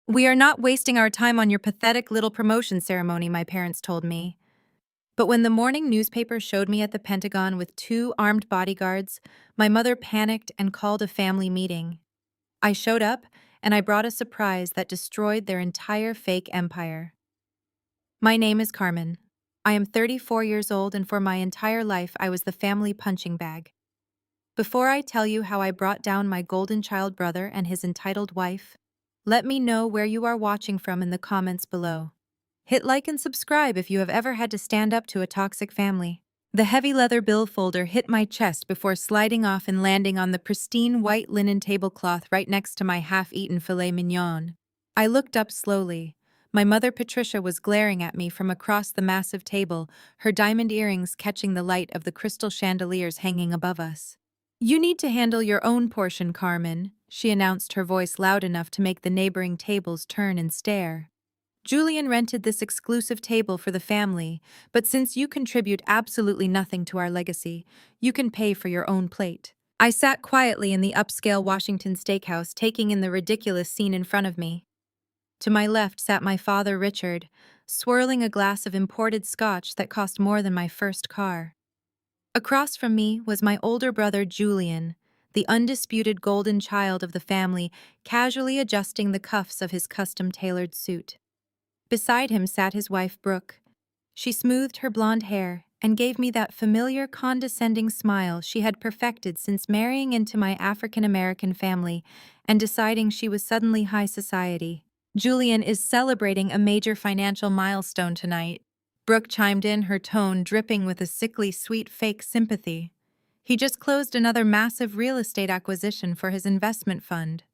We are not wasting our time on your pathetic little promotion ceremony, my parents told me. But when the morning newspaper showed me at the Pentagon with two armed bodyguards, my mother panicked and called a family meeting. I showed up, and I brought a surprise that destroyed their entire fake empire. My name is Carmen. I am 34 years old, and for my entire life I was the family punching bag. Before I tell you how I brought down my golden child brother and his entitled wife, let me know where you are watching from in the comments below. Hit like and subscribe if you have ever had to stand up to a toxic family. The heavy leather bill folder hit my chest before sliding off and landing on the pristine white linen tablecloth right next to my half-eaten filet mignon. I looked up slowly. My mother Patricia was glaring at me from across the massive table, her diamond earrings catching the light of the crystal chandeliers hanging above us. "You need to handle your own portion, Carmen," she announced, her voice loud enough to make the neighboring tables turn and stare. "Julian rented this exclusive table for the family, but since you contribute absolutely nothing to our legacy, you can pay for your own plate." I sat quietly in the upscale Washington steakhouse, taking in the ridiculous scene in front of me. To my left sat my father, Richard, swirling a glass of imported scotch that cost more than my first car. Across from me was my older brother, Julian, the undisputed golden child of the family, casually adjusting the cuffs of his custom-tailored suit. Beside him sat his wife, Brooke. She smoothed her blonde hair and gave me that familiar, condescending smile she had perfected since marrying into my African-American family and deciding she was suddenly high society. "Julian is celebrating a major financial milestone tonight," Brooke chimed in, her tone dripping with a sickly sweet fake sympathy. "He just closed another massive real estate acquisition for his investment fund.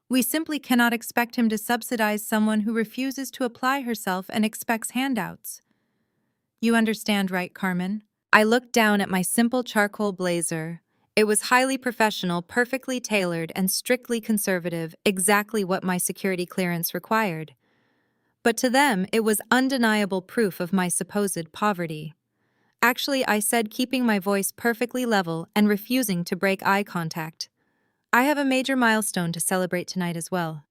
We simply cannot expect him to subsidize someone who refuses to apply herself and expects handouts." "You understand, right, Carmen?" I looked down at my simple charcoal blazer. It was highly professional, perfectly tailored, and strictly conservative, exactly what my security clearance required. But to them, it was undeniable proof of my supposed poverty. Actually, I said, keeping my voice perfectly level and refusing to break eye contact. "I have a major milestone to celebrate tonight as well.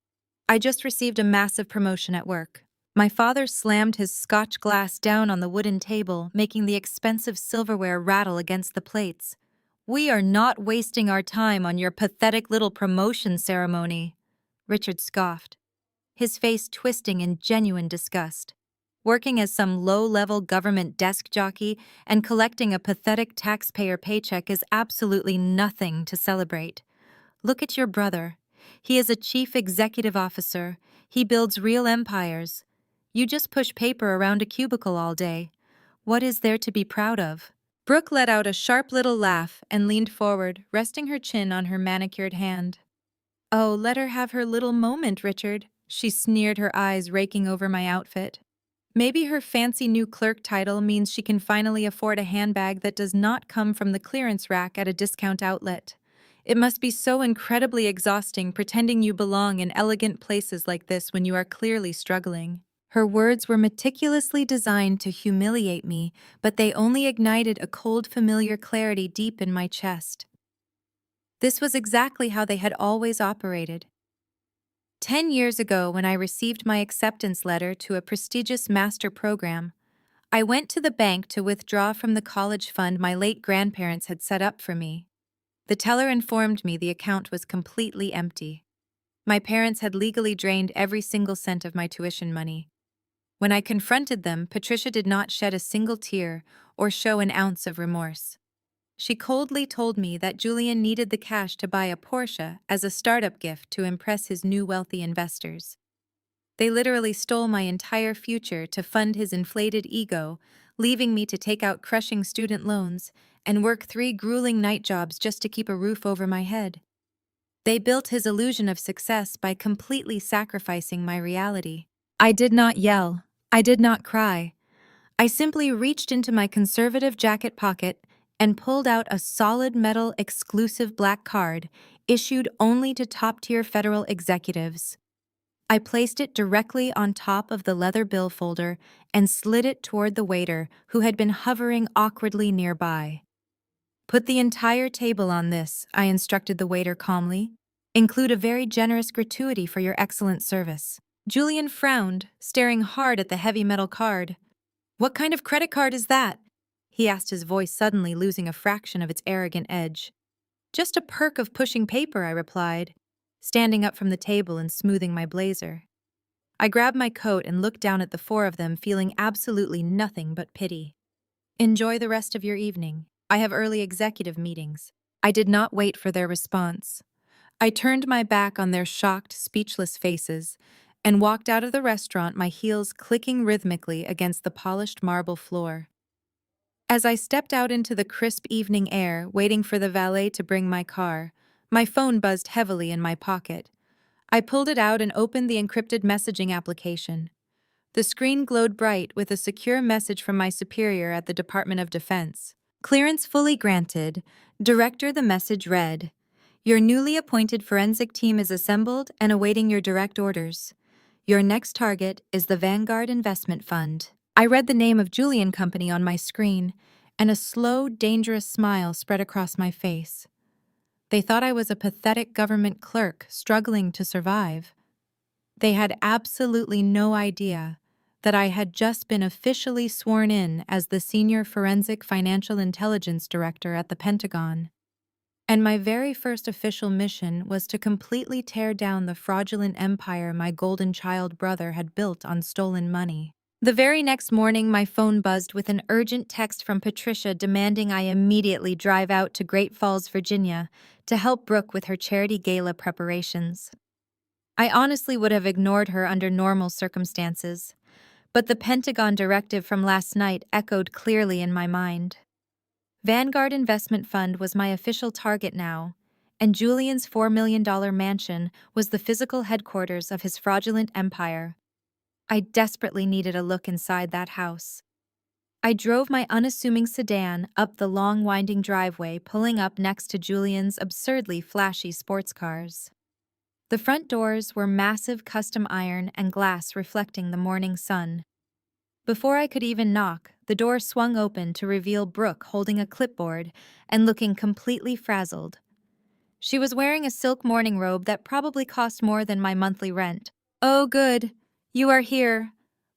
I just received a massive promotion at work." My father slammed his scotch glass down on the wooden table, making the expensive silverware rattle against the plates. "We are not wasting our time on your pathetic little promotion ceremony," Richard scoffed, his face twisting in genuine disgust. "Working as some low-level government desk jockey and collecting a pathetic taxpayer paycheck is absolutely nothing to celebrate. Look at your brother. He is a chief executive officer. He builds real empires. You just push paper around a cubicle all day. What is there to be proud of?" Brooke let out a sharp little laugh and leaned forward, resting her chin on her manicured hand. "Oh, let her have her little moment, Richard," she sneered, her eyes raking over my outfit. "Maybe her fancy new clerk title means she can finally afford a handbag that does not come from the clearance rack at a discount outlet. It must be so incredibly exhausting pretending you belong in elegant places like this when you are clearly struggling." Her words were meticulously designed to humiliate me, but they only ignited a cold, familiar clarity deep in my chest. This was exactly how they had always operated. 10 years ago, when I received my acceptance letter to a prestigious master program, I went to the bank to withdraw from the college fund my late grandparents had set up for me. The teller informed me the account was completely empty. My parents had legally drained every single cent of my tuition money. When I confronted them, Patricia did not shed a single tear or show an ounce of remorse. She coldly told me that Julian needed the cash to buy a Porsche as a startup gift to impress his new wealthy investors. They literally stole my entire future to fund his inflated ego, leaving me to take out crushing student loans and work 3 grueling night jobs just to keep a roof over my head. They built his illusion of success by completely sacrificing my reality. I did not yell. I did not cry. I simply reached into my conservative jacket pocket and pulled out a solid metal exclusive black card issued only to top-tier federal executives. I placed it directly on top of the leather bill folder and slid it toward the waiter who had been hovering awkwardly nearby. "Put the entire table on this," I instructed the waiter calmly. "Include a very generous gratuity for your excellent service." Julian frowned, staring hard at the heavy metal card. "What kind of credit card is that?" he asked, his voice suddenly losing a fraction of its arrogant edge. "Just a perk of pushing paper," I replied, standing up from the table and smoothing my blazer. I grabbed my coat and looked down at the four of them, feeling absolutely nothing but pity. "Enjoy the rest of your evening. I have early executive meetings." I did not wait for their response. I turned my back on their shocked, speechless faces and walked out of the restaurant, my heels clicking rhythmically against the polished marble floor. As I stepped out into the crisp evening air, waiting for the valet to bring my car, my phone buzzed heavily in my pocket. I pulled it out and opened the encrypted messaging application. The screen glowed bright with a secure message from my superior at the Department of Defense. "Clearance fully granted." Director, the message read, "Your newly appointed forensic team is assembled and awaiting your direct orders. Your next target is the Vanguard Investment Fund." I read the name of Julian Company on my screen, and a slow, dangerous smile spread across my face. They thought I was a pathetic government clerk struggling to survive. They had absolutely no idea that I had just been officially sworn in as the Senior Forensic Financial Intelligence Director at the Pentagon. And my very first official mission was to completely tear down the fraudulent empire my golden child brother had built on stolen money. The very next morning, my phone buzzed with an urgent text from Patricia demanding I immediately drive out to Great Falls, Virginia, to help Brooke with her charity gala preparations. I honestly would have ignored her under normal circumstances, but the Pentagon directive from last night echoed clearly in my mind. Vanguard Investment Fund was my official target now, and Julian's $4 million mansion was the physical headquarters of his fraudulent empire. I desperately needed a look inside that house. I drove my unassuming sedan up the long, winding driveway, pulling up next to Julian's absurdly flashy sports cars. The front doors were massive custom iron and glass reflecting the morning sun. Before I could even knock, the door swung open to reveal Brooke holding a clipboard and looking completely frazzled. She was wearing a silk morning robe that probably cost more than my monthly rent. "Oh, good. You are here,"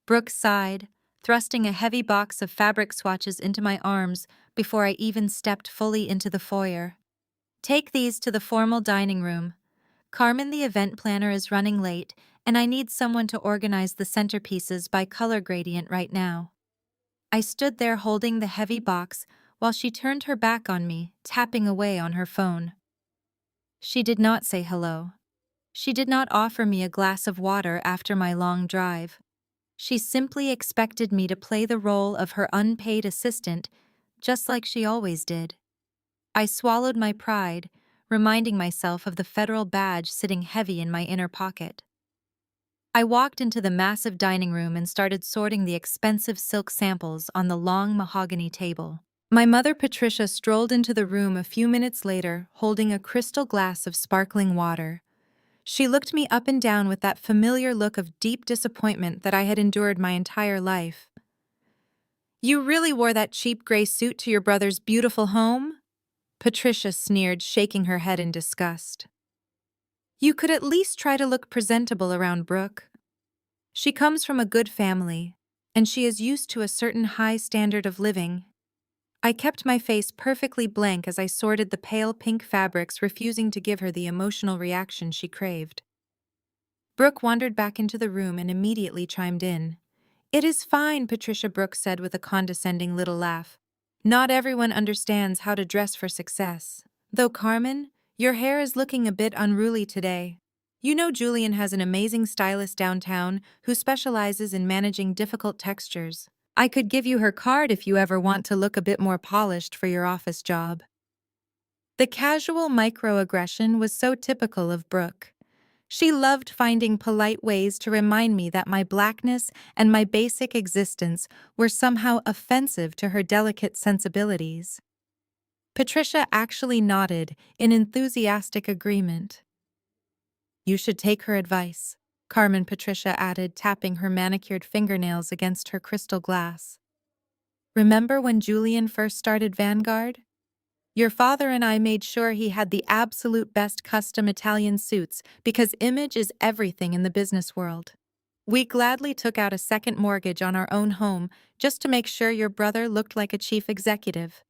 Brooke sighed, thrusting a heavy box of fabric swatches into my arms before I even stepped fully into the foyer. "Take these to the formal dining room. Carmen, the event planner, is running late, and I need someone to organize the centerpieces by color gradient right now." I stood there holding the heavy box while she turned her back on me, tapping away on her phone. She did not say hello. She did not offer me a glass of water after my long drive. She simply expected me to play the role of her unpaid assistant, just like she always did. I swallowed my pride, reminding myself of the federal badge sitting heavy in my inner pocket. I walked into the massive dining room and started sorting the expensive silk samples on the long mahogany table. My mother, Patricia, strolled into the room a few minutes later, holding a crystal glass of sparkling water. She looked me up and down with that familiar look of deep disappointment that I had endured my entire life. "You really wore that cheap gray suit to your brother's beautiful home?" Patricia sneered, shaking her head in disgust. "You could at least try to look presentable around Brooke. She comes from a good family, and she is used to a certain high standard of living." I kept my face perfectly blank as I sorted the pale pink fabrics, refusing to give her the emotional reaction she craved. Brooke wandered back into the room and immediately chimed in. "It is fine," Patricia Brooke said with a condescending little laugh. "Not everyone understands how to dress for success. Though, Carmen, your hair is looking a bit unruly today. You know Julian has an amazing stylist downtown who specializes in managing difficult textures. I could give you her card if you ever want to look a bit more polished for your office job." The casual microaggression was so typical of Brooke. She loved finding polite ways to remind me that my blackness and my basic existence were somehow offensive to her delicate sensibilities. Patricia actually nodded in enthusiastic agreement. "You should take her advice," Carmen, Patricia added, tapping her manicured fingernails against her crystal glass. "Remember when Julian first started Vanguard? Your father and I made sure he had the absolute best custom Italian suits because image is everything in the business world. We gladly took out a second mortgage on our own home just to make sure your brother looked like a chief executive.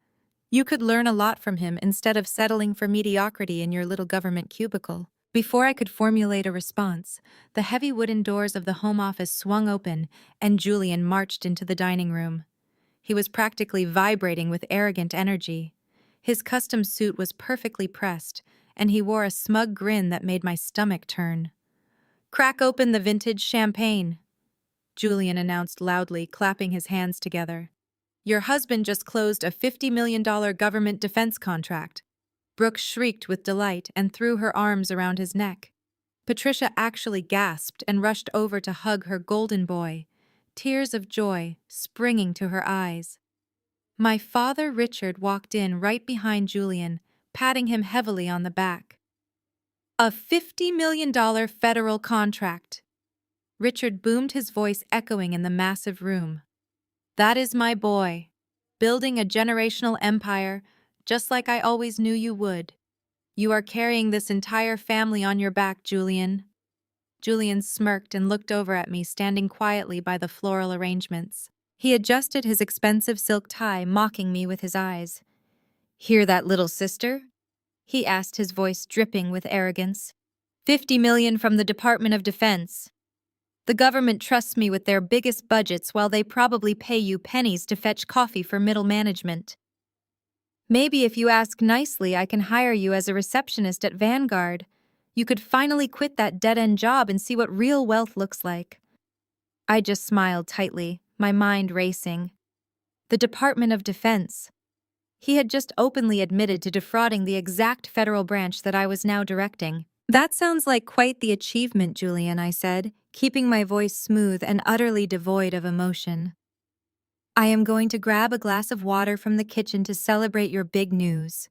You could learn a lot from him instead of settling for mediocrity in your little government cubicle. Before I could formulate a response, the heavy wooden doors of the home office swung open and Julian marched into the dining room. He was practically vibrating with arrogant energy. His custom suit was perfectly pressed, and he wore a smug grin that made my stomach turn. "Crack open the vintage champagne," Julian announced loudly, clapping his hands together. "Your husband just closed a $50 million government defense contract." Brooke shrieked with delight and threw her arms around his neck. Patricia actually gasped and rushed over to hug her golden boy, tears of joy springing to her eyes. My father, Richard, walked in right behind Julian, patting him heavily on the back. "A $50 million federal contract." Richard boomed, his voice echoing in the massive room. "That is my boy, building a generational empire, just like I always knew you would. You are carrying this entire family on your back, Julian." Julian smirked and looked over at me, standing quietly by the floral arrangements. He adjusted his expensive silk tie, mocking me with his eyes. "Hear that, little sister?" he asked, his voice dripping with arrogance. "50 million from the Department of Defense. The government trusts me with their biggest budgets while they probably pay you pennies to fetch coffee for middle management. Maybe if you ask nicely, I can hire you as a receptionist at Vanguard. You could finally quit that dead-end job and see what real wealth looks like." I just smiled tightly, my mind racing. The Department of Defense. He had just openly admitted to defrauding the exact federal branch that I was now directing. "That sounds like quite the achievement, Julian," I said, keeping my voice smooth and utterly devoid of emotion. "I am going to grab a glass of water from the kitchen to celebrate your big news."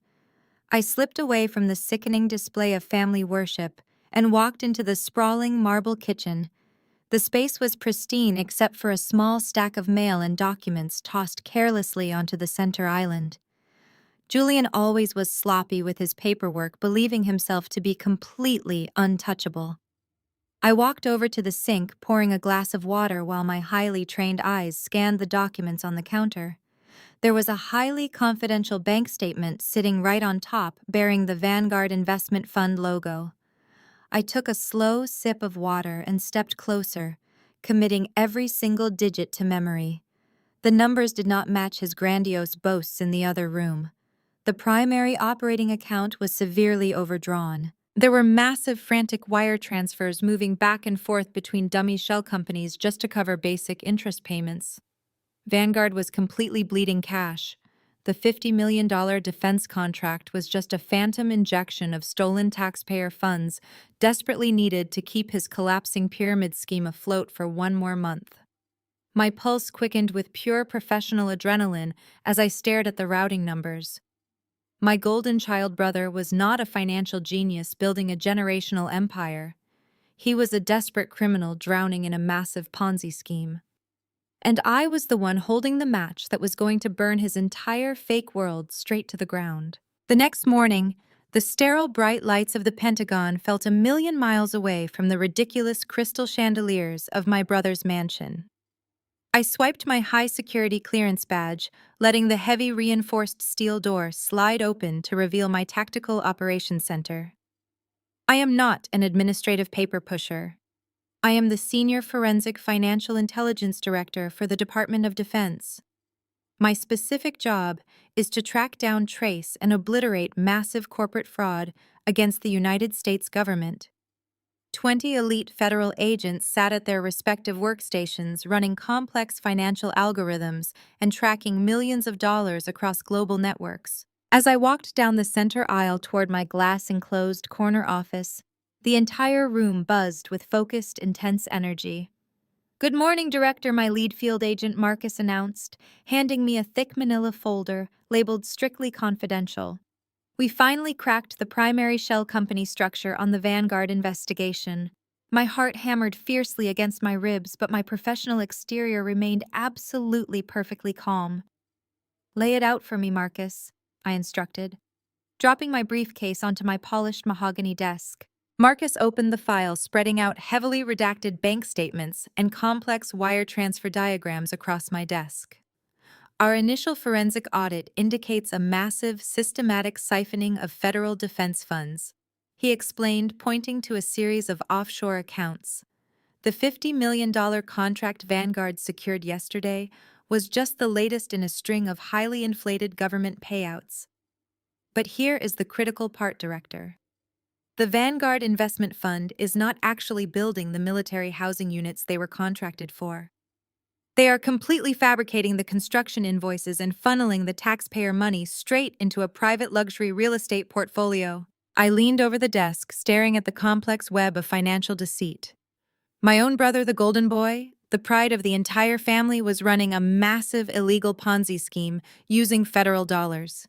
I slipped away from the sickening display of family worship and walked into the sprawling marble kitchen. The space was pristine except for a small stack of mail and documents tossed carelessly onto the center island. Julian always was sloppy with his paperwork, believing himself to be completely untouchable. I walked over to the sink, pouring a glass of water while my highly trained eyes scanned the documents on the counter. There was a highly confidential bank statement sitting right on top, bearing the Vanguard Investment Fund logo. I took a slow sip of water and stepped closer, committing every single digit to memory. The numbers did not match his grandiose boasts in the other room. The primary operating account was severely overdrawn. There were massive, frantic wire transfers moving back and forth between dummy shell companies just to cover basic interest payments. Vanguard was completely bleeding cash. The $50 million defense contract was just a phantom injection of stolen taxpayer funds desperately needed to keep his collapsing pyramid scheme afloat for one more month. My pulse quickened with pure professional adrenaline as I stared at the routing numbers. My golden child brother was not a financial genius building a generational empire. He was a desperate criminal drowning in a massive Ponzi scheme. And I was the one holding the match that was going to burn his entire fake world straight to the ground. The next morning, the sterile bright lights of the Pentagon felt a million miles away from the ridiculous crystal chandeliers of my brother's mansion. I swiped my high-security clearance badge, letting the heavy reinforced steel door slide open to reveal my tactical operations center. I am not an administrative paper pusher. I am the Senior Forensic Financial Intelligence Director for the Department of Defense. My specific job is to track down, trace, and obliterate massive corporate fraud against the United States government. 20 elite federal agents sat at their respective workstations running complex financial algorithms and tracking millions of dollars across global networks. As I walked down the center aisle toward my glass-enclosed corner office, the entire room buzzed with focused, intense energy. "Good morning, Director," my lead field agent Marcus announced, handing me a thick manila folder labeled Strictly Confidential. "We finally cracked the primary shell company structure on the Vanguard investigation." My heart hammered fiercely against my ribs, but my professional exterior remained absolutely perfectly calm. "Lay it out for me, Marcus," I instructed, dropping my briefcase onto my polished mahogany desk. Marcus opened the file, spreading out heavily redacted bank statements and complex wire transfer diagrams across my desk. Our initial forensic audit indicates a massive, systematic siphoning of federal defense funds, he explained, pointing to a series of offshore accounts. The $50 million contract Vanguard secured yesterday was just the latest in a string of highly inflated government payouts. But here is the critical part, Director. The Vanguard Investment Fund is not actually building the military housing units they were contracted for. They are completely fabricating the construction invoices and funneling the taxpayer money straight into a private luxury real estate portfolio. I leaned over the desk, staring at the complex web of financial deceit. My own brother, the Golden Boy, the pride of the entire family, was running a massive illegal Ponzi scheme using federal dollars.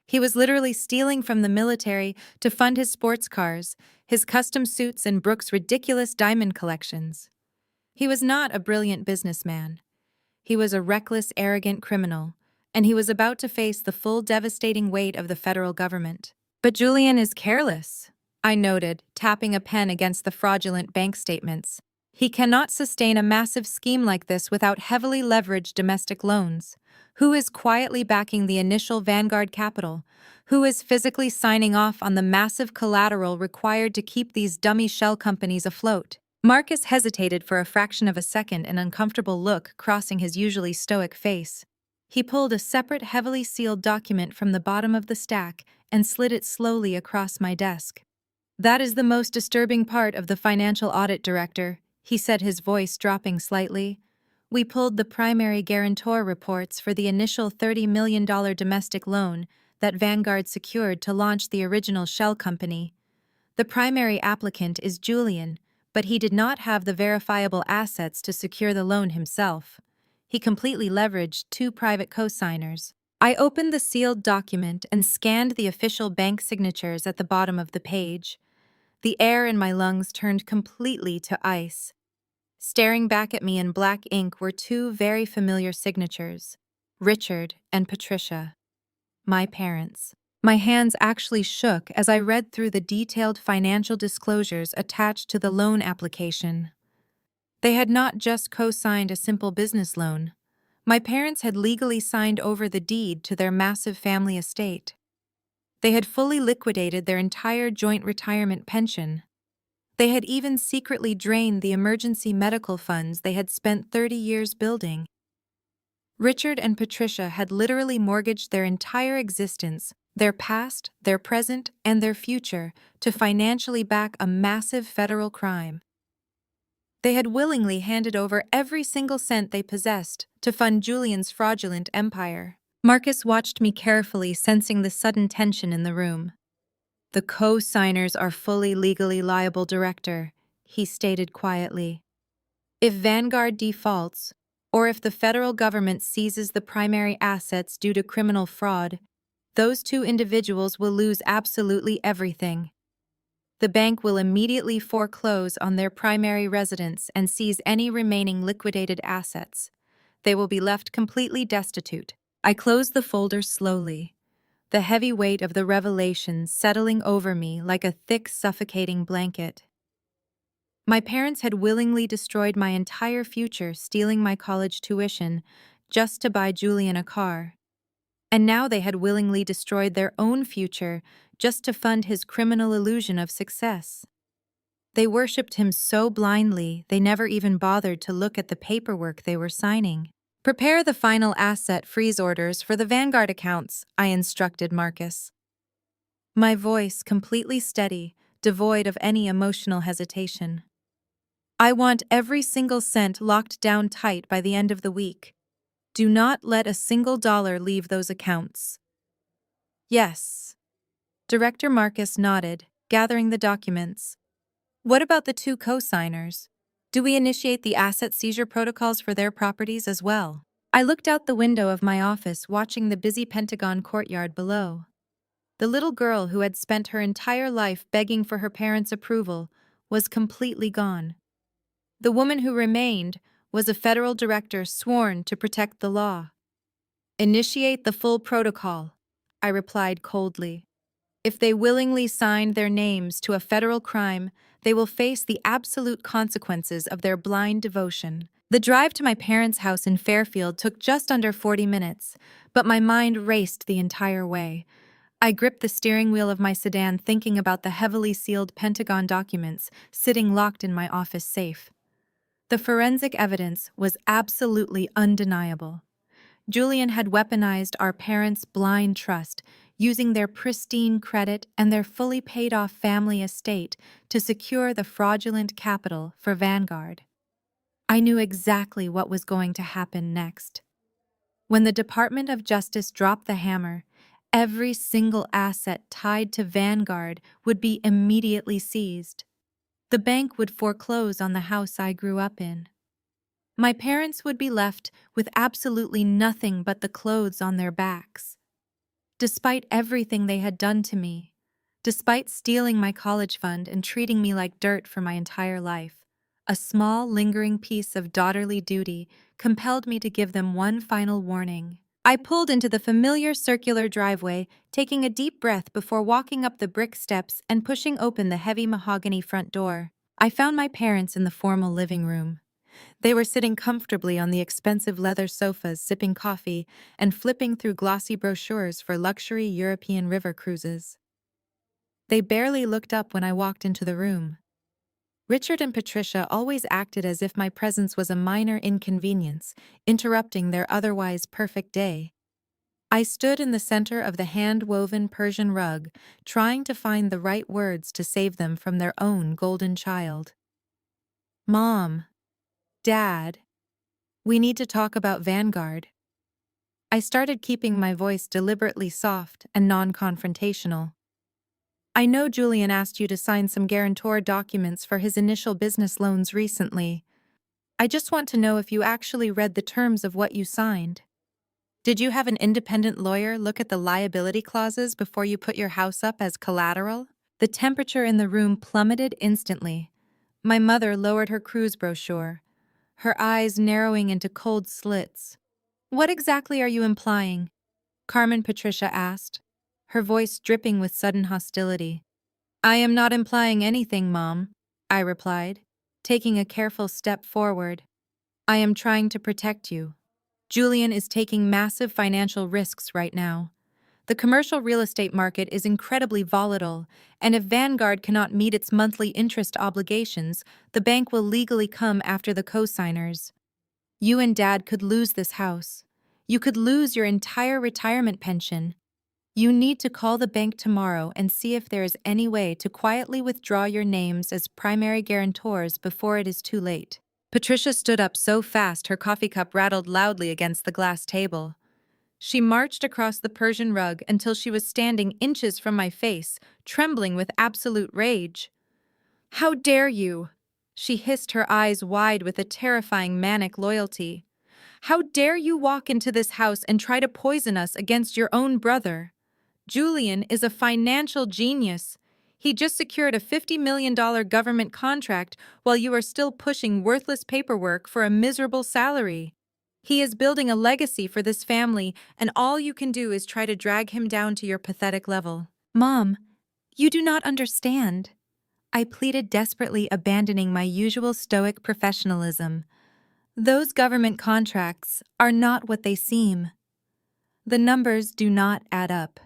He was literally stealing from the military to fund his sports cars, his custom suits, and Brooke's ridiculous diamond collections. He was not a brilliant businessman. He was a reckless, arrogant criminal, and he was about to face the full devastating weight of the federal government. But Julian is careless, I noted, tapping a pen against the fraudulent bank statements. He cannot sustain a massive scheme like this without heavily leveraged domestic loans. Who is quietly backing the initial Vanguard capital? Who is physically signing off on the massive collateral required to keep these dummy shell companies afloat? Marcus hesitated for a fraction of a second, an uncomfortable look crossing his usually stoic face. He pulled a separate, heavily sealed document from the bottom of the stack and slid it slowly across my desk. "That is the most disturbing part of the financial audit, Director," he said, his voice dropping slightly. "We pulled the primary guarantor reports for the initial $30 million domestic loan that Vanguard secured to launch the original shell company. The primary applicant is Julian, but he did not have the verifiable assets to secure the loan himself. He completely leveraged two private co-signers." I opened the sealed document and scanned the official bank signatures at the bottom of the page. The air in my lungs turned completely to ice. Staring back at me in black ink were two very familiar signatures, Richard and Patricia, my parents. My hands actually shook as I read through the detailed financial disclosures attached to the loan application. They had not just co-signed a simple business loan. My parents had legally signed over the deed to their massive family estate. They had fully liquidated their entire joint retirement pension. They had even secretly drained the emergency medical funds they had spent 30 years building. Richard and Patricia had literally mortgaged their entire existence, their past, their present, and their future, to financially back a massive federal crime. They had willingly handed over every single cent they possessed to fund Julian's fraudulent empire. Marcus watched me carefully, sensing the sudden tension in the room. "The co-signers are fully legally liable, Director," he stated quietly. "If Vanguard defaults, or if the federal government seizes the primary assets due to criminal fraud, those two individuals will lose absolutely everything. The bank will immediately foreclose on their primary residence and seize any remaining liquidated assets. They will be left completely destitute." I closed the folder slowly, the heavy weight of the revelation settling over me like a thick, suffocating blanket. My parents had willingly destroyed my entire future, stealing my college tuition just to buy Julian a car. And now they had willingly destroyed their own future just to fund his criminal illusion of success. They worshipped him so blindly they never even bothered to look at the paperwork they were signing. "Prepare the final asset freeze orders for the Vanguard accounts," I instructed Marcus. My voice completely steady, devoid of any emotional hesitation. "I want every single cent locked down tight by the end of the week. Do not let a single dollar leave those accounts." "Yes." Director Marcus nodded, gathering the documents. "What about the two co-signers? Do we initiate the asset seizure protocols for their properties as well?" I looked out the window of my office, watching the busy Pentagon courtyard below. The little girl who had spent her entire life begging for her parents' approval was completely gone. The woman who remained was a federal director sworn to protect the law. "Initiate the full protocol," I replied coldly. If they willingly signed their names to a federal crime, they will face the absolute consequences of their blind devotion. The drive to my parents' house in Fairfield took just under 40 minutes, but my mind raced the entire way. I gripped the steering wheel of my sedan thinking about the heavily sealed Pentagon documents sitting locked in my office safe. The forensic evidence was absolutely undeniable. Julian had weaponized our parents' blind trust, using their pristine credit and their fully paid-off family estate to secure the fraudulent capital for Vanguard. I knew exactly what was going to happen next. When the Department of Justice dropped the hammer, every single asset tied to Vanguard would be immediately seized. The bank would foreclose on the house I grew up in. My parents would be left with absolutely nothing but the clothes on their backs. Despite everything they had done to me, despite stealing my college fund and treating me like dirt for my entire life, a small, lingering piece of daughterly duty compelled me to give them one final warning. I pulled into the familiar circular driveway, taking a deep breath before walking up the brick steps and pushing open the heavy mahogany front door. I found my parents in the formal living room. They were sitting comfortably on the expensive leather sofas, sipping coffee and flipping through glossy brochures for luxury European river cruises. They barely looked up when I walked into the room. Richard and Patricia always acted as if my presence was a minor inconvenience, interrupting their otherwise perfect day. I stood in the center of the hand-woven Persian rug, trying to find the right words to save them from their own golden child. "Mom, Dad, we need to talk about Vanguard." I started keeping my voice deliberately soft and non-confrontational. "I know Julian asked you to sign some guarantor documents for his initial business loans recently. I just want to know if you actually read the terms of what you signed. Did you have an independent lawyer look at the liability clauses before you put your house up as collateral?" The temperature in the room plummeted instantly. My mother lowered her cruise brochure, her eyes narrowing into cold slits. "What exactly are you implying?" Carmen Patricia asked, her voice dripping with sudden hostility. "I am not implying anything, Mom," I replied, taking a careful step forward. "I am trying to protect you. Julian is taking massive financial risks right now. The commercial real estate market is incredibly volatile, and if Vanguard cannot meet its monthly interest obligations, the bank will legally come after the co-signers. You and Dad could lose this house. You could lose your entire retirement pension. You need to call the bank tomorrow and see if there is any way to quietly withdraw your names as primary guarantors before it is too late." Patricia stood up so fast her coffee cup rattled loudly against the glass table. She marched across the Persian rug until she was standing inches from my face, trembling with absolute rage. "How dare you?" She hissed, her eyes wide with a terrifying manic loyalty. "How dare you walk into this house and try to poison us against your own brother? Julian is a financial genius. He just secured a $50 million government contract while you are still pushing worthless paperwork for a miserable salary. He is building a legacy for this family, and all you can do is try to drag him down to your pathetic level." "Mom, you do not understand." I pleaded desperately, abandoning my usual stoic professionalism. "Those government contracts are not what they seem. The numbers do not add up.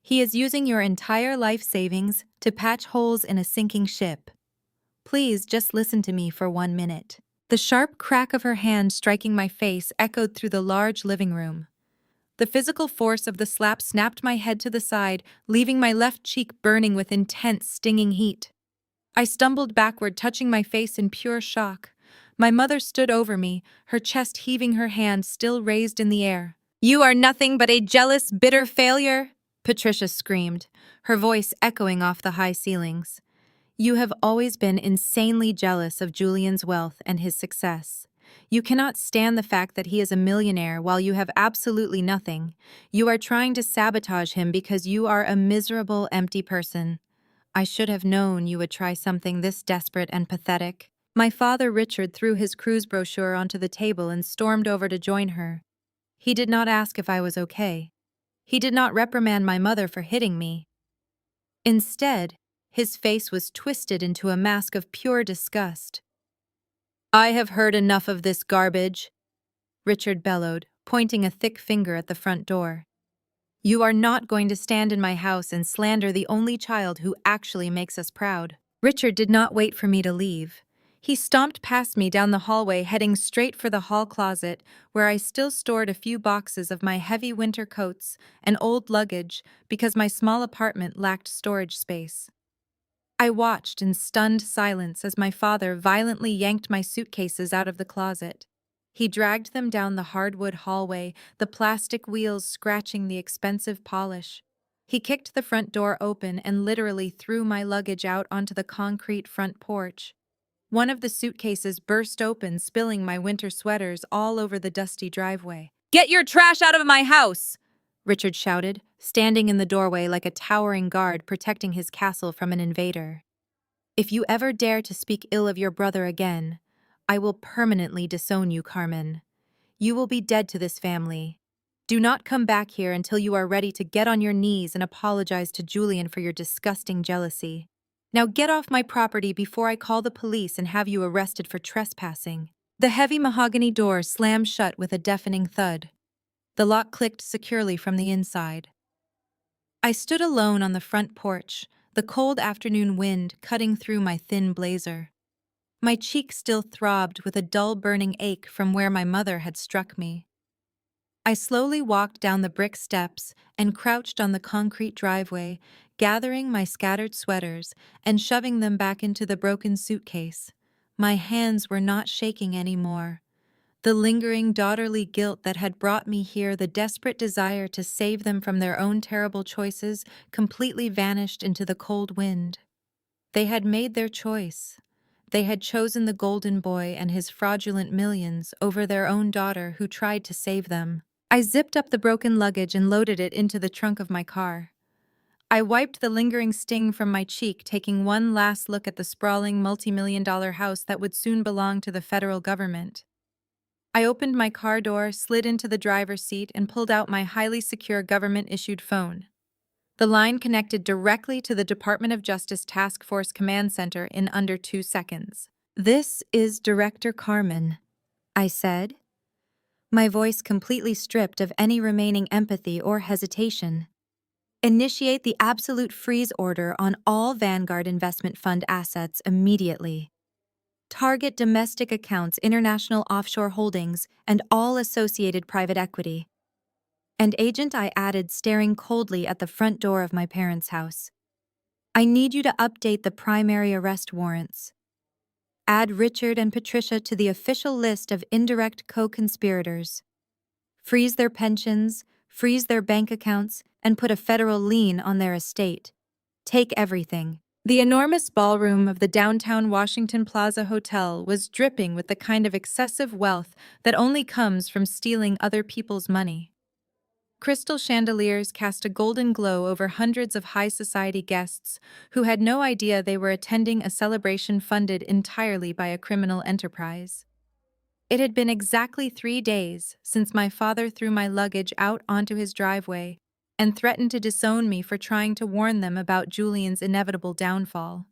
He is using your entire life savings to patch holes in a sinking ship. Please just listen to me for 1 minute." The sharp crack of her hand striking my face echoed through the large living room. The physical force of the slap snapped my head to the side, leaving my left cheek burning with intense, stinging heat. I stumbled backward, touching my face in pure shock. My mother stood over me, her chest heaving, her hand still raised in the air. "You are nothing but a jealous, bitter failure," Patricia screamed, her voice echoing off the high ceilings. "You have always been insanely jealous of Julian's wealth and his success. You cannot stand the fact that he is a millionaire while you have absolutely nothing. You are trying to sabotage him because you are a miserable, empty person. I should have known you would try something this desperate and pathetic." My father Richard threw his cruise brochure onto the table and stormed over to join her. He did not ask if I was okay. He did not reprimand my mother for hitting me. Instead, his face was twisted into a mask of pure disgust. "I have heard enough of this garbage," Richard bellowed, pointing a thick finger at the front door. "You are not going to stand in my house and slander the only child who actually makes us proud." Richard did not wait for me to leave. He stomped past me down the hallway, heading straight for the hall closet, where I still stored a few boxes of my heavy winter coats and old luggage because my small apartment lacked storage space. I watched in stunned silence as my father violently yanked my suitcases out of the closet. He dragged them down the hardwood hallway, the plastic wheels scratching the expensive polish. He kicked the front door open and literally threw my luggage out onto the concrete front porch. One of the suitcases burst open, spilling my winter sweaters all over the dusty driveway. "Get your trash out of my house!" Richard shouted, standing in the doorway like a towering guard protecting his castle from an invader. "If you ever dare to speak ill of your brother again, I will permanently disown you, Carmen. You will be dead to this family. Do not come back here until you are ready to get on your knees and apologize to Julian for your disgusting jealousy. Now get off my property before I call the police and have you arrested for trespassing." The heavy mahogany door slammed shut with a deafening thud. The lock clicked securely from the inside. I stood alone on the front porch, the cold afternoon wind cutting through my thin blazer. My cheek still throbbed with a dull burning ache from where my mother had struck me. I slowly walked down the brick steps and crouched on the concrete driveway, gathering my scattered sweaters and shoving them back into the broken suitcase. My hands were not shaking anymore. The lingering daughterly guilt that had brought me here, the desperate desire to save them from their own terrible choices, completely vanished into the cold wind. They had made their choice. They had chosen the golden boy and his fraudulent millions over their own daughter who tried to save them. I zipped up the broken luggage and loaded it into the trunk of my car. I wiped the lingering sting from my cheek, taking one last look at the sprawling multi-million-dollar house that would soon belong to the federal government. I opened my car door, slid into the driver's seat, and pulled out my highly secure government-issued phone. The line connected directly to the Department of Justice Task Force Command Center in under 2 seconds. "This is Director Carmen," I said, my voice completely stripped of any remaining empathy or hesitation. "Initiate the absolute freeze order on all Vanguard Investment Fund assets immediately. Target domestic accounts, international offshore holdings, and all associated private equity." And agent, I added, staring coldly at the front door of my parents' house, "I need you to update the primary arrest warrants. Add Richard and Patricia to the official list of indirect co-conspirators. Freeze their pensions, freeze their bank accounts, and put a federal lien on their estate. Take everything." The enormous ballroom of the downtown Washington Plaza Hotel was dripping with the kind of excessive wealth that only comes from stealing other people's money. Crystal chandeliers cast a golden glow over hundreds of high society guests who had no idea they were attending a celebration funded entirely by a criminal enterprise. It had been exactly 3 days since my father threw my luggage out onto his driveway and threatened to disown me for trying to warn them about Julian's inevitable downfall.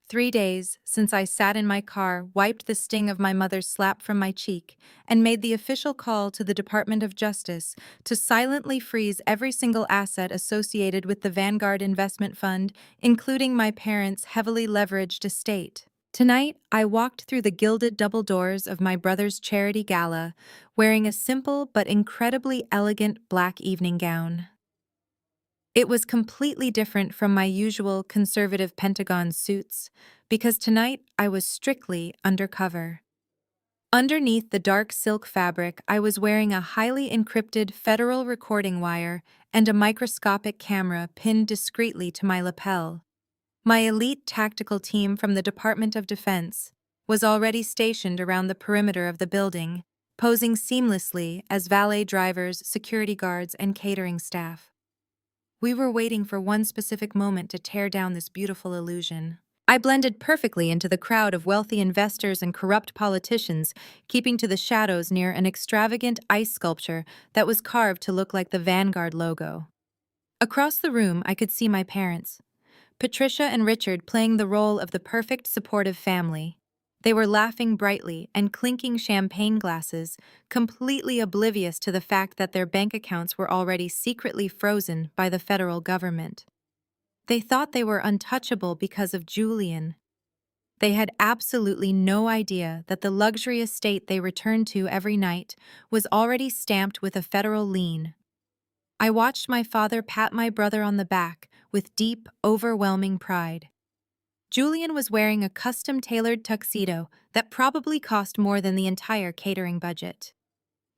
3 days since I sat in my car, wiped the sting of my mother's slap from my cheek, and made the official call to the Department of Justice to silently freeze every single asset associated with the Vanguard Investment Fund, including my parents' heavily leveraged estate. Tonight, I walked through the gilded double doors of my brother's charity gala, wearing a simple but incredibly elegant black evening gown. It was completely different from my usual conservative Pentagon suits, because tonight I was strictly undercover. Underneath the dark silk fabric, I was wearing a highly encrypted federal recording wire and a microscopic camera pinned discreetly to my lapel. My elite tactical team from the Department of Defense was already stationed around the perimeter of the building, posing seamlessly as valet drivers, security guards, and catering staff. We were waiting for one specific moment to tear down this beautiful illusion. I blended perfectly into the crowd of wealthy investors and corrupt politicians, keeping to the shadows near an extravagant ice sculpture that was carved to look like the Vanguard logo. Across the room, I could see my parents, Patricia and Richard playing the role of the perfect supportive family. They were laughing brightly and clinking champagne glasses, completely oblivious to the fact that their bank accounts were already secretly frozen by the federal government. They thought they were untouchable because of Julian. They had absolutely no idea that the luxury estate they returned to every night was already stamped with a federal lien. I watched my father pat my brother on the back with deep, overwhelming pride. Julian was wearing a custom-tailored tuxedo that probably cost more than the entire catering budget.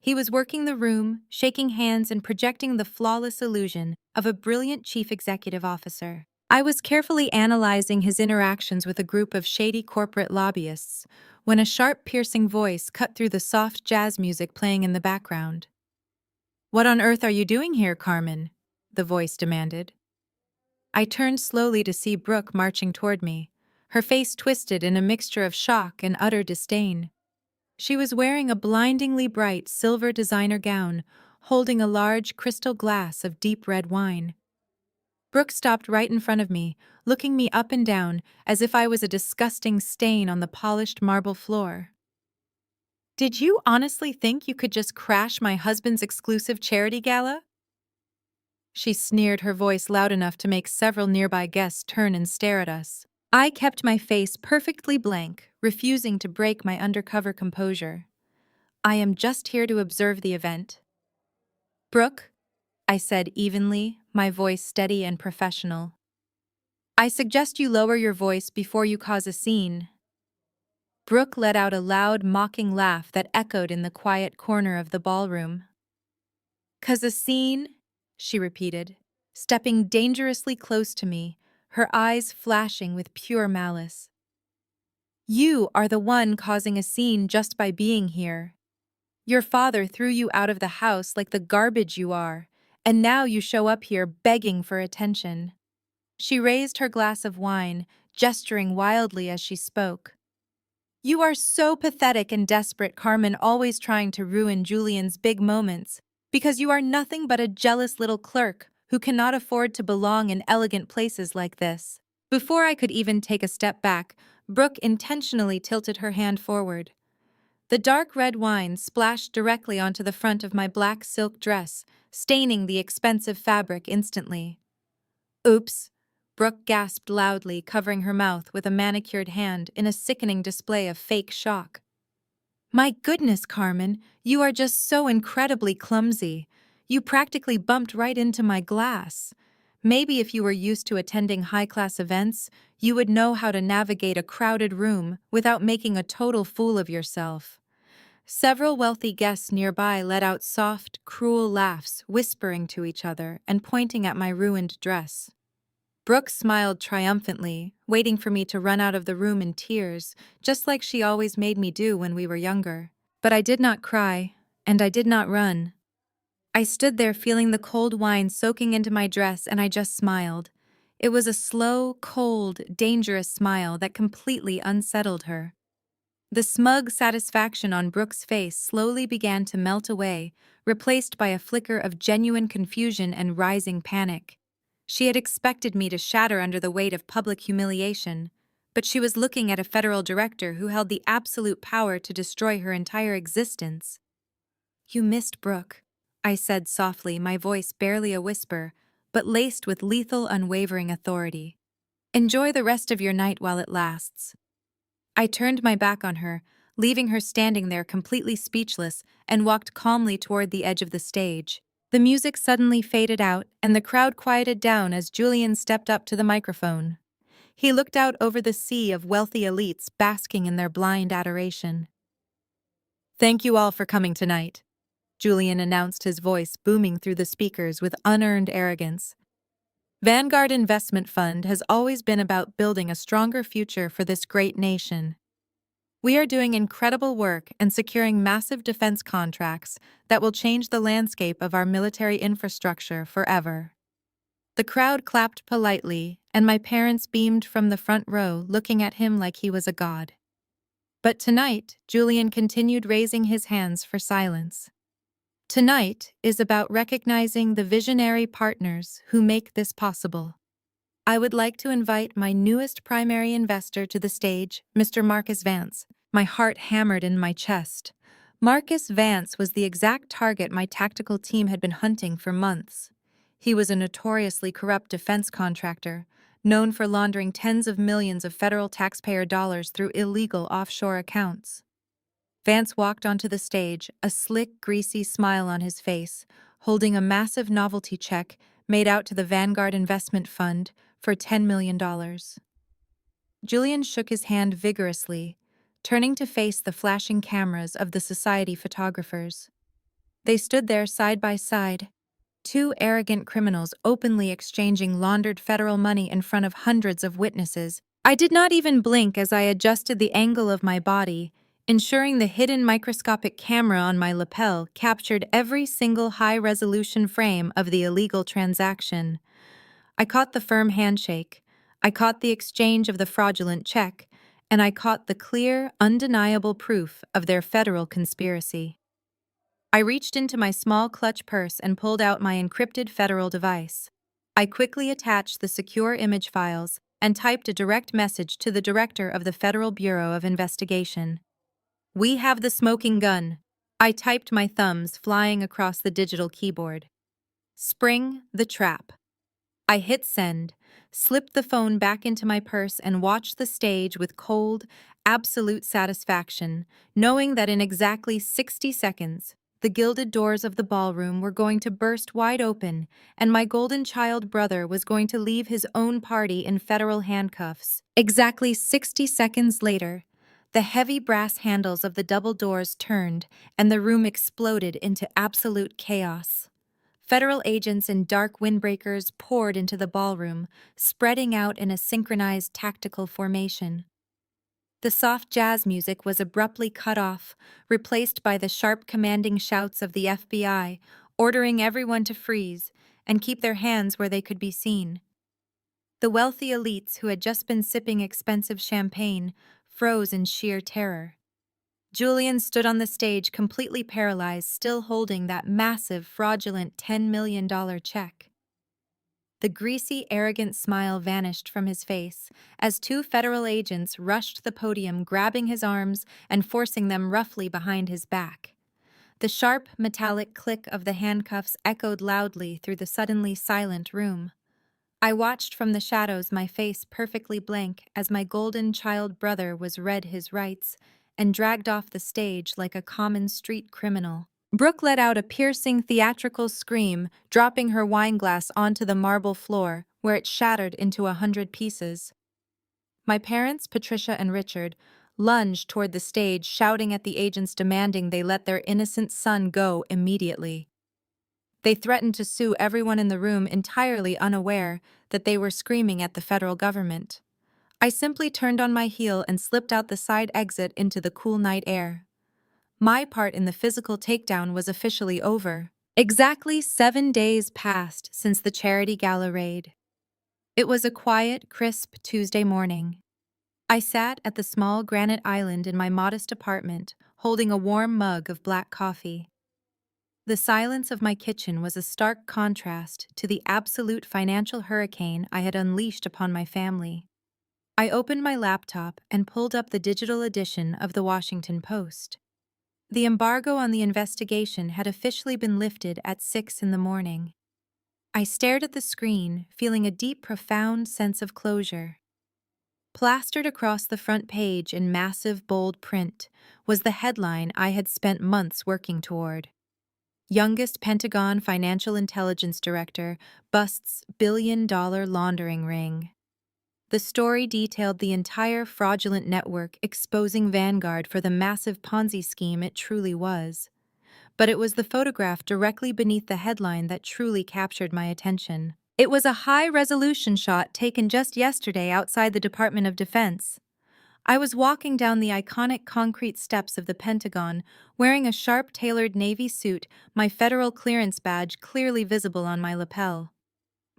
He was working the room, shaking hands and projecting the flawless illusion of a brilliant chief executive officer. I was carefully analyzing his interactions with a group of shady corporate lobbyists when a sharp, piercing voice cut through the soft jazz music playing in the background. "What on earth are you doing here, Carmen?" the voice demanded. I turned slowly to see Brooke marching toward me, her face twisted in a mixture of shock and utter disdain. She was wearing a blindingly bright silver designer gown, holding a large crystal glass of deep red wine. Brooke stopped right in front of me, looking me up and down as if I was a disgusting stain on the polished marble floor. "Did you honestly think you could just crash my husband's exclusive charity gala?" She sneered, her voice loud enough to make several nearby guests turn and stare at us. I kept my face perfectly blank, refusing to break my undercover composure. "I am just here to observe the event." "Brooke," I said evenly, my voice steady and professional, "I suggest you lower your voice before you cause a scene." Brooke let out a loud, mocking laugh that echoed in the quiet corner of the ballroom. "'Cause a scene?" she repeated, stepping dangerously close to me, her eyes flashing with pure malice. "You are the one causing a scene just by being here. Your father threw you out of the house like the garbage you are, and now you show up here begging for attention." She raised her glass of wine, gesturing wildly as she spoke. "You are so pathetic and desperate, Carmen, always trying to ruin Julian's big moments, because you are nothing but a jealous little clerk who cannot afford to belong in elegant places like this." Before I could even take a step back, Brooke intentionally tilted her hand forward. The dark red wine splashed directly onto the front of my black silk dress, staining the expensive fabric instantly. "Oops," Brooke gasped loudly, covering her mouth with a manicured hand in a sickening display of fake shock. "My goodness, Carmen, you are just so incredibly clumsy. You practically bumped right into my glass. Maybe if you were used to attending high-class events, you would know how to navigate a crowded room without making a total fool of yourself." Several wealthy guests nearby let out soft, cruel laughs, whispering to each other and pointing at my ruined dress. Brooke smiled triumphantly, waiting for me to run out of the room in tears, just like she always made me do when we were younger. But I did not cry, and I did not run. I stood there feeling the cold wine soaking into my dress, and I just smiled. It was a slow, cold, dangerous smile that completely unsettled her. The smug satisfaction on Brooke's face slowly began to melt away, replaced by a flicker of genuine confusion and rising panic. She had expected me to shatter under the weight of public humiliation, but she was looking at a federal director who held the absolute power to destroy her entire existence. "You missed Brooke," I said softly, my voice barely a whisper, but laced with lethal, unwavering authority. "Enjoy the rest of your night while it lasts." I turned my back on her, leaving her standing there completely speechless, and walked calmly toward the edge of the stage. The music suddenly faded out, and the crowd quieted down as Julian stepped up to the microphone. He looked out over the sea of wealthy elites basking in their blind adoration. "Thank you all for coming tonight," Julian announced, his voice booming through the speakers with unearned arrogance. "Vanguard Investment Fund has always been about building a stronger future for this great nation. We are doing incredible work and securing massive defense contracts that will change the landscape of our military infrastructure forever." The crowd clapped politely, and my parents beamed from the front row, looking at him like he was a god. But tonight, Julian continued, raising his hands for silence. "Tonight is about recognizing the visionary partners who make this possible. I would like to invite my newest primary investor to the stage, Mr. Marcus Vance. My heart hammered in my chest. Marcus Vance was the exact target my tactical team had been hunting for months. He was a notoriously corrupt defense contractor, known for laundering tens of millions of federal taxpayer dollars through illegal offshore accounts. Vance walked onto the stage, a slick, greasy smile on his face, holding a massive novelty check made out to the Vanguard Investment Fund for $10 million. Julian shook his hand vigorously, turning to face the flashing cameras of the society photographers. They stood there side by side, two arrogant criminals openly exchanging laundered federal money in front of hundreds of witnesses. I did not even blink as I adjusted the angle of my body, ensuring the hidden microscopic camera on my lapel captured every single high-resolution frame of the illegal transaction. I caught the firm handshake, I caught the exchange of the fraudulent check, and I caught the clear, undeniable proof of their federal conspiracy. I reached into my small clutch purse and pulled out my encrypted federal device. I quickly attached the secure image files and typed a direct message to the director of the Federal Bureau of Investigation. "We have the smoking gun." I typed, my thumbs flying across the digital keyboard. "Spring the trap." I hit send, slipped the phone back into my purse, and watched the stage with cold, absolute satisfaction, knowing that in exactly 60 seconds, the gilded doors of the ballroom were going to burst wide open, and my golden child brother was going to leave his own party in federal handcuffs. Exactly 60 seconds later, the heavy brass handles of the double doors turned, and the room exploded into absolute chaos. Federal agents in dark windbreakers poured into the ballroom, spreading out in a synchronized tactical formation. The soft jazz music was abruptly cut off, replaced by the sharp commanding shouts of the FBI, ordering everyone to freeze and keep their hands where they could be seen. The wealthy elites who had just been sipping expensive champagne froze in sheer terror. Julian stood on the stage completely paralyzed, still holding that massive, fraudulent $10 million check. The greasy, arrogant smile vanished from his face as two federal agents rushed the podium, grabbing his arms and forcing them roughly behind his back. The sharp, metallic click of the handcuffs echoed loudly through the suddenly silent room. I watched from the shadows, my face perfectly blank, as my golden child brother was read his rights and dragged off the stage like a common street criminal. Brooke let out a piercing theatrical scream, dropping her wineglass onto the marble floor, where it shattered into 100 pieces. My parents, Patricia and Richard, lunged toward the stage, shouting at the agents, demanding they let their innocent son go immediately. They threatened to sue everyone in the room, entirely unaware that they were screaming at the federal government. I simply turned on my heel and slipped out the side exit into the cool night air. My part in the physical takedown was officially over. Exactly 7 days passed since the charity gala raid. It was a quiet, crisp Tuesday morning. I sat at the small granite island in my modest apartment, holding a warm mug of black coffee. The silence of my kitchen was a stark contrast to the absolute financial hurricane I had unleashed upon my family. I opened my laptop and pulled up the digital edition of the Washington Post. The embargo on the investigation had officially been lifted at 6 in the morning. I stared at the screen, feeling a deep, profound sense of closure. Plastered across the front page in massive, bold print was the headline I had spent months working toward. Youngest Pentagon Financial Intelligence Director busts billion-dollar laundering ring. The story detailed the entire fraudulent network, exposing Vanguard for the massive Ponzi scheme it truly was. But it was the photograph directly beneath the headline that truly captured my attention. It was a high-resolution shot taken just yesterday outside the Department of Defense. I was walking down the iconic concrete steps of the Pentagon, wearing a sharp, tailored navy suit, my federal clearance badge clearly visible on my lapel.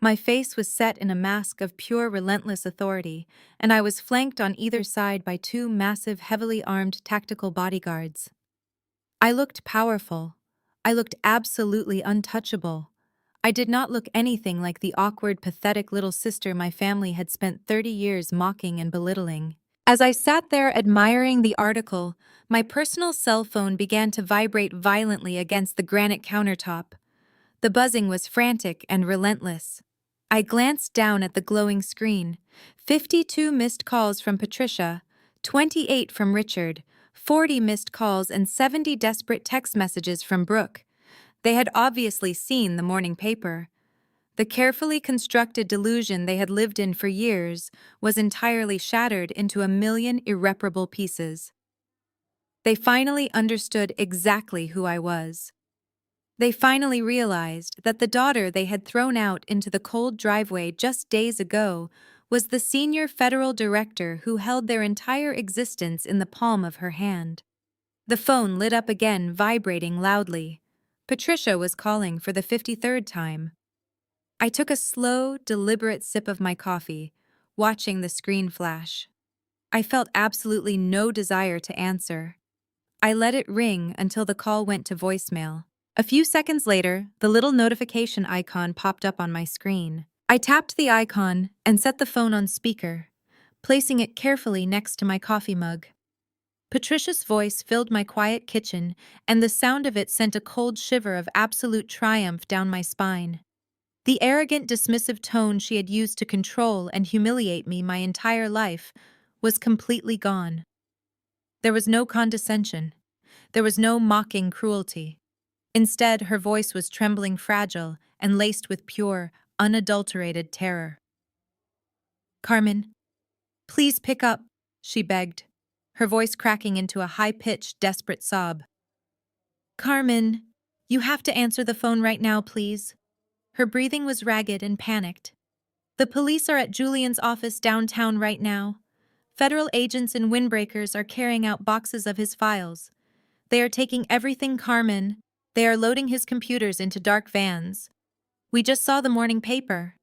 My face was set in a mask of pure, relentless authority, and I was flanked on either side by two massive, heavily armed tactical bodyguards. I looked powerful. I looked absolutely untouchable. I did not look anything like the awkward, pathetic little sister my family had spent 30 years mocking and belittling. As I sat there admiring the article, my personal cell phone began to vibrate violently against the granite countertop. The buzzing was frantic and relentless. I glanced down at the glowing screen. 52 missed calls from Patricia, 28 from Richard, 40 missed calls and 70 desperate text messages from Brooke. They had obviously seen the morning paper. The carefully constructed delusion they had lived in for years was entirely shattered into a million irreparable pieces. They finally understood exactly who I was. They finally realized that the daughter they had thrown out into the cold driveway just days ago was the senior federal director who held their entire existence in the palm of her hand. The phone lit up again, vibrating loudly. Patricia was calling for the 53rd time. I took a slow, deliberate sip of my coffee, watching the screen flash. I felt absolutely no desire to answer. I let it ring until the call went to voicemail. A few seconds later, the little notification icon popped up on my screen. I tapped the icon and set the phone on speaker, placing it carefully next to my coffee mug. Patricia's voice filled my quiet kitchen, and the sound of it sent a cold shiver of absolute triumph down my spine. The arrogant, dismissive tone she had used to control and humiliate me my entire life was completely gone. There was no condescension. There was no mocking cruelty. Instead, her voice was trembling, fragile, and laced with pure, unadulterated terror. "Carmen, please pick up," she begged, her voice cracking into a high-pitched, desperate sob. "Carmen, you have to answer the phone right now, please." Her breathing was ragged and panicked. "The police are at Julian's office downtown right now. Federal agents and windbreakers are carrying out boxes of his files. They are taking everything, Carmen. They are loading his computers into dark vans. We just saw the morning paper.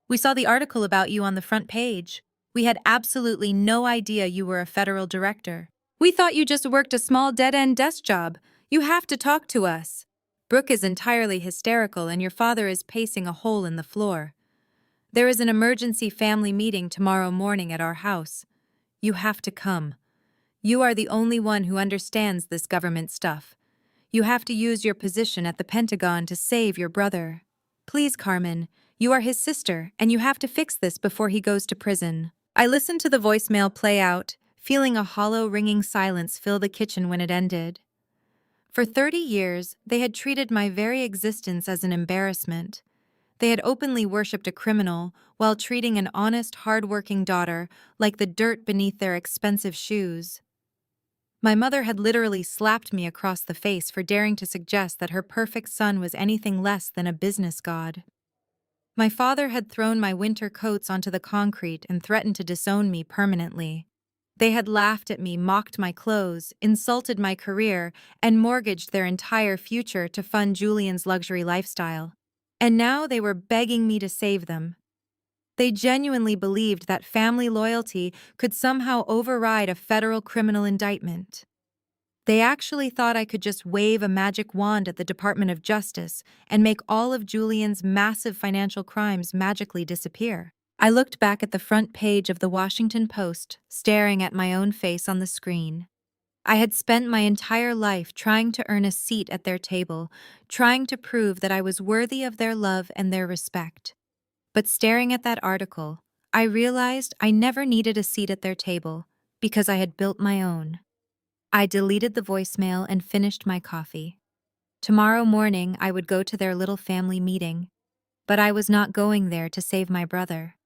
We saw the article about you on the front page. We had absolutely no idea you were a federal director. We thought you just worked a small dead-end desk job. You have to talk to us." Brooke is entirely hysterical and your father is pacing a hole in the floor. "There is an emergency family meeting tomorrow morning at our house. You have to come. You are the only one who understands this government stuff. You have to use your position at the Pentagon to save your brother. Please, Carmen, you are his sister, and you have to fix this before he goes to prison." I listened to the voicemail play out, feeling a hollow, ringing silence fill the kitchen when it ended. For 30 years, they had treated my very existence as an embarrassment. They had openly worshipped a criminal while treating an honest, hard-working daughter like the dirt beneath their expensive shoes. My mother had literally slapped me across the face for daring to suggest that her perfect son was anything less than a business god. My father had thrown my winter coats onto the concrete and threatened to disown me permanently. They had laughed at me, mocked my clothes, insulted my career, and mortgaged their entire future to fund Julian's luxury lifestyle. And now they were begging me to save them. They genuinely believed that family loyalty could somehow override a federal criminal indictment. They actually thought I could just wave a magic wand at the Department of Justice and make all of Julian's massive financial crimes magically disappear. I looked back at the front page of the Washington Post, staring at my own face on the screen. I had spent my entire life trying to earn a seat at their table, trying to prove that I was worthy of their love and their respect. But staring at that article, I realized I never needed a seat at their table because I had built my own. I deleted the voicemail and finished my coffee. Tomorrow morning, I would go to their little family meeting, but I was not going there to save my brother.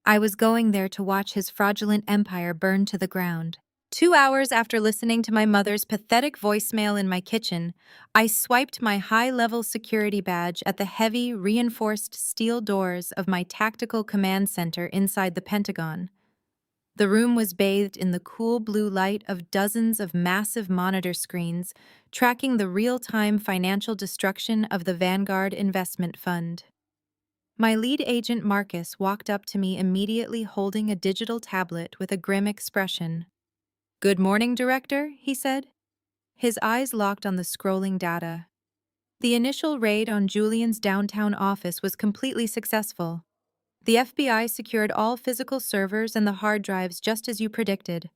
I was going there to watch his fraudulent empire burn to the ground. 2 hours after listening to my mother's pathetic voicemail in my kitchen, I swiped my high-level security badge at the heavy, reinforced steel doors of my tactical command center inside the Pentagon. The room was bathed in the cool blue light of dozens of massive monitor screens, tracking the real-time financial destruction of the Vanguard Investment Fund. My lead agent Marcus walked up to me immediately holding a digital tablet with a grim expression. "Good morning, Director," he said. His eyes locked on the scrolling data. The initial raid on Julian's downtown office was completely successful. The FBI secured all physical servers and the hard drives just as you predicted.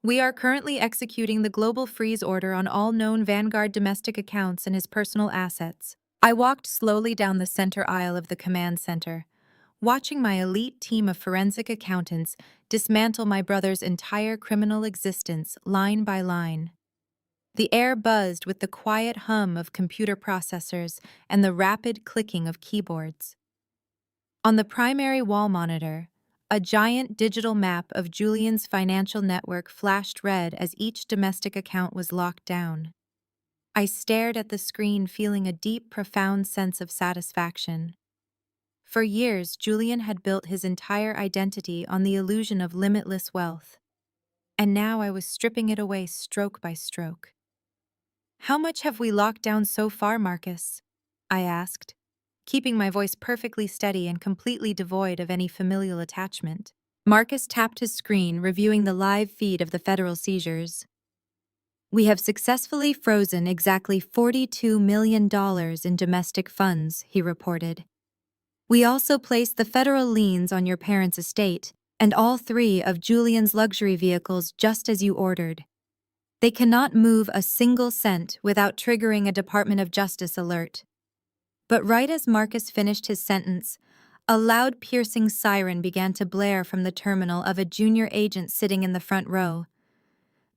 We are currently executing the global freeze order on all known Vanguard domestic accounts and his personal assets. I walked slowly down the center aisle of the command center, watching my elite team of forensic accountants dismantle my brother's entire criminal existence line by line. The air buzzed with the quiet hum of computer processors and the rapid clicking of keyboards. On the primary wall monitor, a giant digital map of Julian's financial network flashed red as each domestic account was locked down. I stared at the screen, feeling a deep, profound sense of satisfaction. For years, Julian had built his entire identity on the illusion of limitless wealth. And now I was stripping it away stroke by stroke. "How much have we locked down so far, Marcus?" I asked, keeping my voice perfectly steady and completely devoid of any familial attachment. Marcus tapped his screen, reviewing the live feed of the federal seizures. "We have successfully frozen exactly $42 million in domestic funds," he reported. "We also placed the federal liens on your parents' estate and all 3 of Julian's luxury vehicles just as you ordered. They cannot move a single cent without triggering a Department of Justice alert." But right as Marcus finished his sentence, a loud, piercing siren began to blare from the terminal of a junior agent sitting in the front row.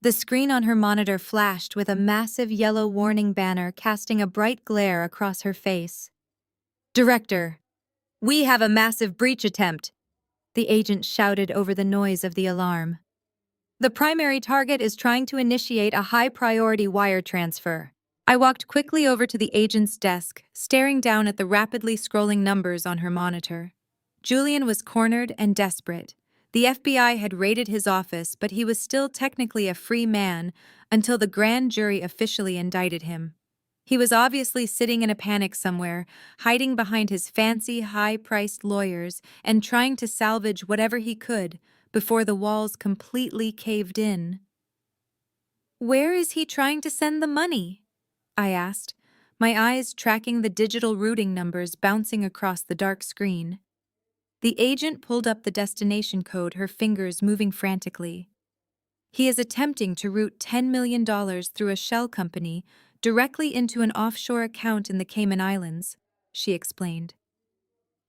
The screen on her monitor flashed with a massive yellow warning banner casting a bright glare across her face. "Director, we have a massive breach attempt," the agent shouted over the noise of the alarm. "The primary target is trying to initiate a high-priority wire transfer." I walked quickly over to the agent's desk, staring down at the rapidly scrolling numbers on her monitor. Julian was cornered and desperate. The FBI had raided his office, but he was still technically a free man until the grand jury officially indicted him. He was obviously sitting in a panic somewhere, hiding behind his fancy, high-priced lawyers and trying to salvage whatever he could before the walls completely caved in. "Where is he trying to send the money?" I asked, my eyes tracking the digital routing numbers bouncing across the dark screen. The agent pulled up the destination code, her fingers moving frantically. "He is attempting to route $10 million through a shell company directly into an offshore account in the Cayman Islands," she explained.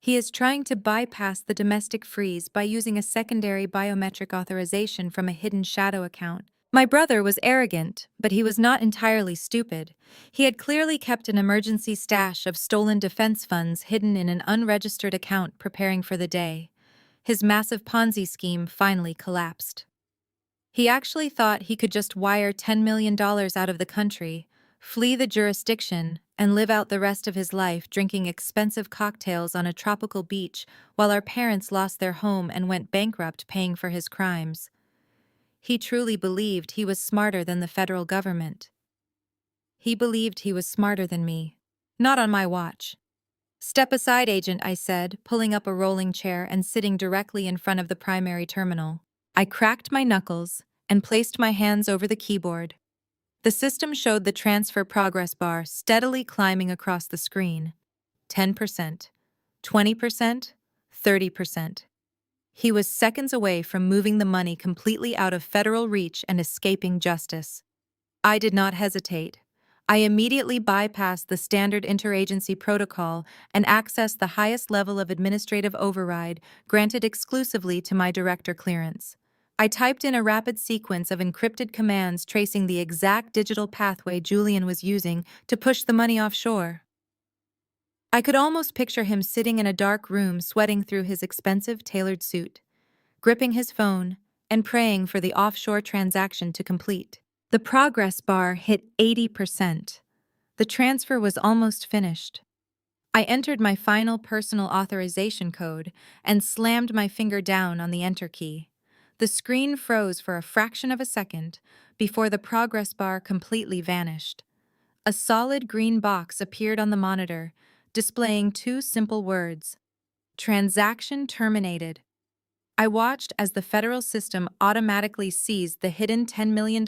"He is trying to bypass the domestic freeze by using a secondary biometric authorization from a hidden shadow account." My brother was arrogant, but he was not entirely stupid. He had clearly kept an emergency stash of stolen defense funds hidden in an unregistered account preparing for the day. His massive Ponzi scheme finally collapsed. He actually thought he could just wire $10 million out of the country, flee the jurisdiction, and live out the rest of his life drinking expensive cocktails on a tropical beach while our parents lost their home and went bankrupt paying for his crimes. He truly believed he was smarter than the federal government. He believed he was smarter than me. Not on my watch. "Step aside, Agent," I said, pulling up a rolling chair and sitting directly in front of the primary terminal. I cracked my knuckles and placed my hands over the keyboard. The system showed the transfer progress bar steadily climbing across the screen. 10%, 20%, 30%. He was seconds away from moving the money completely out of federal reach and escaping justice. I did not hesitate. I immediately bypassed the standard interagency protocol and accessed the highest level of administrative override granted exclusively to my director clearance. I typed in a rapid sequence of encrypted commands tracing the exact digital pathway Julian was using to push the money offshore. I could almost picture him sitting in a dark room sweating through his expensive tailored suit, gripping his phone, and praying for the offshore transaction to complete. The progress bar hit 80%. The transfer was almost finished. I entered my final personal authorization code and slammed my finger down on the Enter key. The screen froze for a fraction of a second before the progress bar completely vanished. A solid green box appeared on the monitor, displaying 2 simple words: "Transaction terminated." I watched as the federal system automatically seized the hidden $10 million,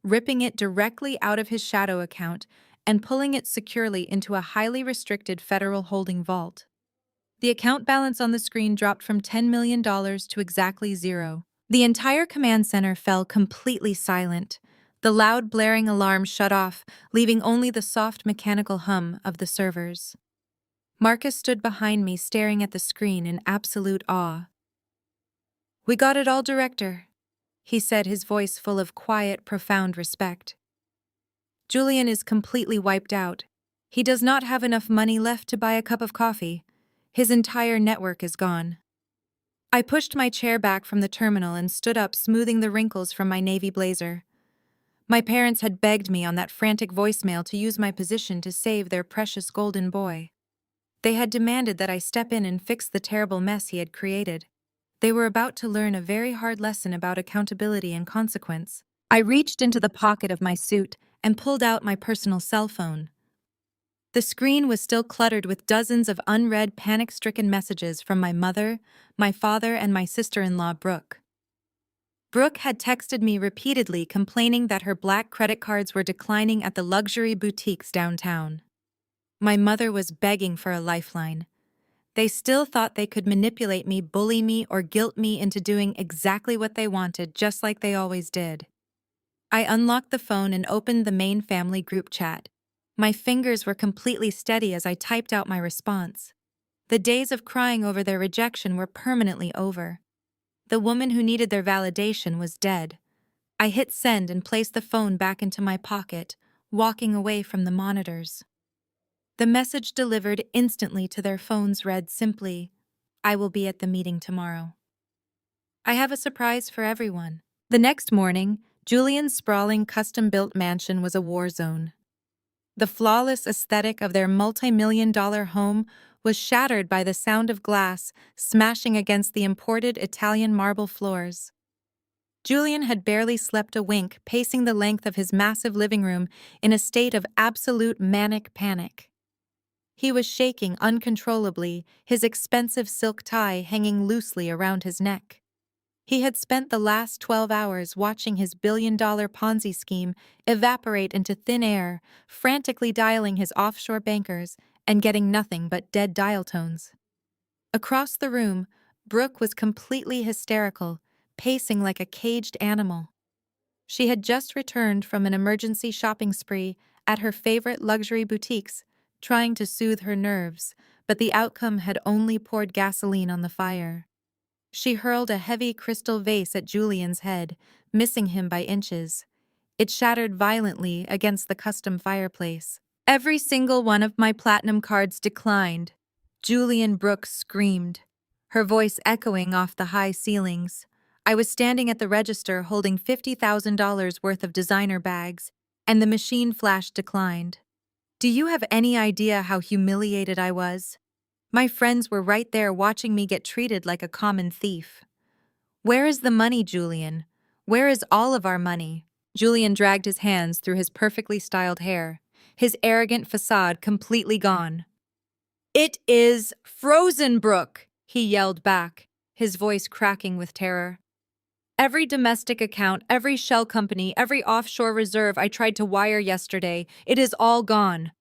ripping it directly out of his shadow account and pulling it securely into a highly restricted federal holding vault. The account balance on the screen dropped from $10 million to exactly zero. The entire command center fell completely silent. The loud blaring alarm shut off, leaving only the soft mechanical hum of the servers. Marcus stood behind me, staring at the screen in absolute awe. "We got it all, Director," he said, his voice full of quiet, profound respect. "Julian is completely wiped out. He does not have enough money left to buy a cup of coffee. His entire network is gone." I pushed my chair back from the terminal and stood up, smoothing the wrinkles from my navy blazer. My parents had begged me on that frantic voicemail to use my position to save their precious golden boy. They had demanded that I step in and fix the terrible mess he had created. They were about to learn a very hard lesson about accountability and consequence. I reached into the pocket of my suit and pulled out my personal cell phone. The screen was still cluttered with dozens of unread, panic-stricken messages from my mother, my father, and my sister-in-law, Brooke. Brooke had texted me repeatedly, complaining that her black credit cards were declining at the luxury boutiques downtown. My mother was begging for a lifeline. They still thought they could manipulate me, bully me, or guilt me into doing exactly what they wanted, just like they always did. I unlocked the phone and opened the main family group chat. My fingers were completely steady as I typed out my response. The days of crying over their rejection were permanently over. The woman who needed their validation was dead. I hit send and placed the phone back into my pocket, walking away from the monitors. The message delivered instantly to their phones read simply, "I will be at the meeting tomorrow. I have a surprise for everyone." The next morning, Julian's sprawling custom-built mansion was a war zone. The flawless aesthetic of their multi-million-dollar home was shattered by the sound of glass smashing against the imported Italian marble floors. Julian had barely slept a wink, pacing the length of his massive living room in a state of absolute manic panic. He was shaking uncontrollably, his expensive silk tie hanging loosely around his neck. He had spent the last 12 hours watching his billion-dollar Ponzi scheme evaporate into thin air, frantically dialing his offshore bankers and getting nothing but dead dial tones. Across the room, Brooke was completely hysterical, pacing like a caged animal. She had just returned from an emergency shopping spree at her favorite luxury boutiques, trying to soothe her nerves, but the outcome had only poured gasoline on the fire. She hurled a heavy crystal vase at Julian's head, missing him by inches. It shattered violently against the custom fireplace. "Every single one of my platinum cards declined," Julian Brooke screamed, her voice echoing off the high ceilings. I was standing at the register holding $50,000 worth of designer bags, and the machine flashed declined. Do you have any idea how humiliated I was? My friends were right there watching me get treated like a common thief. "Where is the money, Julian? Where is all of our money?" Julian dragged his hands through his perfectly styled hair, his arrogant facade completely gone. "It is frozen, Brooke," he yelled back, his voice cracking with terror. "Every domestic account, every shell company, every offshore reserve I tried to wire yesterday, it is all gone.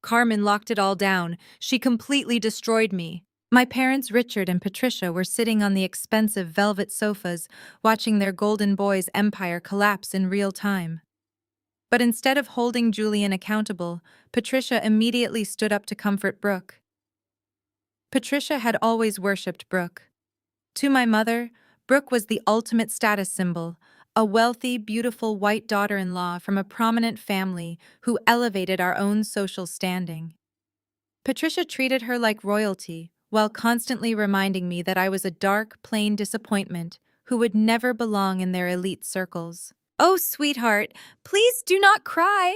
Carmen locked it all down. She completely destroyed me." My parents, Richard and Patricia, were sitting on the expensive velvet sofas, watching their golden boy's empire collapse in real time. But instead of holding Julian accountable, Patricia immediately stood up to comfort Brooke. Patricia had always worshipped Brooke. To my mother, Brooke was the ultimate status symbol, a wealthy, beautiful white daughter-in-law from a prominent family who elevated our own social standing. Patricia treated her like royalty, while constantly reminding me that I was a dark, plain disappointment who would never belong in their elite circles. "Oh, sweetheart, please do not cry,"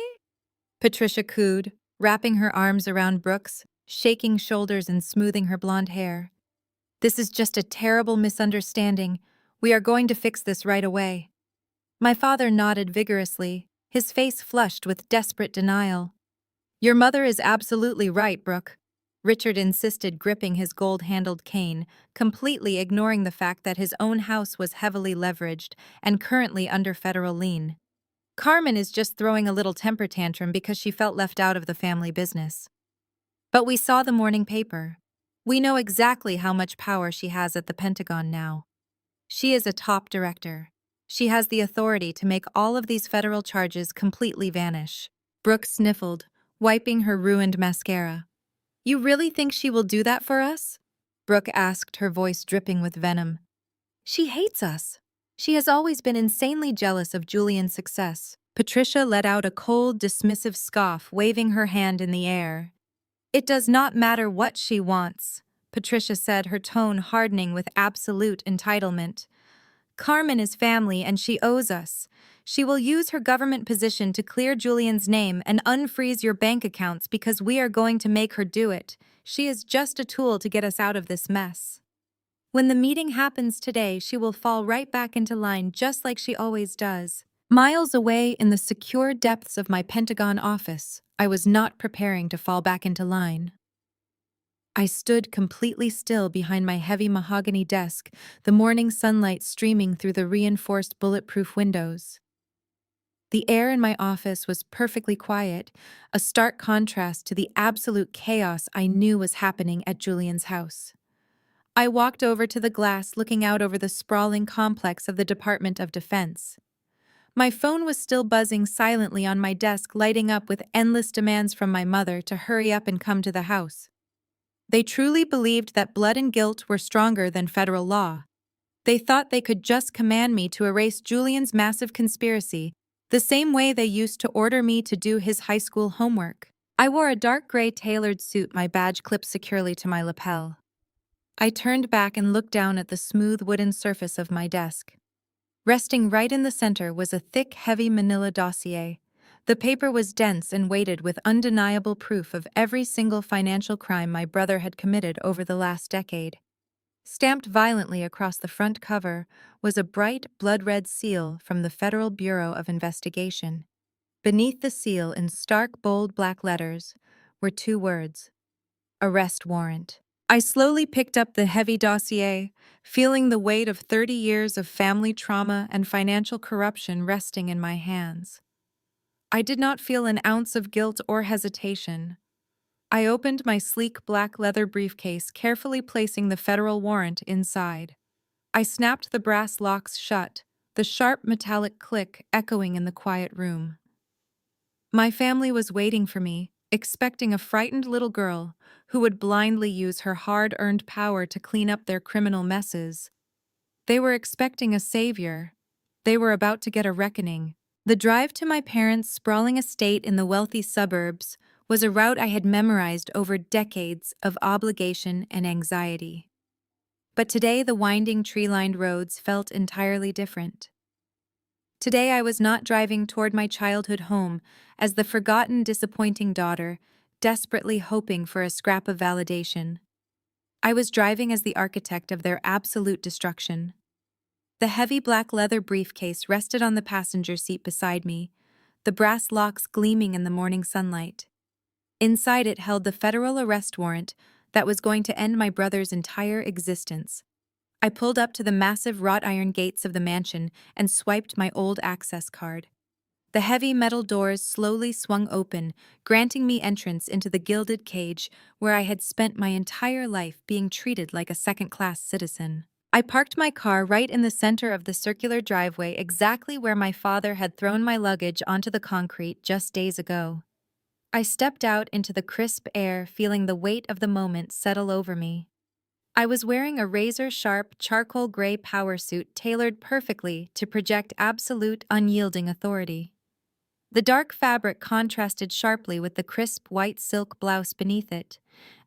Patricia cooed, wrapping her arms around Brooke's, shaking shoulders and smoothing her blonde hair. "This is just a terrible misunderstanding. We are going to fix this right away." My father nodded vigorously, his face flushed with desperate denial. "Your mother is absolutely right, Brooke," Richard insisted, gripping his gold-handled cane, completely ignoring the fact that his own house was heavily leveraged and currently under federal lien. Carmen is just throwing a little temper tantrum because she felt left out of the family business. But we saw the morning paper. We know exactly how much power she has at the Pentagon now. She is a top director. She has the authority to make all of these federal charges completely vanish. Brooke sniffled, wiping her ruined mascara. You really think she will do that for us? Brooke asked, her voice dripping with venom. She hates us. She has always been insanely jealous of Julian's success. Patricia let out a cold, dismissive scoff, waving her hand in the air. It does not matter what she wants, Patricia said, her tone hardening with absolute entitlement. Carmen is family and she owes us. She will use her government position to clear Julian's name and unfreeze your bank accounts because we are going to make her do it. She is just a tool to get us out of this mess. When the meeting happens today, she will fall right back into line just like she always does. Miles away in the secure depths of my Pentagon office, I was not preparing to fall back into line. I stood completely still behind my heavy mahogany desk, the morning sunlight streaming through the reinforced bulletproof windows. The air in my office was perfectly quiet, a stark contrast to the absolute chaos I knew was happening at Julian's house. I walked over to the glass, looking out over the sprawling complex of the Department of Defense. My phone was still buzzing silently on my desk, lighting up with endless demands from my mother to hurry up and come to the house. They truly believed that blood and guilt were stronger than federal law. They thought they could just command me to erase Julian's massive conspiracy, the same way they used to order me to do his high school homework. I wore a dark gray tailored suit, my badge clipped securely to my lapel. I turned back and looked down at the smooth wooden surface of my desk. Resting right in the center was a thick, heavy manila dossier. The paper was dense and weighted with undeniable proof of every single financial crime my brother had committed over the last decade. Stamped violently across the front cover was a bright, blood-red seal from the Federal Bureau of Investigation. Beneath the seal, in stark, bold black letters, were two words: arrest warrant. I slowly picked up the heavy dossier, feeling the weight of 30 years of family trauma and financial corruption resting in my hands. I did not feel an ounce of guilt or hesitation. I opened my sleek black leather briefcase, carefully placing the federal warrant inside. I snapped the brass locks shut, the sharp metallic click echoing in the quiet room. My family was waiting for me, expecting a frightened little girl who would blindly use her hard-earned power to clean up their criminal messes. They were expecting a savior. They were about to get a reckoning. The drive to my parents' sprawling estate in the wealthy suburbs was a route I had memorized over decades of obligation and anxiety. But today the winding tree-lined roads felt entirely different. Today I was not driving toward my childhood home as the forgotten, disappointing daughter, desperately hoping for a scrap of validation. I was driving as the architect of their absolute destruction. The heavy black leather briefcase rested on the passenger seat beside me, the brass locks gleaming in the morning sunlight. Inside it held the federal arrest warrant that was going to end my brother's entire existence. I pulled up to the massive wrought iron gates of the mansion and swiped my old access card. The heavy metal doors slowly swung open, granting me entrance into the gilded cage where I had spent my entire life being treated like a second-class citizen. I parked my car right in the center of the circular driveway, exactly where my father had thrown my luggage onto the concrete just days ago. I stepped out into the crisp air, feeling the weight of the moment settle over me. I was wearing a razor-sharp charcoal gray power suit tailored perfectly to project absolute, unyielding authority. The dark fabric contrasted sharply with the crisp white silk blouse beneath it,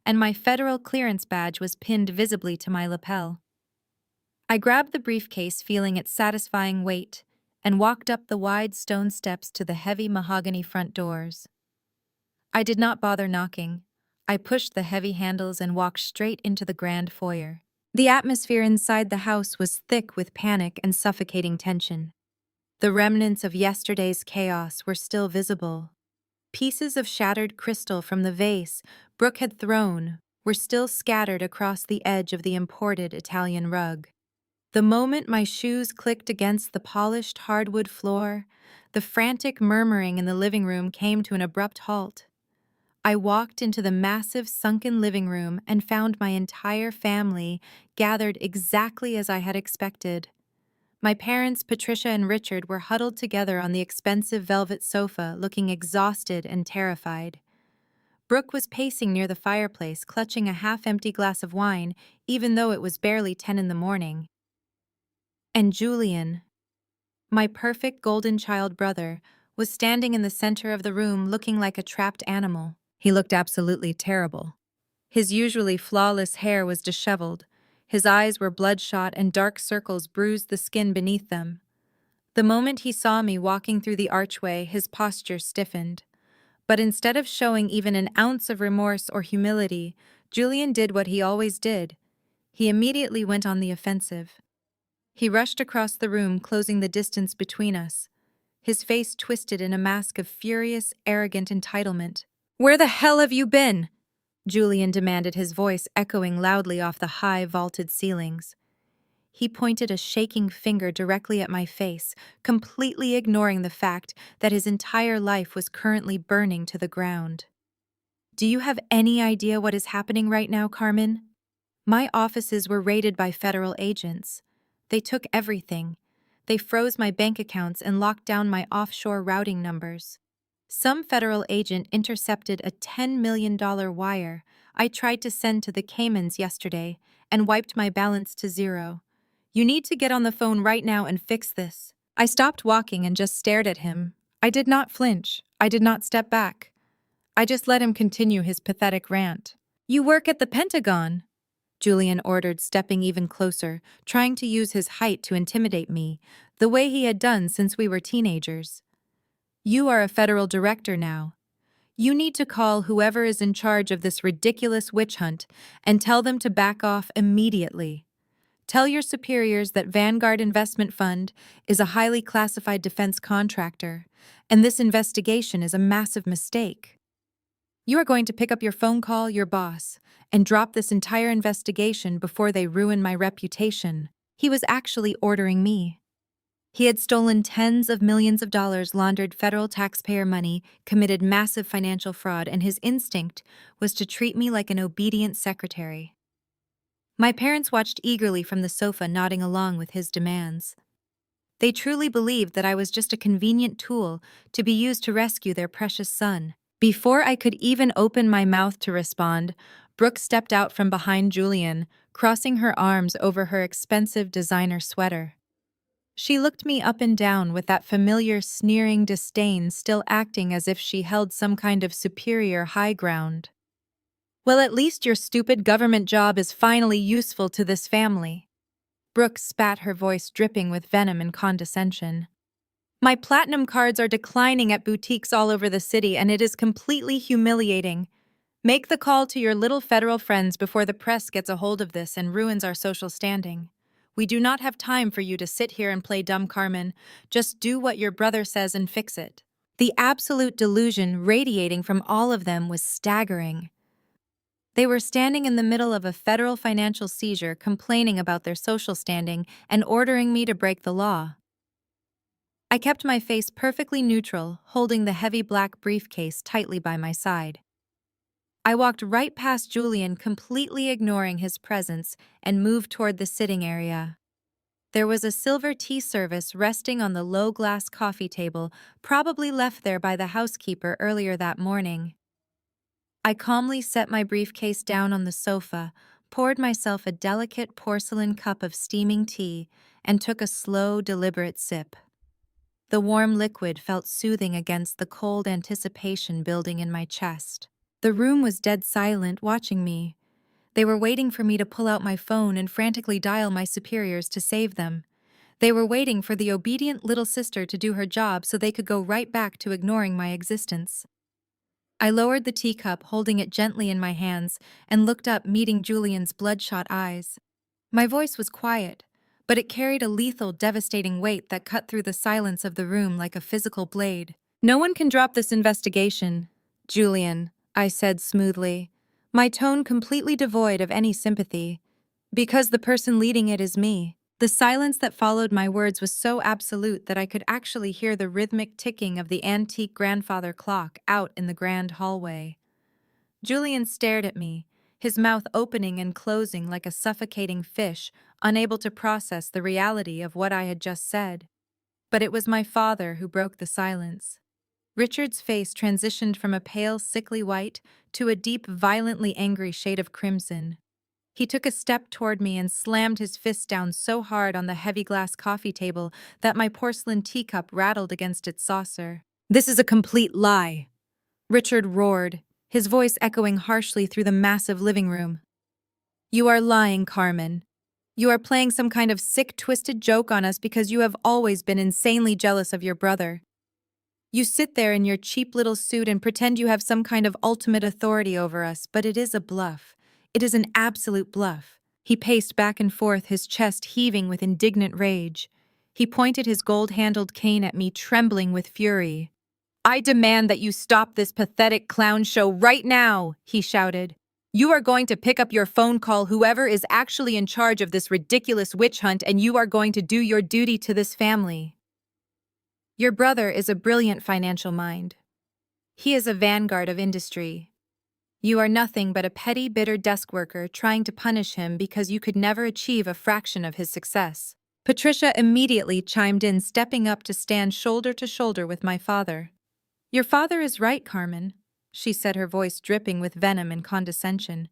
and my federal clearance badge was pinned visibly to my lapel. I grabbed the briefcase, feeling its satisfying weight, and walked up the wide stone steps to the heavy mahogany front doors. I did not bother knocking. I pushed the heavy handles and walked straight into the grand foyer. The atmosphere inside the house was thick with panic and suffocating tension. The remnants of yesterday's chaos were still visible. Pieces of shattered crystal from the vase Brooke had thrown were still scattered across the edge of the imported Italian rug. The moment my shoes clicked against the polished hardwood floor, the frantic murmuring in the living room came to an abrupt halt. I walked into the massive sunken living room and found my entire family gathered exactly as I had expected. My parents, Patricia and Richard, were huddled together on the expensive velvet sofa, looking exhausted and terrified. Brooke was pacing near the fireplace, clutching a half-empty glass of wine, even though it was barely 10 in the morning. And Julian, my perfect golden child brother, was standing in the center of the room looking like a trapped animal. He looked absolutely terrible. His usually flawless hair was disheveled. His eyes were bloodshot and dark circles bruised the skin beneath them. The moment he saw me walking through the archway, his posture stiffened. But instead of showing even an ounce of remorse or humility, Julian did what he always did. He immediately went on the offensive. He rushed across the room, closing the distance between us. His face twisted in a mask of furious, arrogant entitlement. "Where the hell have you been?" Julian demanded, his voice echoing loudly off the high, vaulted ceilings. He pointed a shaking finger directly at my face, completely ignoring the fact that his entire life was currently burning to the ground. "Do you have any idea what is happening right now, Carmen? My offices were raided by federal agents. They took everything. They froze my bank accounts and locked down my offshore routing numbers. Some federal agent intercepted a $10 million wire I tried to send to the Caymans yesterday and wiped my balance to zero. You need to get on the phone right now and fix this." I stopped walking and just stared at him. I did not flinch. I did not step back. I just let him continue his pathetic rant. "You work at the Pentagon," Julian ordered, stepping even closer, trying to use his height to intimidate me, the way he had done since we were teenagers. "You are a federal director now. You need to call whoever is in charge of this ridiculous witch hunt and tell them to back off immediately. Tell your superiors that Vanguard Investment Fund is a highly classified defense contractor, and this investigation is a massive mistake. You are going to pick up your phone, call your boss, and drop this entire investigation before they ruin my reputation." He was actually ordering me. He had stolen tens of millions of dollars, laundered federal taxpayer money, committed massive financial fraud, and his instinct was to treat me like an obedient secretary. My parents watched eagerly from the sofa, nodding along with his demands. They truly believed that I was just a convenient tool to be used to rescue their precious son. Before I could even open my mouth to respond, Brooke stepped out from behind Julian, crossing her arms over her expensive designer sweater. She looked me up and down with that familiar sneering disdain, still acting as if she held some kind of superior high ground. "Well, at least your stupid government job is finally useful to this family." Brooke spat, her voice dripping with venom and condescension. "My platinum cards are declining at boutiques all over the city, and it is completely humiliating. Make the call to your little federal friends before the press gets a hold of this and ruins our social standing. We do not have time for you to sit here and play dumb, Carmen. Just do what your brother says and fix it." The absolute delusion radiating from all of them was staggering. They were standing in the middle of a federal financial seizure, complaining about their social standing and ordering me to break the law. I kept my face perfectly neutral, holding the heavy black briefcase tightly by my side. I walked right past Julian, completely ignoring his presence, and moved toward the sitting area. There was a silver tea service resting on the low glass coffee table, probably left there by the housekeeper earlier that morning. I calmly set my briefcase down on the sofa, poured myself a delicate porcelain cup of steaming tea, and took a slow, deliberate sip. The warm liquid felt soothing against the cold anticipation building in my chest. The room was dead silent, watching me. They were waiting for me to pull out my phone and frantically dial my superiors to save them. They were waiting for the obedient little sister to do her job so they could go right back to ignoring my existence. I lowered the teacup, holding it gently in my hands, and looked up, meeting Julian's bloodshot eyes. My voice was quiet, but it carried a lethal, devastating weight that cut through the silence of the room like a physical blade. "No one can drop this investigation, Julian," I said smoothly, my tone completely devoid of any sympathy, "because the person leading it is me." The silence that followed my words was so absolute that I could actually hear the rhythmic ticking of the antique grandfather clock out in the grand hallway. Julian stared at me, his mouth opening and closing like a suffocating fish, unable to process the reality of what I had just said. But it was my father who broke the silence. Richard's face transitioned from a pale, sickly white to a deep, violently angry shade of crimson. He took a step toward me and slammed his fist down so hard on the heavy glass coffee table that my porcelain teacup rattled against its saucer. "This is a complete lie," Richard roared, his voice echoing harshly through the massive living room. "You are lying, Carmen. You are playing some kind of sick, twisted joke on us because you have always been insanely jealous of your brother. You sit there in your cheap little suit and pretend you have some kind of ultimate authority over us, but it is a bluff. It is an absolute bluff." He paced back and forth, his chest heaving with indignant rage. He pointed his gold-handled cane at me, trembling with fury. "I demand that you stop this pathetic clown show right now," he shouted. "You are going to pick up your phone, call whoever is actually in charge of this ridiculous witch hunt, and you are going to do your duty to this family. Your brother is a brilliant financial mind. He is a vanguard of industry. You are nothing but a petty, bitter desk worker trying to punish him because you could never achieve a fraction of his success." Patricia immediately chimed in, stepping up to stand shoulder to shoulder with my father. "Your father is right, Carmen," she said, her voice dripping with venom and condescension.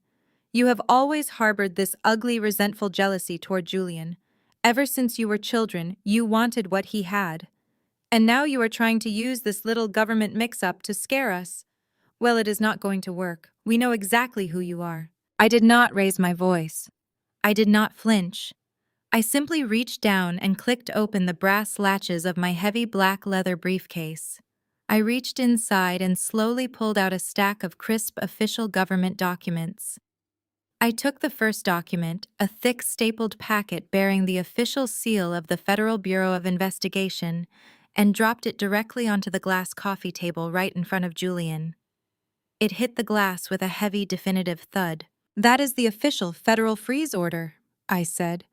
"You have always harbored this ugly, resentful jealousy toward Julian. Ever since you were children, you wanted what he had. And now you are trying to use this little government mix-up to scare us. Well, it is not going to work. We know exactly who you are." I did not raise my voice. I did not flinch. I simply reached down and clicked open the brass latches of my heavy black leather briefcase. I reached inside and slowly pulled out a stack of crisp official government documents. I took the first document, a thick stapled packet bearing the official seal of the Federal Bureau of Investigation, and dropped it directly onto the glass coffee table right in front of Julian. It hit the glass with a heavy, definitive thud. "That is the official federal freeze order," I said,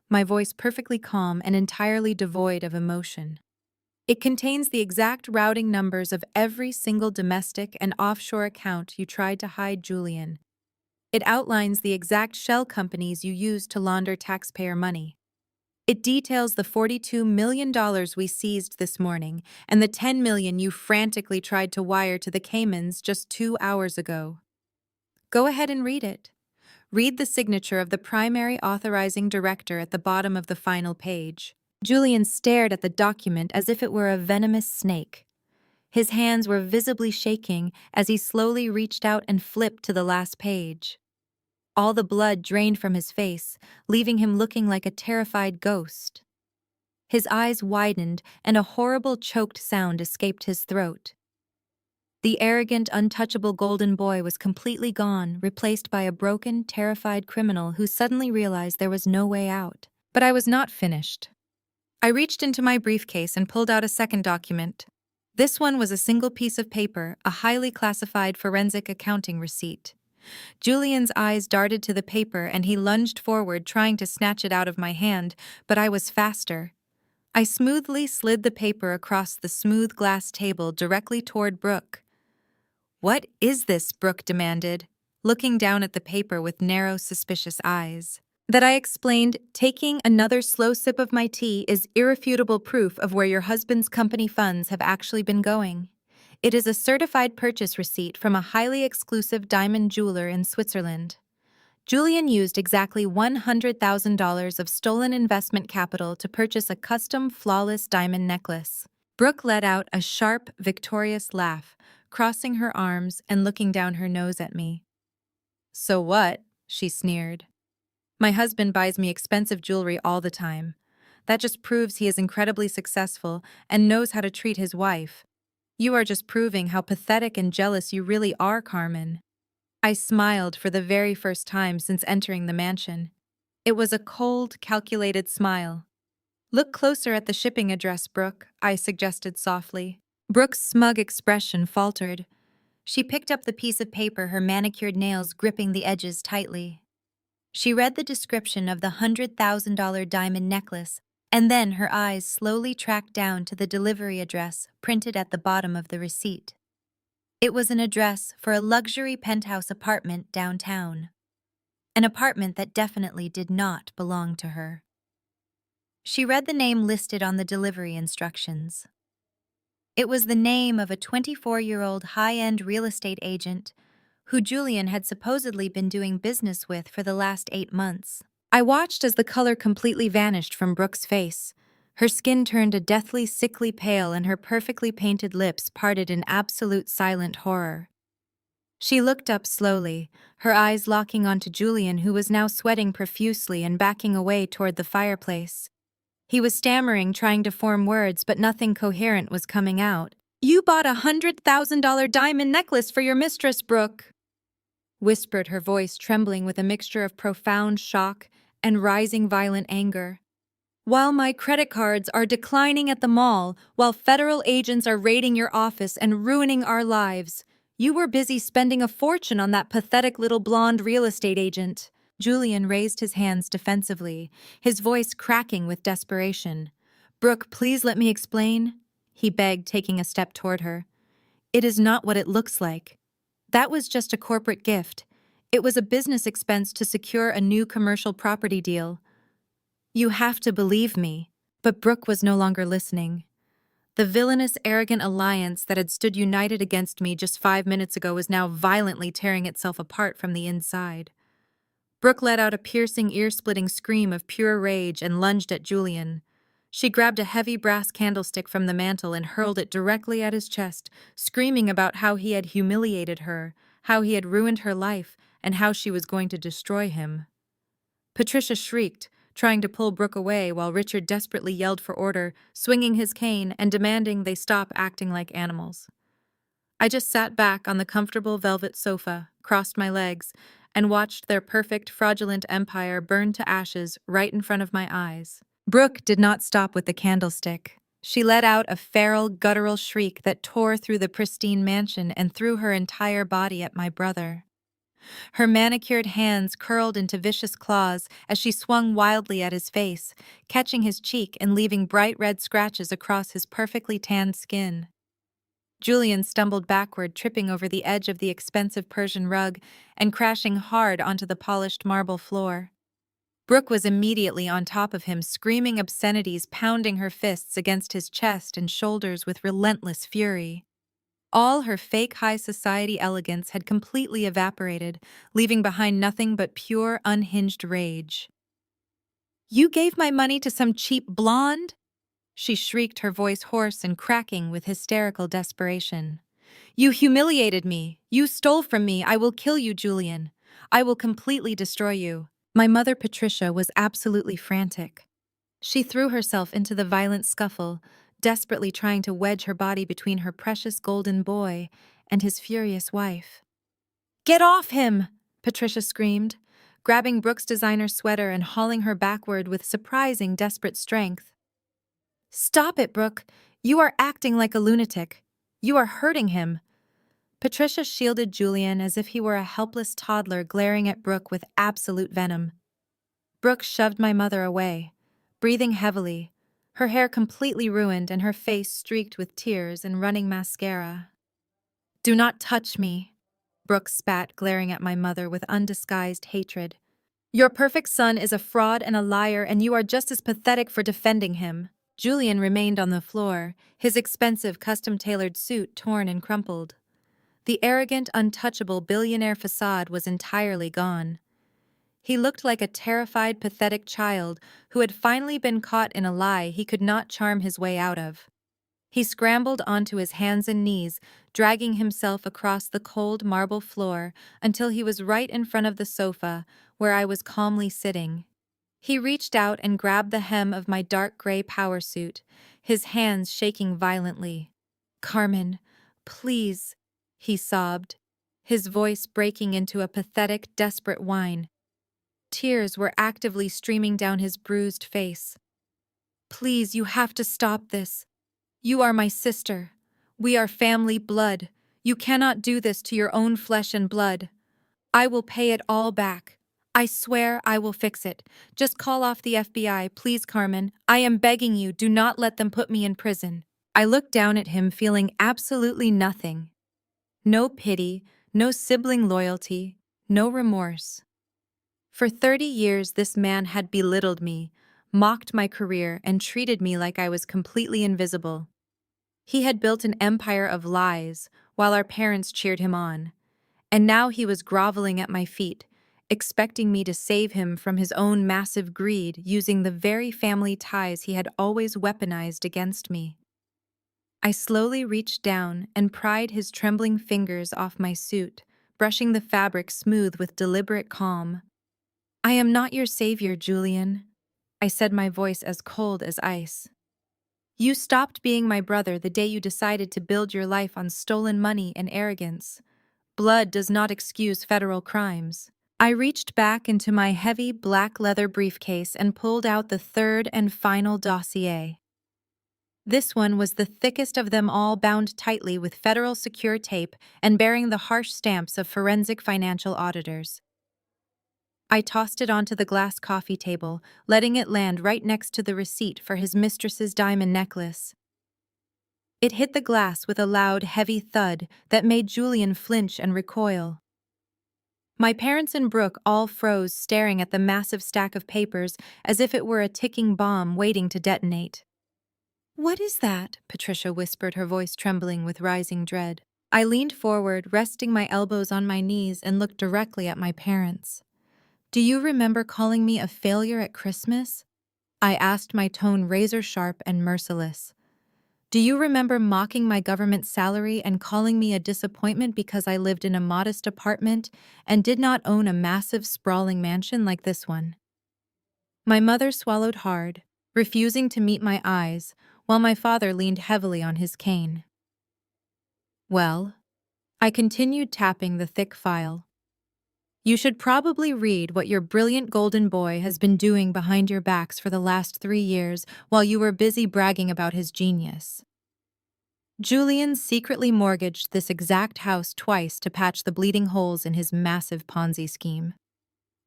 my voice perfectly calm and entirely devoid of emotion. "It contains the exact routing numbers of every single domestic and offshore account you tried to hide Julian. It outlines the exact shell companies you used to launder taxpayer money. It details the $42 million we seized this morning and the $10 million you frantically tried to wire to the Caymans just 2 hours ago. Go ahead and read it. Read the signature of the primary authorizing director at the bottom of the final page." Julian stared at the document as if it were a venomous snake. His hands were visibly shaking as he slowly reached out and flipped to the last page. All the blood drained from his face, leaving him looking like a terrified ghost. His eyes widened and a horrible choked sound escaped his throat. The arrogant, untouchable golden boy was completely gone, replaced by a broken, terrified criminal who suddenly realized there was no way out. But I was not finished. I reached into my briefcase and pulled out a second document. This one was a single piece of paper, a highly classified forensic accounting receipt. Julian's eyes darted to the paper and he lunged forward, trying to snatch it out of my hand, but I was faster. I smoothly slid the paper across the smooth glass table directly toward Brooke. "What is this?" Brooke demanded, looking down at the paper with narrow, suspicious eyes. That I explained, taking another slow sip of my tea is irrefutable proof of where your husband's company funds have actually been going. It is a certified purchase receipt from a highly exclusive diamond jeweler in Switzerland. Julian used exactly $100,000 of stolen investment capital to purchase a custom, flawless diamond necklace. Brooke let out a sharp, victorious laugh, crossing her arms and looking down her nose at me. "So what?" she sneered. "My husband buys me expensive jewelry all the time. That just proves he is incredibly successful and knows how to treat his wife. You are just proving how pathetic and jealous you really are, Carmen." I smiled for the very first time since entering the mansion. It was a cold, calculated smile. "Look closer at the shipping address, Brooke," I suggested softly. Brooke's smug expression faltered. She picked up the piece of paper, her manicured nails gripping the edges tightly. She read the description of the $100,000 diamond necklace, and then her eyes slowly tracked down to the delivery address printed at the bottom of the receipt. It was an address for a luxury penthouse apartment downtown. An apartment that definitely did not belong to her. She read the name listed on the delivery instructions. It was the name of a 24-year-old high-end real estate agent who Julian had supposedly been doing business with for the last 8 months. I watched as the color completely vanished from Brooke's face. Her skin turned a deathly, sickly pale and her perfectly painted lips parted in absolute silent horror. She looked up slowly, her eyes locking onto Julian, who was now sweating profusely and backing away toward the fireplace. He was stammering, trying to form words, but nothing coherent was coming out. "You bought a $100,000 diamond necklace for your mistress, Brooke," whispered her voice, trembling with a mixture of profound shock and rising violent anger. "While my credit cards are declining at the mall, while federal agents are raiding your office and ruining our lives, you were busy spending a fortune on that pathetic little blonde real estate agent." Julian raised his hands defensively, his voice cracking with desperation. "Brooke, please let me explain," he begged, taking a step toward her. "It is not what it looks like. That was just a corporate gift. It was a business expense to secure a new commercial property deal. You have to believe me." But Brooke was no longer listening. The villainous, arrogant alliance that had stood united against me just 5 minutes ago was now violently tearing itself apart from the inside. Brooke let out a piercing, ear-splitting scream of pure rage and lunged at Julian. She grabbed a heavy brass candlestick from the mantel and hurled it directly at his chest, screaming about how he had humiliated her, how he had ruined her life, and how she was going to destroy him. Patricia shrieked, trying to pull Brooke away while Richard desperately yelled for order, swinging his cane and demanding they stop acting like animals. I just sat back on the comfortable velvet sofa, crossed my legs, and watched their perfect, fraudulent empire burn to ashes right in front of my eyes. Brooke did not stop with the candlestick. She let out a feral, guttural shriek that tore through the pristine mansion and threw her entire body at my brother. Her manicured hands curled into vicious claws as she swung wildly at his face, catching his cheek and leaving bright red scratches across his perfectly tanned skin. Julian stumbled backward, tripping over the edge of the expensive Persian rug and crashing hard onto the polished marble floor. Brooke was immediately on top of him, screaming obscenities, pounding her fists against his chest and shoulders with relentless fury. All her fake high society elegance had completely evaporated, leaving behind nothing but pure, unhinged rage. "You gave my money to some cheap blonde?" she shrieked, her voice hoarse and cracking with hysterical desperation. "You humiliated me. You stole from me. I will kill you, Julian. I will completely destroy you." My mother, Patricia, was absolutely frantic. She threw herself into the violent scuffle, desperately trying to wedge her body between her precious golden boy and his furious wife. "Get off him!" Patricia screamed, grabbing Brooke's designer sweater and hauling her backward with surprising, desperate strength. "Stop it, Brooke. You are acting like a lunatic. You are hurting him." Patricia shielded Julian as if he were a helpless toddler glaring at Brooke with absolute venom. Brooke shoved my mother away, breathing heavily, her hair completely ruined and her face streaked with tears and running mascara. "Do not touch me," Brooke spat, glaring at my mother with undisguised hatred. "Your perfect son is a fraud and a liar, and you are just as pathetic for defending him." Julian remained on the floor, his expensive, custom-tailored suit torn and crumpled. The arrogant, untouchable billionaire facade was entirely gone. He looked like a terrified, pathetic child who had finally been caught in a lie he could not charm his way out of. He scrambled onto his hands and knees, dragging himself across the cold marble floor until he was right in front of the sofa, where I was calmly sitting. He reached out and grabbed the hem of my dark gray power suit, his hands shaking violently. "Carmen, please," he sobbed, his voice breaking into a pathetic, desperate whine. Tears were actively streaming down his bruised face. "Please, you have to stop this. You are my sister. We are family blood. You cannot do this to your own flesh and blood. I will pay it all back. I swear I will fix it. Just call off the FBI, please, Carmen. I am begging you, do not let them put me in prison. I looked down at him, feeling absolutely nothing. No pity, no sibling loyalty, no remorse. For 30 years, this man had belittled me, mocked my career, and treated me like I was completely invisible. He had built an empire of lies, while our parents cheered him on. And now he was groveling at my feet, expecting me to save him from his own massive greed, using the very family ties he had always weaponized against me. I slowly reached down and pried his trembling fingers off my suit, brushing the fabric smooth with deliberate calm. I am not your savior, Julian, I said, my voice as cold as ice. You stopped being my brother the day you decided to build your life on stolen money and arrogance. Blood does not excuse federal crimes. I reached back into my heavy black leather briefcase and pulled out the third and final dossier. This one was the thickest of them all, bound tightly with federal secure tape and bearing the harsh stamps of forensic financial auditors. I tossed it onto the glass coffee table, letting it land right next to the receipt for his mistress's diamond necklace. It hit the glass with a loud, heavy thud that made Julian flinch and recoil. My parents and Brooke all froze, staring at the massive stack of papers as if it were a ticking bomb waiting to detonate. "What is that?" Patricia whispered, her voice trembling with rising dread. I leaned forward, resting my elbows on my knees, and looked directly at my parents. "Do you remember calling me a failure at Christmas?" I asked, my tone razor-sharp and merciless. "Do you remember mocking my government salary and calling me a disappointment because I lived in a modest apartment and did not own a massive, sprawling mansion like this one?" My mother swallowed hard, refusing to meet my eyes, while my father leaned heavily on his cane. "Well," I continued, tapping the thick file, "you should probably read what your brilliant golden boy has been doing behind your backs for the last 3 years while you were busy bragging about his genius. Julian secretly mortgaged this exact house twice to patch the bleeding holes in his massive Ponzi scheme.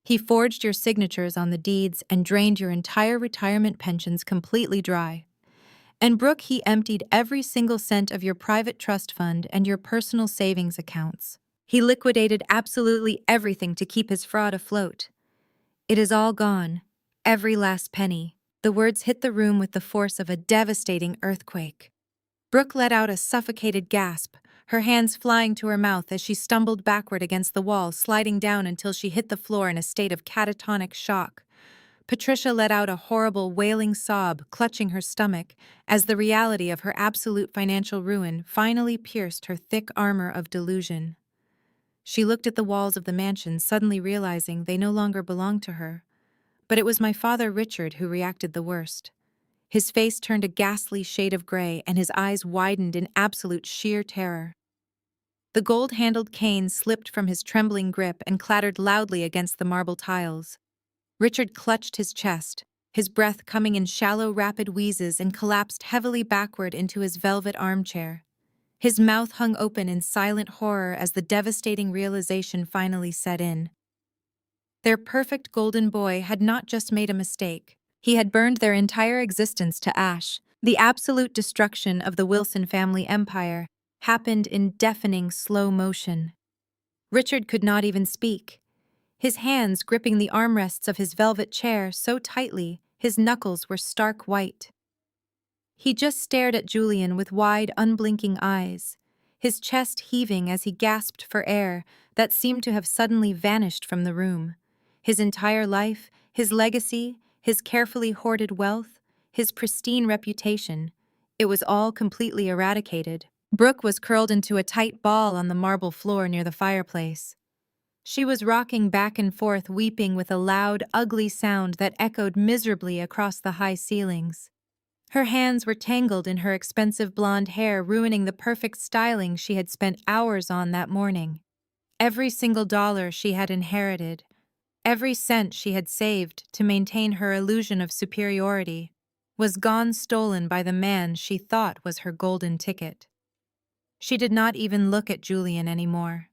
He forged your signatures on the deeds and drained your entire retirement pensions completely dry. And Brooke, he emptied every single cent of your private trust fund and your personal savings accounts. He liquidated absolutely everything to keep his fraud afloat. It is all gone, every last penny." The words hit the room with the force of a devastating earthquake. Brooke let out a suffocated gasp, her hands flying to her mouth as she stumbled backward against the wall, sliding down until she hit the floor in a state of catatonic shock. Patricia let out a horrible, wailing sob, clutching her stomach, as the reality of her absolute financial ruin finally pierced her thick armor of delusion. She looked at the walls of the mansion, suddenly realizing they no longer belonged to her. But it was my father, Richard, who reacted the worst. His face turned a ghastly shade of gray, and his eyes widened in absolute sheer terror. The gold-handled cane slipped from his trembling grip and clattered loudly against the marble tiles. Richard clutched his chest, his breath coming in shallow, rapid wheezes, and collapsed heavily backward into his velvet armchair. His mouth hung open in silent horror as the devastating realization finally set in. Their perfect golden boy had not just made a mistake. He had burned their entire existence to ash. The absolute destruction of the Wilson family empire happened in deafening slow motion. Richard could not even speak, his hands gripping the armrests of his velvet chair so tightly his knuckles were stark white. He just stared at Julian with wide, unblinking eyes, his chest heaving as he gasped for air that seemed to have suddenly vanished from the room. His entire life, his legacy, his carefully hoarded wealth, his pristine reputation, it was all completely eradicated. Brooke was curled into a tight ball on the marble floor near the fireplace. She was rocking back and forth, weeping with a loud, ugly sound that echoed miserably across the high ceilings. Her hands were tangled in her expensive blonde hair, ruining the perfect styling she had spent hours on that morning. Every single dollar she had inherited, every cent she had saved to maintain her illusion of superiority, was gone, stolen by the man she thought was her golden ticket. She did not even look at Julian anymore.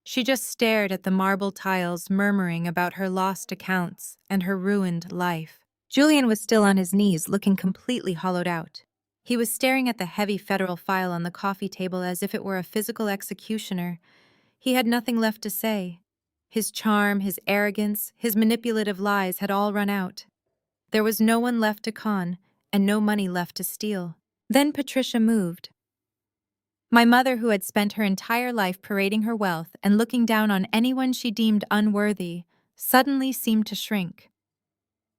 She just stared at the marble tiles, murmuring about her lost accounts and her ruined life. Julian was still on his knees, looking completely hollowed out. He was staring at the heavy federal file on the coffee table as if it were a physical executioner. He had nothing left to say. His charm, his arrogance, his manipulative lies had all run out. There was no one left to con, and no money left to steal. Then Patricia moved. My mother, who had spent her entire life parading her wealth and looking down on anyone she deemed unworthy, suddenly seemed to shrink.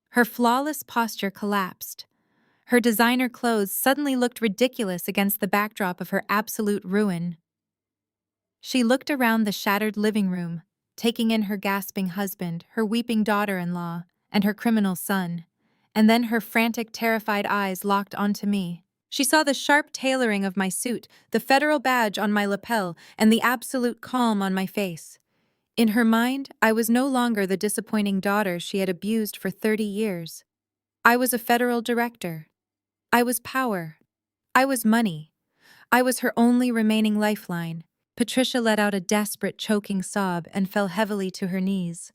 Her flawless posture collapsed. Her designer clothes suddenly looked ridiculous against the backdrop of her absolute ruin. She looked around the shattered living room, taking in her gasping husband, her weeping daughter-in-law, and her criminal son, and then her frantic, terrified eyes locked onto me. She saw the sharp tailoring of my suit, the federal badge on my lapel, and the absolute calm on my face. In her mind, I was no longer the disappointing daughter she had abused for 30 years. I was a federal director. I was power. I was money. I was her only remaining lifeline. Patricia let out a desperate, choking sob and fell heavily to her knees.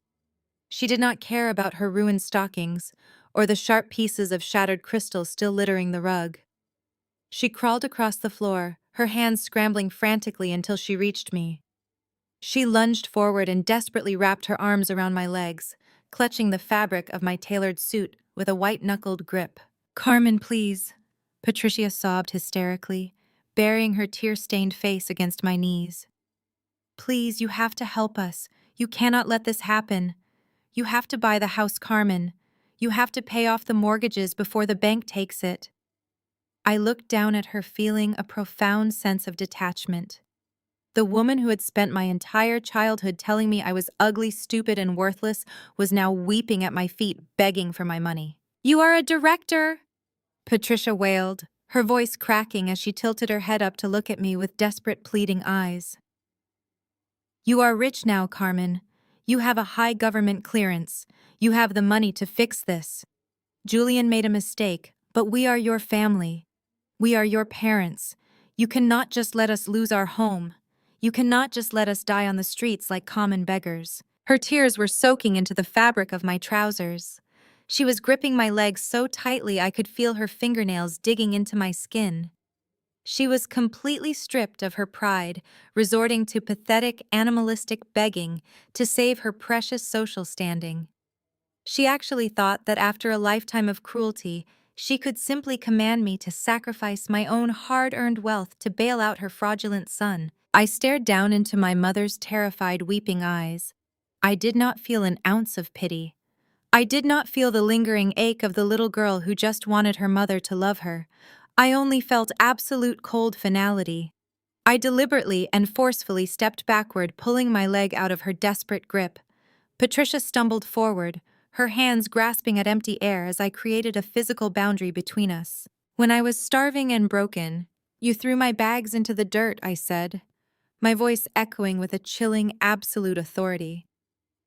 She did not care about her ruined stockings or the sharp pieces of shattered crystal still littering the rug. She crawled across the floor, her hands scrambling frantically until she reached me. She lunged forward and desperately wrapped her arms around my legs, clutching the fabric of my tailored suit with a white-knuckled grip. "Carmen, please," Patricia sobbed hysterically, burying her tear-stained face against my knees. "Please, you have to help us. You cannot let this happen. You have to buy the house, Carmen. You have to pay off the mortgages before the bank takes it." I looked down at her, feeling a profound sense of detachment. The woman who had spent my entire childhood telling me I was ugly, stupid, and worthless was now weeping at my feet, begging for my money. "You are a director!" Patricia wailed, her voice cracking as she tilted her head up to look at me with desperate, pleading eyes. "You are rich now, Carmen. You have a high government clearance. You have the money to fix this. Julian made a mistake, but we are your family. We are your parents. You cannot just let us lose our home. You cannot just let us die on the streets like common beggars." Her tears were soaking into the fabric of my trousers. She was gripping my legs so tightly I could feel her fingernails digging into my skin. She was completely stripped of her pride, resorting to pathetic, animalistic begging to save her precious social standing. She actually thought that after a lifetime of cruelty, she could simply command me to sacrifice my own hard-earned wealth to bail out her fraudulent son. I stared down into my mother's terrified, weeping eyes. I did not feel an ounce of pity. I did not feel the lingering ache of the little girl who just wanted her mother to love her. I only felt absolute cold finality. I deliberately and forcefully stepped backward, pulling my leg out of her desperate grip. Patricia stumbled forward, her hands grasping at empty air as I created a physical boundary between us. "When I was starving and broken, you threw my bags into the dirt," I said, my voice echoing with a chilling, absolute authority.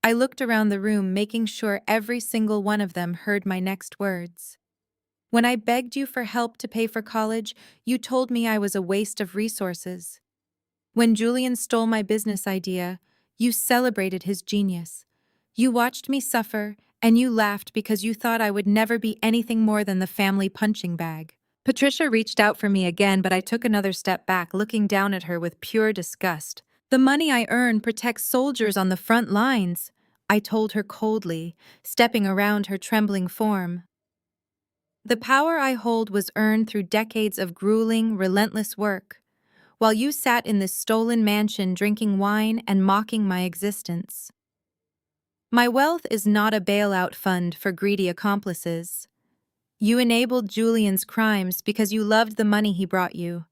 I looked around the room, making sure every single one of them heard my next words. "When I begged you for help to pay for college, you told me I was a waste of resources. When Julian stole my business idea, you celebrated his genius. You watched me suffer, and you laughed because you thought I would never be anything more than the family punching bag." Patricia reached out for me again, but I took another step back, looking down at her with pure disgust. "The money I earn protects soldiers on the front lines," I told her coldly, stepping around her trembling form. "The power I hold was earned through decades of grueling, relentless work, while you sat in this stolen mansion drinking wine and mocking my existence. My wealth is not a bailout fund for greedy accomplices. You enabled Julian's crimes because you loved the money he brought you.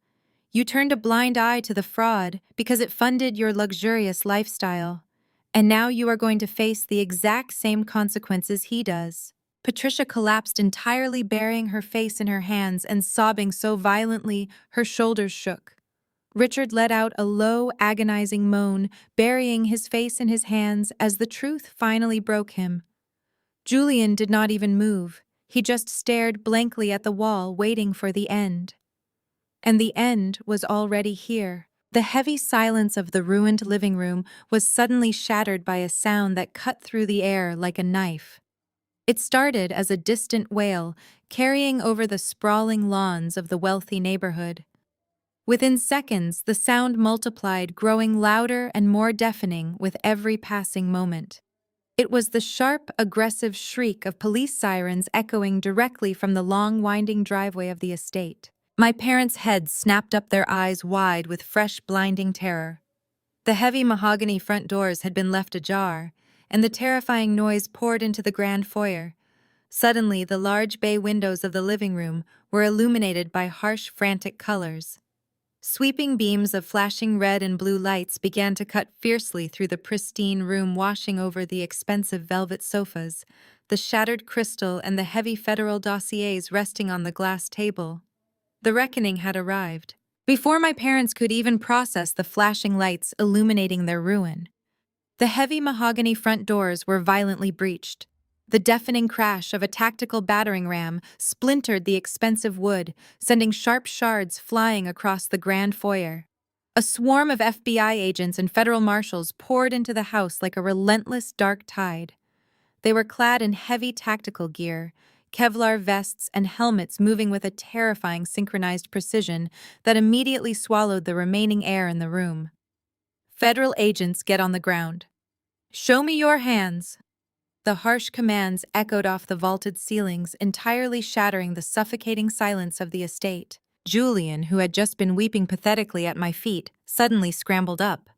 You turned a blind eye to the fraud because it funded your luxurious lifestyle. And now you are going to face the exact same consequences he does." Patricia collapsed entirely, burying her face in her hands and sobbing so violently her shoulders shook. Richard let out a low, agonizing moan, burying his face in his hands as the truth finally broke him. Julian did not even move. He just stared blankly at the wall, waiting for the end. And the end was already here. The heavy silence of the ruined living room was suddenly shattered by a sound that cut through the air like a knife. It started as a distant wail, carrying over the sprawling lawns of the wealthy neighborhood. Within seconds, the sound multiplied, growing louder and more deafening with every passing moment. It was the sharp, aggressive shriek of police sirens echoing directly from the long, winding driveway of the estate. My parents' heads snapped up, their eyes wide with fresh, blinding terror. The heavy mahogany front doors had been left ajar, and the terrifying noise poured into the grand foyer. Suddenly, the large bay windows of the living room were illuminated by harsh, frantic colors. Sweeping beams of flashing red and blue lights began to cut fiercely through the pristine room, washing over the expensive velvet sofas, the shattered crystal, and the heavy federal dossiers resting on the glass table. The reckoning had arrived. Before my parents could even process the flashing lights illuminating their ruin, the heavy mahogany front doors were violently breached. The deafening crash of a tactical battering ram splintered the expensive wood, sending sharp shards flying across the grand foyer. A swarm of FBI agents and federal marshals poured into the house like a relentless dark tide. They were clad in heavy tactical gear, Kevlar vests and helmets moving with a terrifying synchronized precision that immediately swallowed the remaining air in the room. Federal agents, get on the ground. Show me your hands. The harsh commands echoed off the vaulted ceilings, entirely shattering the suffocating silence of the estate. Julian, who had just been weeping pathetically at my feet, suddenly scrambled up.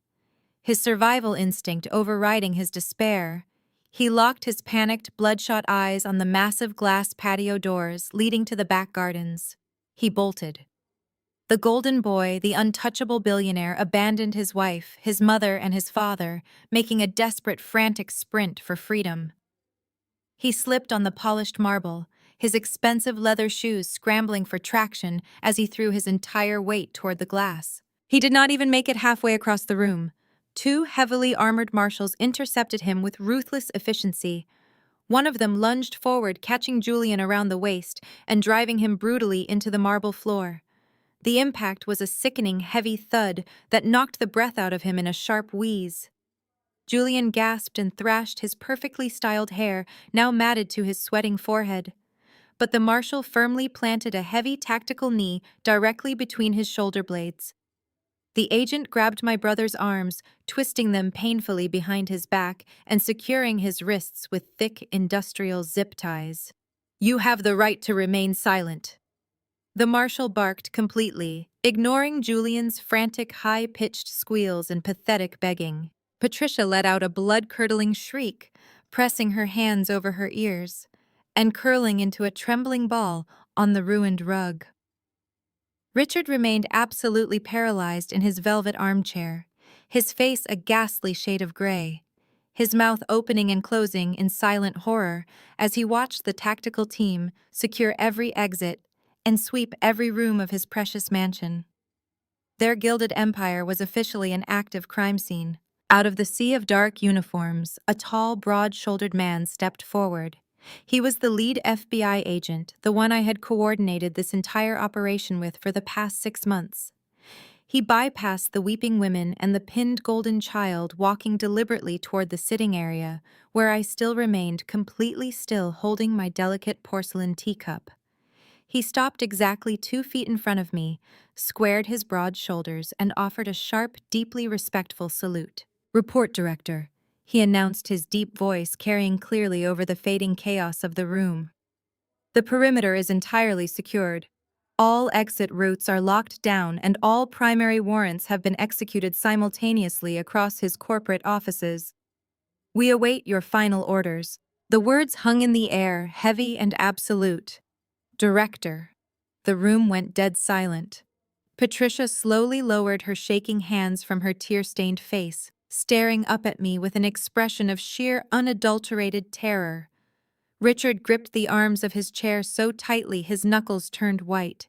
His survival instinct overriding his despair, he locked his panicked, bloodshot eyes on the massive glass patio doors leading to the back gardens. He bolted. The golden boy, the untouchable billionaire, abandoned his wife, his mother, and his father, making a desperate, frantic sprint for freedom. He slipped on the polished marble, his expensive leather shoes scrambling for traction as he threw his entire weight toward the glass. He did not even make it halfway across the room. Two heavily armored marshals intercepted him with ruthless efficiency. One of them lunged forward, catching Julian around the waist and driving him brutally into the marble floor. The impact was a sickening, heavy thud that knocked the breath out of him in a sharp wheeze. Julian gasped and thrashed, his perfectly styled hair now matted to his sweating forehead. But the marshal firmly planted a heavy tactical knee directly between his shoulder blades. The agent grabbed my brother's arms, twisting them painfully behind his back and securing his wrists with thick industrial zip ties. "You have the right to remain silent." The marshal barked completely, ignoring Julian's frantic, high-pitched squeals and pathetic begging. Patricia let out a blood-curdling shriek, pressing her hands over her ears and curling into a trembling ball on the ruined rug. Richard remained absolutely paralyzed in his velvet armchair, his face a ghastly shade of gray, his mouth opening and closing in silent horror as he watched the tactical team secure every exit and sweep every room of his precious mansion. Their gilded empire was officially an active crime scene. Out of the sea of dark uniforms, a tall, broad-shouldered man stepped forward. He was the lead FBI agent, the one I had coordinated this entire operation with for the past 6 months. He bypassed the weeping women and the pinned golden child, walking deliberately toward the sitting area, where I still remained completely still, holding my delicate porcelain teacup. He stopped exactly 2 feet in front of me, squared his broad shoulders, and offered a sharp, deeply respectful salute. "Report, Director," he announced, his deep voice carrying clearly over the fading chaos of the room. "The perimeter is entirely secured. All exit routes are locked down and all primary warrants have been executed simultaneously across his corporate offices. We await your final orders." The words hung in the air, heavy and absolute. "Director." The room went dead silent. Patricia slowly lowered her shaking hands from her tear-stained face, staring up at me with an expression of sheer, unadulterated terror. Richard gripped the arms of his chair so tightly his knuckles turned white,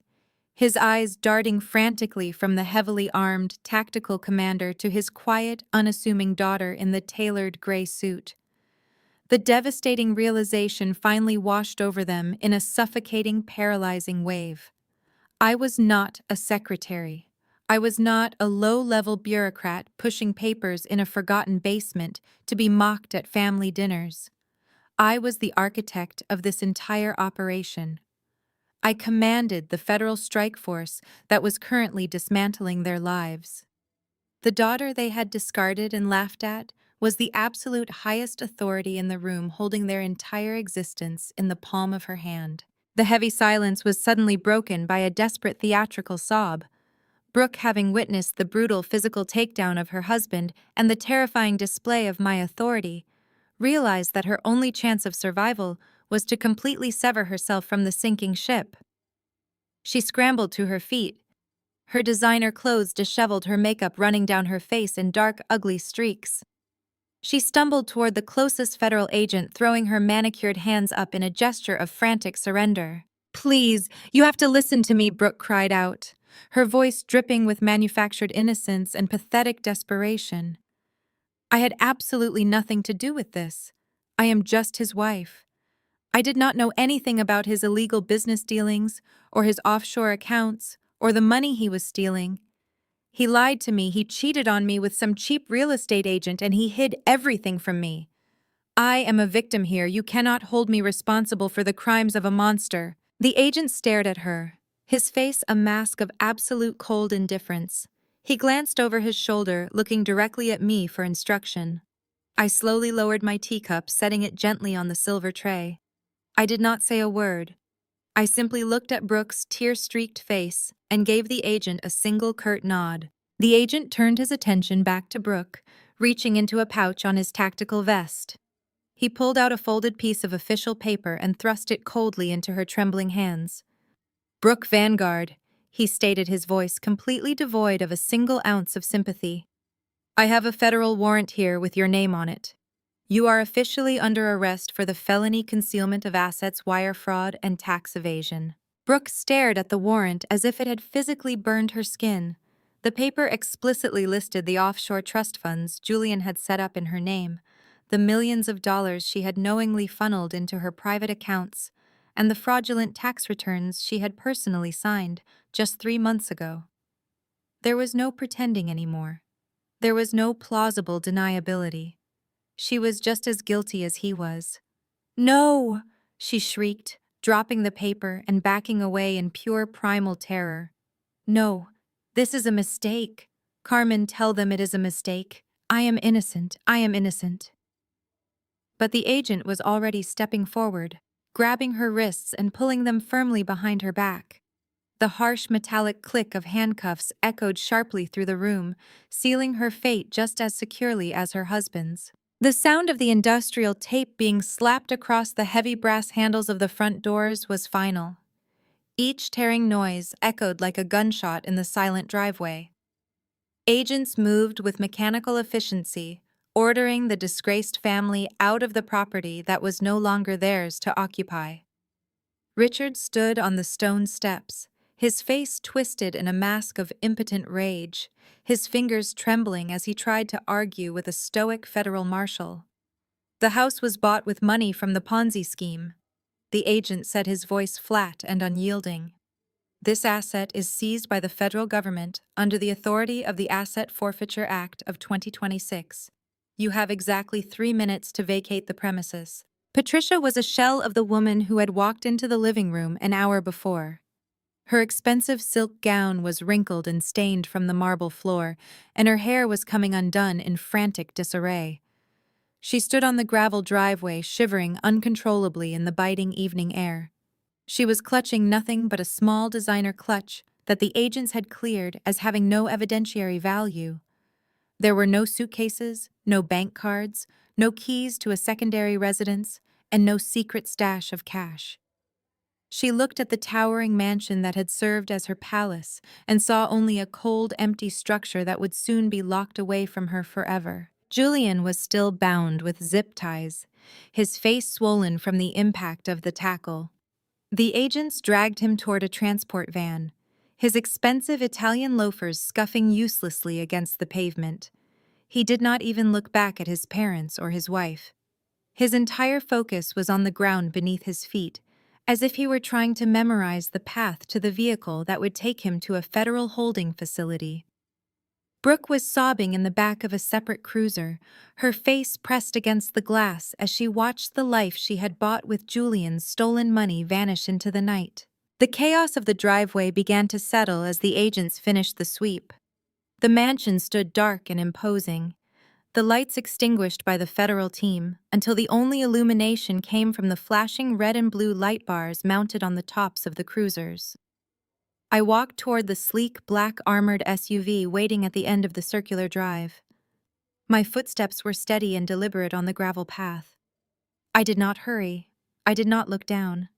his eyes darting frantically from the heavily armed tactical commander to his quiet, unassuming daughter in the tailored gray suit. The devastating realization finally washed over them in a suffocating, paralyzing wave. I was not a secretary. I was not a low-level bureaucrat pushing papers in a forgotten basement to be mocked at family dinners. I was the architect of this entire operation. I commanded the federal strike force that was currently dismantling their lives. The daughter they had discarded and laughed at was the absolute highest authority in the room, holding their entire existence in the palm of her hand. The heavy silence was suddenly broken by a desperate theatrical sob. Brooke, having witnessed the brutal physical takedown of her husband and the terrifying display of my authority, realized that her only chance of survival was to completely sever herself from the sinking ship. She scrambled to her feet, her designer clothes disheveled, her makeup running down her face in dark, ugly streaks. She stumbled toward the closest federal agent, throwing her manicured hands up in a gesture of frantic surrender. "Please, you have to listen to me," Brooke cried out, her voice dripping with manufactured innocence and pathetic desperation. "I had absolutely nothing to do with this. I am just his wife. I did not know anything about his illegal business dealings, or his offshore accounts, or the money he was stealing. He lied to me, he cheated on me with some cheap real estate agent, and he hid everything from me. I am a victim here. You cannot hold me responsible for the crimes of a monster." The agent stared at her, his face a mask of absolute cold indifference. He glanced over his shoulder, looking directly at me for instruction. I slowly lowered my teacup, setting it gently on the silver tray. I did not say a word. I simply looked at Brooke's tear-streaked face and gave the agent a single curt nod. The agent turned his attention back to Brooke, reaching into a pouch on his tactical vest. He pulled out a folded piece of official paper and thrust it coldly into her trembling hands. "Brooke Vanguard," he stated, his voice completely devoid of a single ounce of sympathy. "I have a federal warrant here with your name on it. You are officially under arrest for the felony concealment of assets, wire fraud, and tax evasion." Brooke stared at the warrant as if it had physically burned her skin. The paper explicitly listed the offshore trust funds Julian had set up in her name, the millions of dollars she had knowingly funneled into her private accounts, and the fraudulent tax returns she had personally signed just 3 months ago. There was no pretending anymore. There was no plausible deniability. She was just as guilty as he was. "No!" she shrieked, dropping the paper and backing away in pure primal terror. "No, this is a mistake. Carmen, tell them it is a mistake. I am innocent. I am innocent." But the agent was already stepping forward, grabbing her wrists and pulling them firmly behind her back. The harsh metallic click of handcuffs echoed sharply through the room, sealing her fate just as securely as her husband's. The sound of the industrial tape being slapped across the heavy brass handles of the front doors was final. Each tearing noise echoed like a gunshot in the silent driveway. Agents moved with mechanical efficiency, ordering the disgraced family out of the property that was no longer theirs to occupy. Richard stood on the stone steps, his face twisted in a mask of impotent rage, his fingers trembling as he tried to argue with a stoic federal marshal. "The house was bought with money from the Ponzi scheme," the agent said, his voice flat and unyielding. "This asset is seized by the federal government under the authority of the Asset Forfeiture Act of 2026. You have exactly 3 minutes to vacate the premises." Patricia was a shell of the woman who had walked into the living room an hour before. Her expensive silk gown was wrinkled and stained from the marble floor, and her hair was coming undone in frantic disarray. She stood on the gravel driveway, shivering uncontrollably in the biting evening air. She was clutching nothing but a small designer clutch that the agents had cleared as having no evidentiary value. There were no suitcases, no bank cards, no keys to a secondary residence, and no secret stash of cash. She looked at the towering mansion that had served as her palace and saw only a cold, empty structure that would soon be locked away from her forever. Julian was still bound with zip ties, his face swollen from the impact of the tackle. The agents dragged him toward a transport van, his expensive Italian loafers scuffing uselessly against the pavement. He did not even look back at his parents or his wife. His entire focus was on the ground beneath his feet, as if he were trying to memorize the path to the vehicle that would take him to a federal holding facility. Brooke was sobbing in the back of a separate cruiser, her face pressed against the glass as she watched the life she had bought with Julian's stolen money vanish into the night. The chaos of the driveway began to settle as the agents finished the sweep. The mansion stood dark and imposing, the lights extinguished by the federal team, until the only illumination came from the flashing red and blue light bars mounted on the tops of the cruisers. I walked toward the sleek, black armored SUV waiting at the end of the circular drive. My footsteps were steady and deliberate on the gravel path. I did not hurry. I did not look down.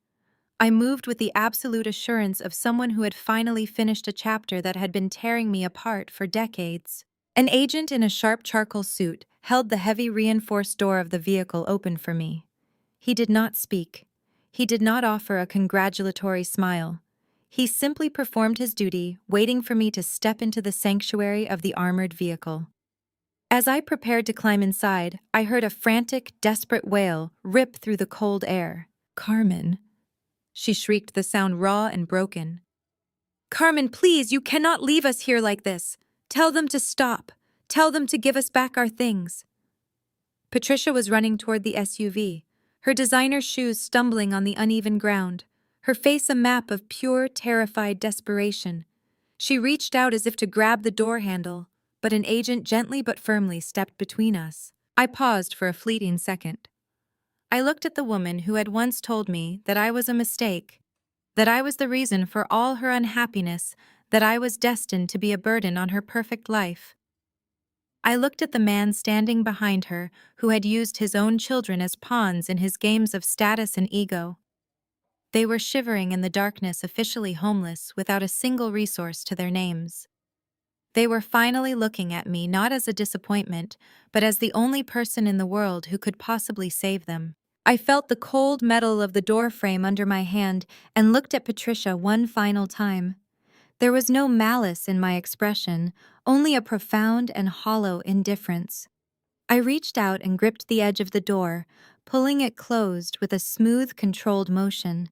I moved with the absolute assurance of someone who had finally finished a chapter that had been tearing me apart for decades. An agent in a sharp charcoal suit held the heavy reinforced door of the vehicle open for me. He did not speak. He did not offer a congratulatory smile. He simply performed his duty, waiting for me to step into the sanctuary of the armored vehicle. As I prepared to climb inside, I heard a frantic, desperate wail rip through the cold air. "Carmen," she shrieked, the sound raw and broken. "Carmen, please, you cannot leave us here like this. Tell them to stop. Tell them to give us back our things." Patricia was running toward the SUV, her designer shoes stumbling on the uneven ground, her face a map of pure, terrified desperation. She reached out as if to grab the door handle, but an agent gently but firmly stepped between us. I paused for a fleeting second. I looked at the woman who had once told me that I was a mistake, that I was the reason for all her unhappiness, that I was destined to be a burden on her perfect life. I looked at the man standing behind her who had used his own children as pawns in his games of status and ego. They were shivering in the darkness, officially homeless, without a single resource to their names. They were finally looking at me not as a disappointment, but as the only person in the world who could possibly save them. I felt the cold metal of the doorframe under my hand and looked at Patricia one final time. There was no malice in my expression, only a profound and hollow indifference. I reached out and gripped the edge of the door, pulling it closed with a smooth, controlled motion.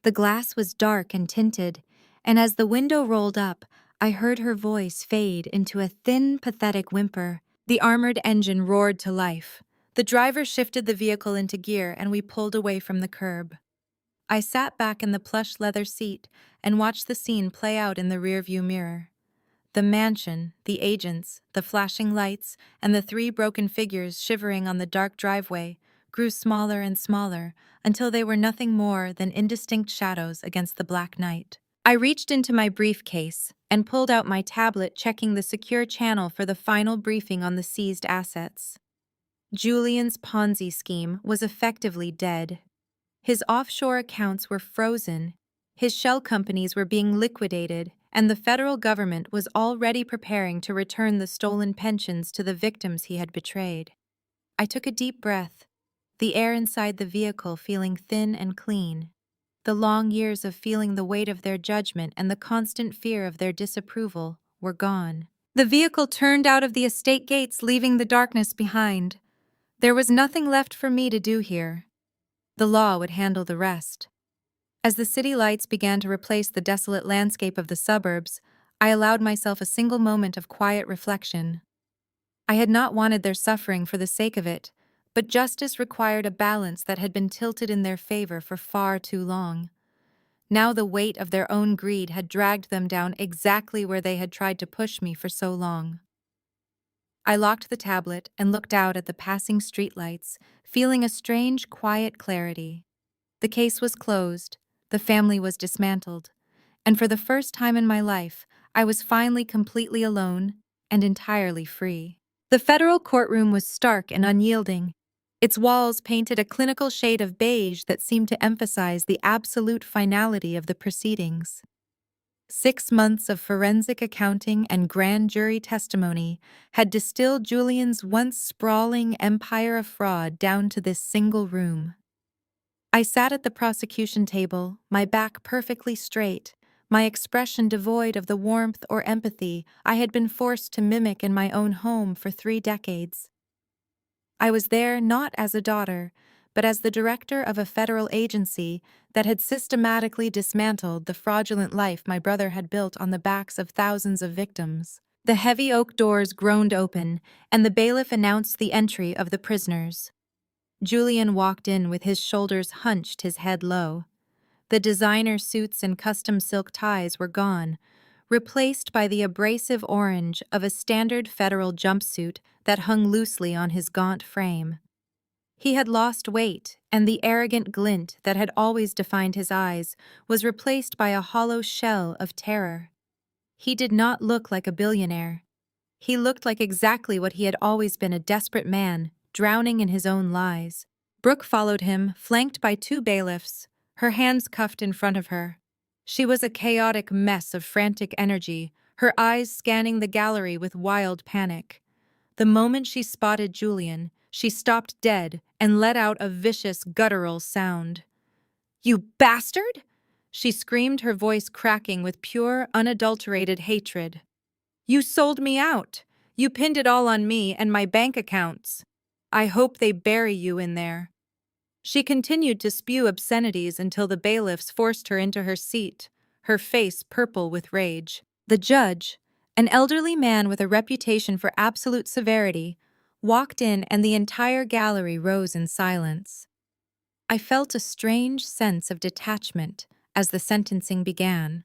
The glass was dark and tinted, and as the window rolled up, I heard her voice fade into a thin, pathetic whimper. The armored engine roared to life. The driver shifted the vehicle into gear and we pulled away from the curb. I sat back in the plush leather seat and watched the scene play out in the rearview mirror. The mansion, the agents, the flashing lights, and the three broken figures shivering on the dark driveway grew smaller and smaller until they were nothing more than indistinct shadows against the black night. I reached into my briefcase and pulled out my tablet, checking the secure channel for the final briefing on the seized assets. Julian's Ponzi scheme was effectively dead. His offshore accounts were frozen, his shell companies were being liquidated, and the federal government was already preparing to return the stolen pensions to the victims he had betrayed. I took a deep breath, the air inside the vehicle feeling thin and clean. The long years of feeling the weight of their judgment and the constant fear of their disapproval were gone. The vehicle turned out of the estate gates, leaving the darkness behind. There was nothing left for me to do here. The law would handle the rest. As the city lights began to replace the desolate landscape of the suburbs, I allowed myself a single moment of quiet reflection. I had not wanted their suffering for the sake of it, but justice required a balance that had been tilted in their favor for far too long. Now the weight of their own greed had dragged them down exactly where they had tried to push me for so long. I locked the tablet and looked out at the passing streetlights, feeling a strange, quiet clarity. The case was closed, the family was dismantled, and for the first time in my life, I was finally completely alone and entirely free. The federal courtroom was stark and unyielding. Its walls painted a clinical shade of beige that seemed to emphasize the absolute finality of the proceedings. 6 months of forensic accounting and grand jury testimony had distilled Julian's once sprawling empire of fraud down to this single room. I sat at the prosecution table, my back perfectly straight, my expression devoid of the warmth or empathy I had been forced to mimic in my own home for 3 decades. I was there not as a daughter, but as the director of a federal agency that had systematically dismantled the fraudulent life my brother had built on the backs of thousands of victims. The heavy oak doors groaned open, and the bailiff announced the entry of the prisoners. Julian walked in with his shoulders hunched, his head low. The designer suits and custom silk ties were gone, replaced by the abrasive orange of a standard federal jumpsuit that hung loosely on his gaunt frame. He had lost weight, and the arrogant glint that had always defined his eyes was replaced by a hollow shell of terror. He did not look like a billionaire. He looked like exactly what he had always been, a desperate man, drowning in his own lies. Brooke followed him, flanked by two bailiffs, her hands cuffed in front of her. She was a chaotic mess of frantic energy, her eyes scanning the gallery with wild panic. The moment she spotted Julian, she stopped dead and let out a vicious, guttural sound. "You bastard!" she screamed, her voice cracking with pure, unadulterated hatred. "You sold me out! You pinned it all on me and my bank accounts. I hope they bury you in there." She continued to spew obscenities until the bailiffs forced her into her seat, her face purple with rage. The judge, an elderly man with a reputation for absolute severity, walked in, and the entire gallery rose in silence. I felt a strange sense of detachment as the sentencing began.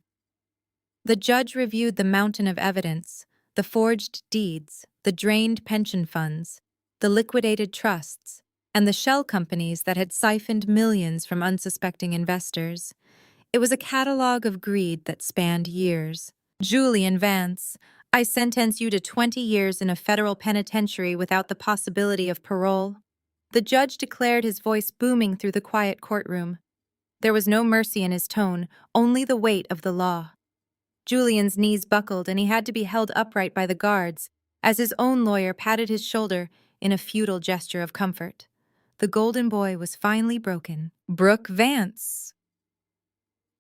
The judge reviewed the mountain of evidence, the forged deeds, the drained pension funds, the liquidated trusts, and the shell companies that had siphoned millions from unsuspecting investors. It was a catalog of greed that spanned years. "Julian Vance, I sentence you to 20 years in a federal penitentiary without the possibility of parole," the judge declared, his voice booming through the quiet courtroom. There was no mercy in his tone, only the weight of the law. Julian's knees buckled, and he had to be held upright by the guards, as his own lawyer patted his shoulder in a futile gesture of comfort. The golden boy was finally broken. "Brooke Vance."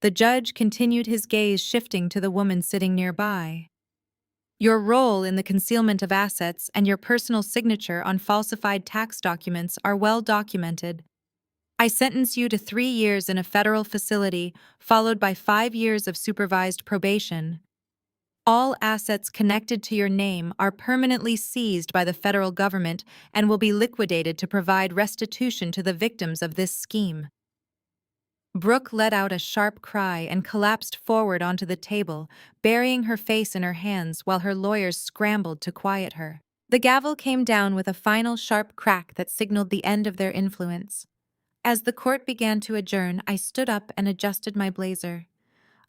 The judge continued, his gaze shifting to the woman sitting nearby. "Your role in the concealment of assets and your personal signature on falsified tax documents are well documented. I sentence you to 3 years in a federal facility, followed by 5 years of supervised probation. All assets connected to your name are permanently seized by the federal government and will be liquidated to provide restitution to the victims of this scheme." Brooke let out a sharp cry and collapsed forward onto the table, burying her face in her hands while her lawyers scrambled to quiet her. The gavel came down with a final sharp crack that signaled the end of their influence. As the court began to adjourn, I stood up and adjusted my blazer.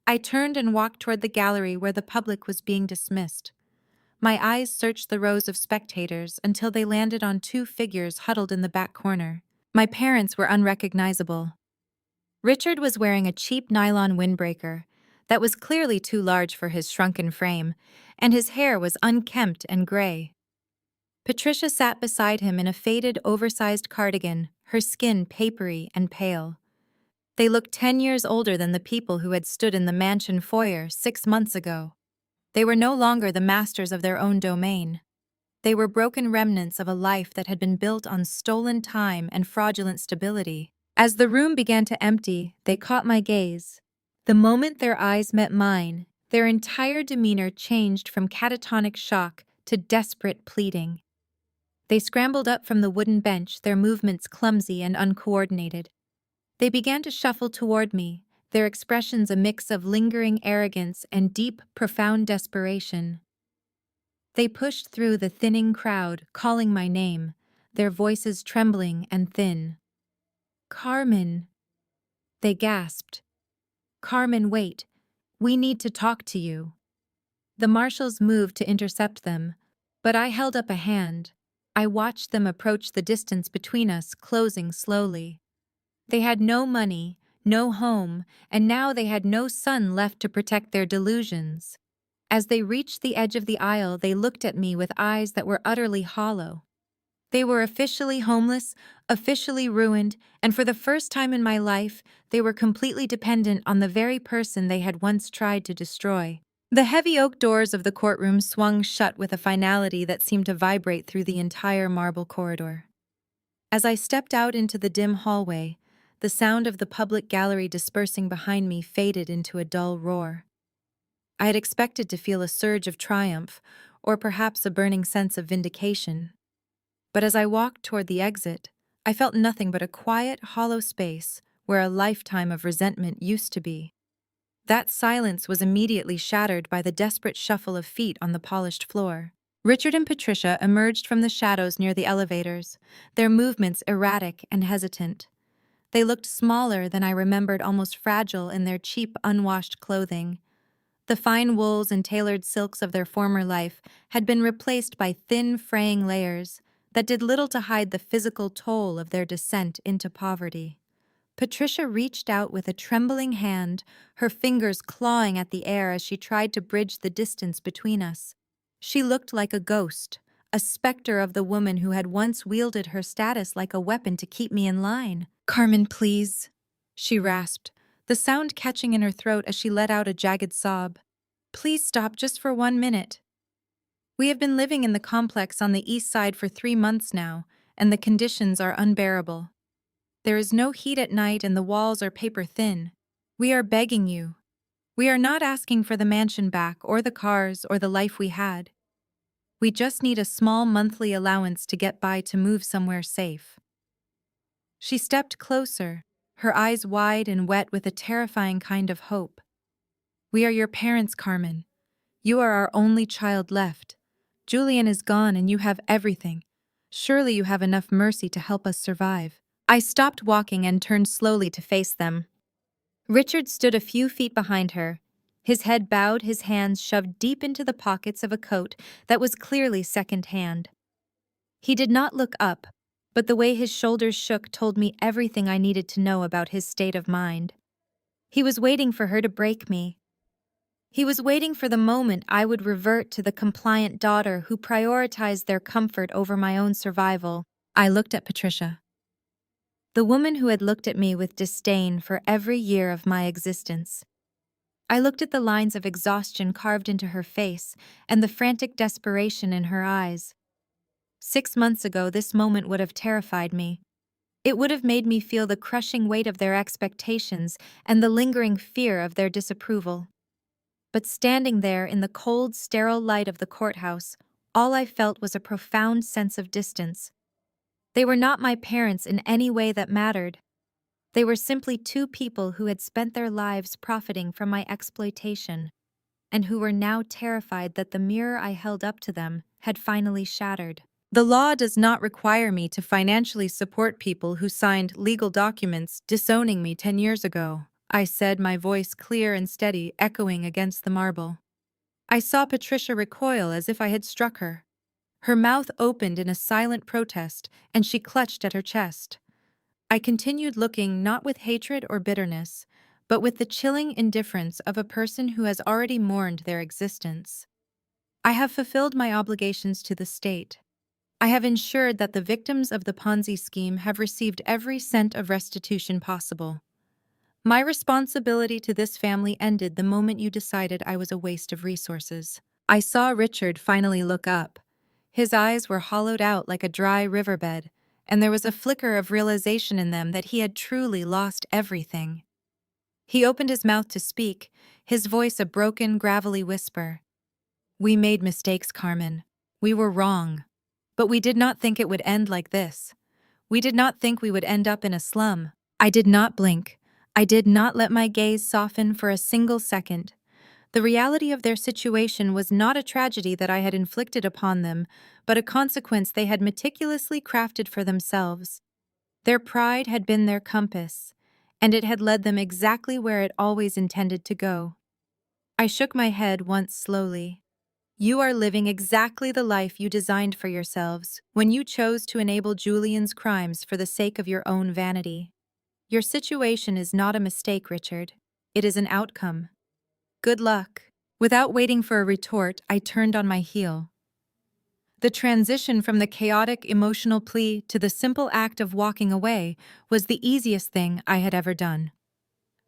I turned and walked toward the gallery where the public was being dismissed. My eyes searched the rows of spectators until they landed on 2 figures huddled in the back corner. My parents were unrecognizable. Richard was wearing a cheap nylon windbreaker that was clearly too large for his shrunken frame, and his hair was unkempt and gray. Patricia sat beside him in a faded, oversized cardigan, her skin papery and pale. They looked 10 years older than the people who had stood in the mansion foyer 6 months ago. They were no longer the masters of their own domain. They were broken remnants of a life that had been built on stolen time and fraudulent stability. As the room began to empty, they caught my gaze. The moment their eyes met mine, their entire demeanor changed from catatonic shock to desperate pleading. They scrambled up from the wooden bench, their movements clumsy and uncoordinated. They began to shuffle toward me, their expressions a mix of lingering arrogance and deep, profound desperation. They pushed through the thinning crowd, calling my name, their voices trembling and thin. "Carmen," they gasped. "Carmen, wait. We need to talk to you." The marshals moved to intercept them, but I held up a hand. I watched them approach, the distance between us closing slowly. They had no money, no home, and now they had no son left to protect their delusions. As they reached the edge of the aisle, they looked at me with eyes that were utterly hollow. They were officially homeless, officially ruined, and for the first time in my life, they were completely dependent on the very person they had once tried to destroy. The heavy oak doors of the courtroom swung shut with a finality that seemed to vibrate through the entire marble corridor. As I stepped out into the dim hallway, the sound of the public gallery dispersing behind me faded into a dull roar. I had expected to feel a surge of triumph, or perhaps a burning sense of vindication. But as I walked toward the exit, I felt nothing but a quiet, hollow space where a lifetime of resentment used to be. That silence was immediately shattered by the desperate shuffle of feet on the polished floor. Richard and Patricia emerged from the shadows near the elevators, their movements erratic and hesitant. They looked smaller than I remembered, almost fragile in their cheap, unwashed clothing. The fine wools and tailored silks of their former life had been replaced by thin, fraying layers that did little to hide the physical toll of their descent into poverty. Patricia reached out with a trembling hand, her fingers clawing at the air as she tried to bridge the distance between us. She looked like a ghost, a specter of the woman who had once wielded her status like a weapon to keep me in line. "Carmen, please," she rasped, the sound catching in her throat as she let out a jagged sob. "Please stop just for 1 minute. We have been living in the complex on the east side for 3 months now, and the conditions are unbearable. There is no heat at night and the walls are paper thin. We are begging you. We are not asking for the mansion back or the cars or the life we had. We just need a small monthly allowance to get by to move somewhere safe." She stepped closer, her eyes wide and wet with a terrifying kind of hope. "We are your parents, Carmen. You are our only child left. Julian is gone and you have everything. Surely you have enough mercy to help us survive." I stopped walking and turned slowly to face them. Richard stood a few feet behind her, his head bowed, his hands shoved deep into the pockets of a coat that was clearly second-hand. He did not look up, but the way his shoulders shook told me everything I needed to know about his state of mind. He was waiting for her to break me. He was waiting for the moment I would revert to the compliant daughter who prioritized their comfort over my own survival. I looked at Patricia, the woman who had looked at me with disdain for every year of my existence. I looked at the lines of exhaustion carved into her face and the frantic desperation in her eyes. 6 months ago, this moment would have terrified me. It would have made me feel the crushing weight of their expectations and the lingering fear of their disapproval. But standing there in the cold, sterile light of the courthouse, all I felt was a profound sense of distance. They were not my parents in any way that mattered. They were simply two people who had spent their lives profiting from my exploitation, and who were now terrified that the mirror I held up to them had finally shattered. "The law does not require me to financially support people who signed legal documents disowning me 10 years ago," I said, my voice clear and steady, echoing against the marble. I saw Patricia recoil as if I had struck her. Her mouth opened in a silent protest, and she clutched at her chest. I continued looking, not with hatred or bitterness, but with the chilling indifference of a person who has already mourned their existence. "I have fulfilled my obligations to the state. I have ensured that the victims of the Ponzi scheme have received every cent of restitution possible. My responsibility to this family ended the moment you decided I was a waste of resources." I saw Richard finally look up. His eyes were hollowed out like a dry riverbed, and there was a flicker of realization in them that he had truly lost everything. He opened his mouth to speak, his voice a broken, gravelly whisper. "We made mistakes, Carmen. We were wrong. But we did not think it would end like this. We did not think we would end up in a slum." I did not blink. I did not let my gaze soften for a single second. The reality of their situation was not a tragedy that I had inflicted upon them, but a consequence they had meticulously crafted for themselves. Their pride had been their compass, and it had led them exactly where it always intended to go. I shook my head once slowly. "You are living exactly the life you designed for yourselves when you chose to enable Julian's crimes for the sake of your own vanity. Your situation is not a mistake, Richard. It is an outcome. Good luck." Without waiting for a retort, I turned on my heel. The transition from the chaotic emotional plea to the simple act of walking away was the easiest thing I had ever done.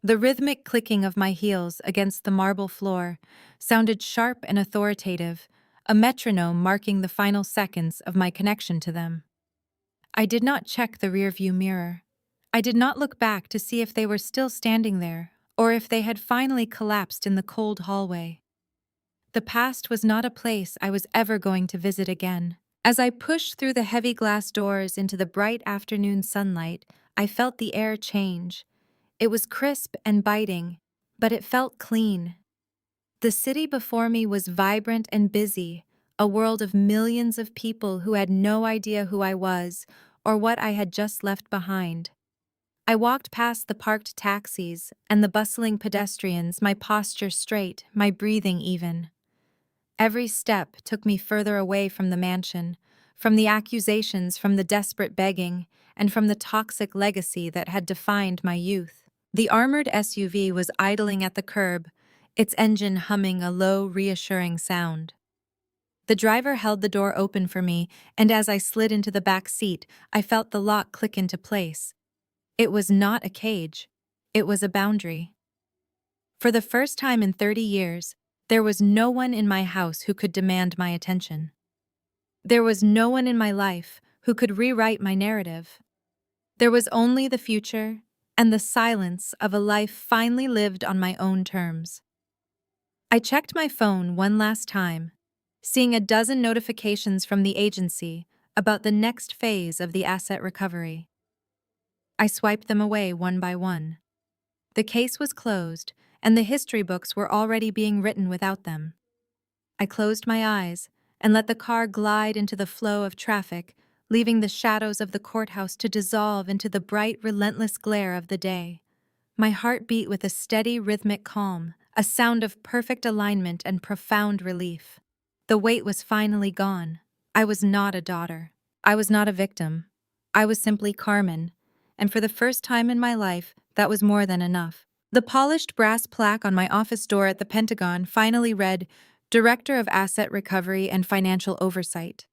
The rhythmic clicking of my heels against the marble floor sounded sharp and authoritative, a metronome marking the final seconds of my connection to them. I did not check the rearview mirror. I did not look back to see if they were still standing there, or if they had finally collapsed in the cold hallway. The past was not a place I was ever going to visit again. As I pushed through the heavy glass doors into the bright afternoon sunlight, I felt the air change. It was crisp and biting, but it felt clean. The city before me was vibrant and busy, a world of millions of people who had no idea who I was or what I had just left behind. I walked past the parked taxis and the bustling pedestrians, my posture straight, my breathing even. Every step took me further away from the mansion, from the accusations, from the desperate begging, and from the toxic legacy that had defined my youth. The armored SUV was idling at the curb, its engine humming a low, reassuring sound. The driver held the door open for me, and as I slid into the back seat, I felt the lock click into place. It was not a cage. It was a boundary. For the first time in 30 years, there was no one in my house who could demand my attention. There was no one in my life who could rewrite my narrative. There was only the future and the silence of a life finally lived on my own terms. I checked my phone one last time, seeing a dozen notifications from the agency about the next phase of the asset recovery. I swiped them away one by one. The case was closed, and the history books were already being written without them. I closed my eyes and let the car glide into the flow of traffic, leaving the shadows of the courthouse to dissolve into the bright, relentless glare of the day. My heart beat with a steady, rhythmic calm, a sound of perfect alignment and profound relief. The weight was finally gone. I was not a daughter. I was not a victim. I was simply Carmen, and for the first time in my life, that was more than enough. The polished brass plaque on my office door at the Pentagon finally read, Director of Asset Recovery and Financial Oversight.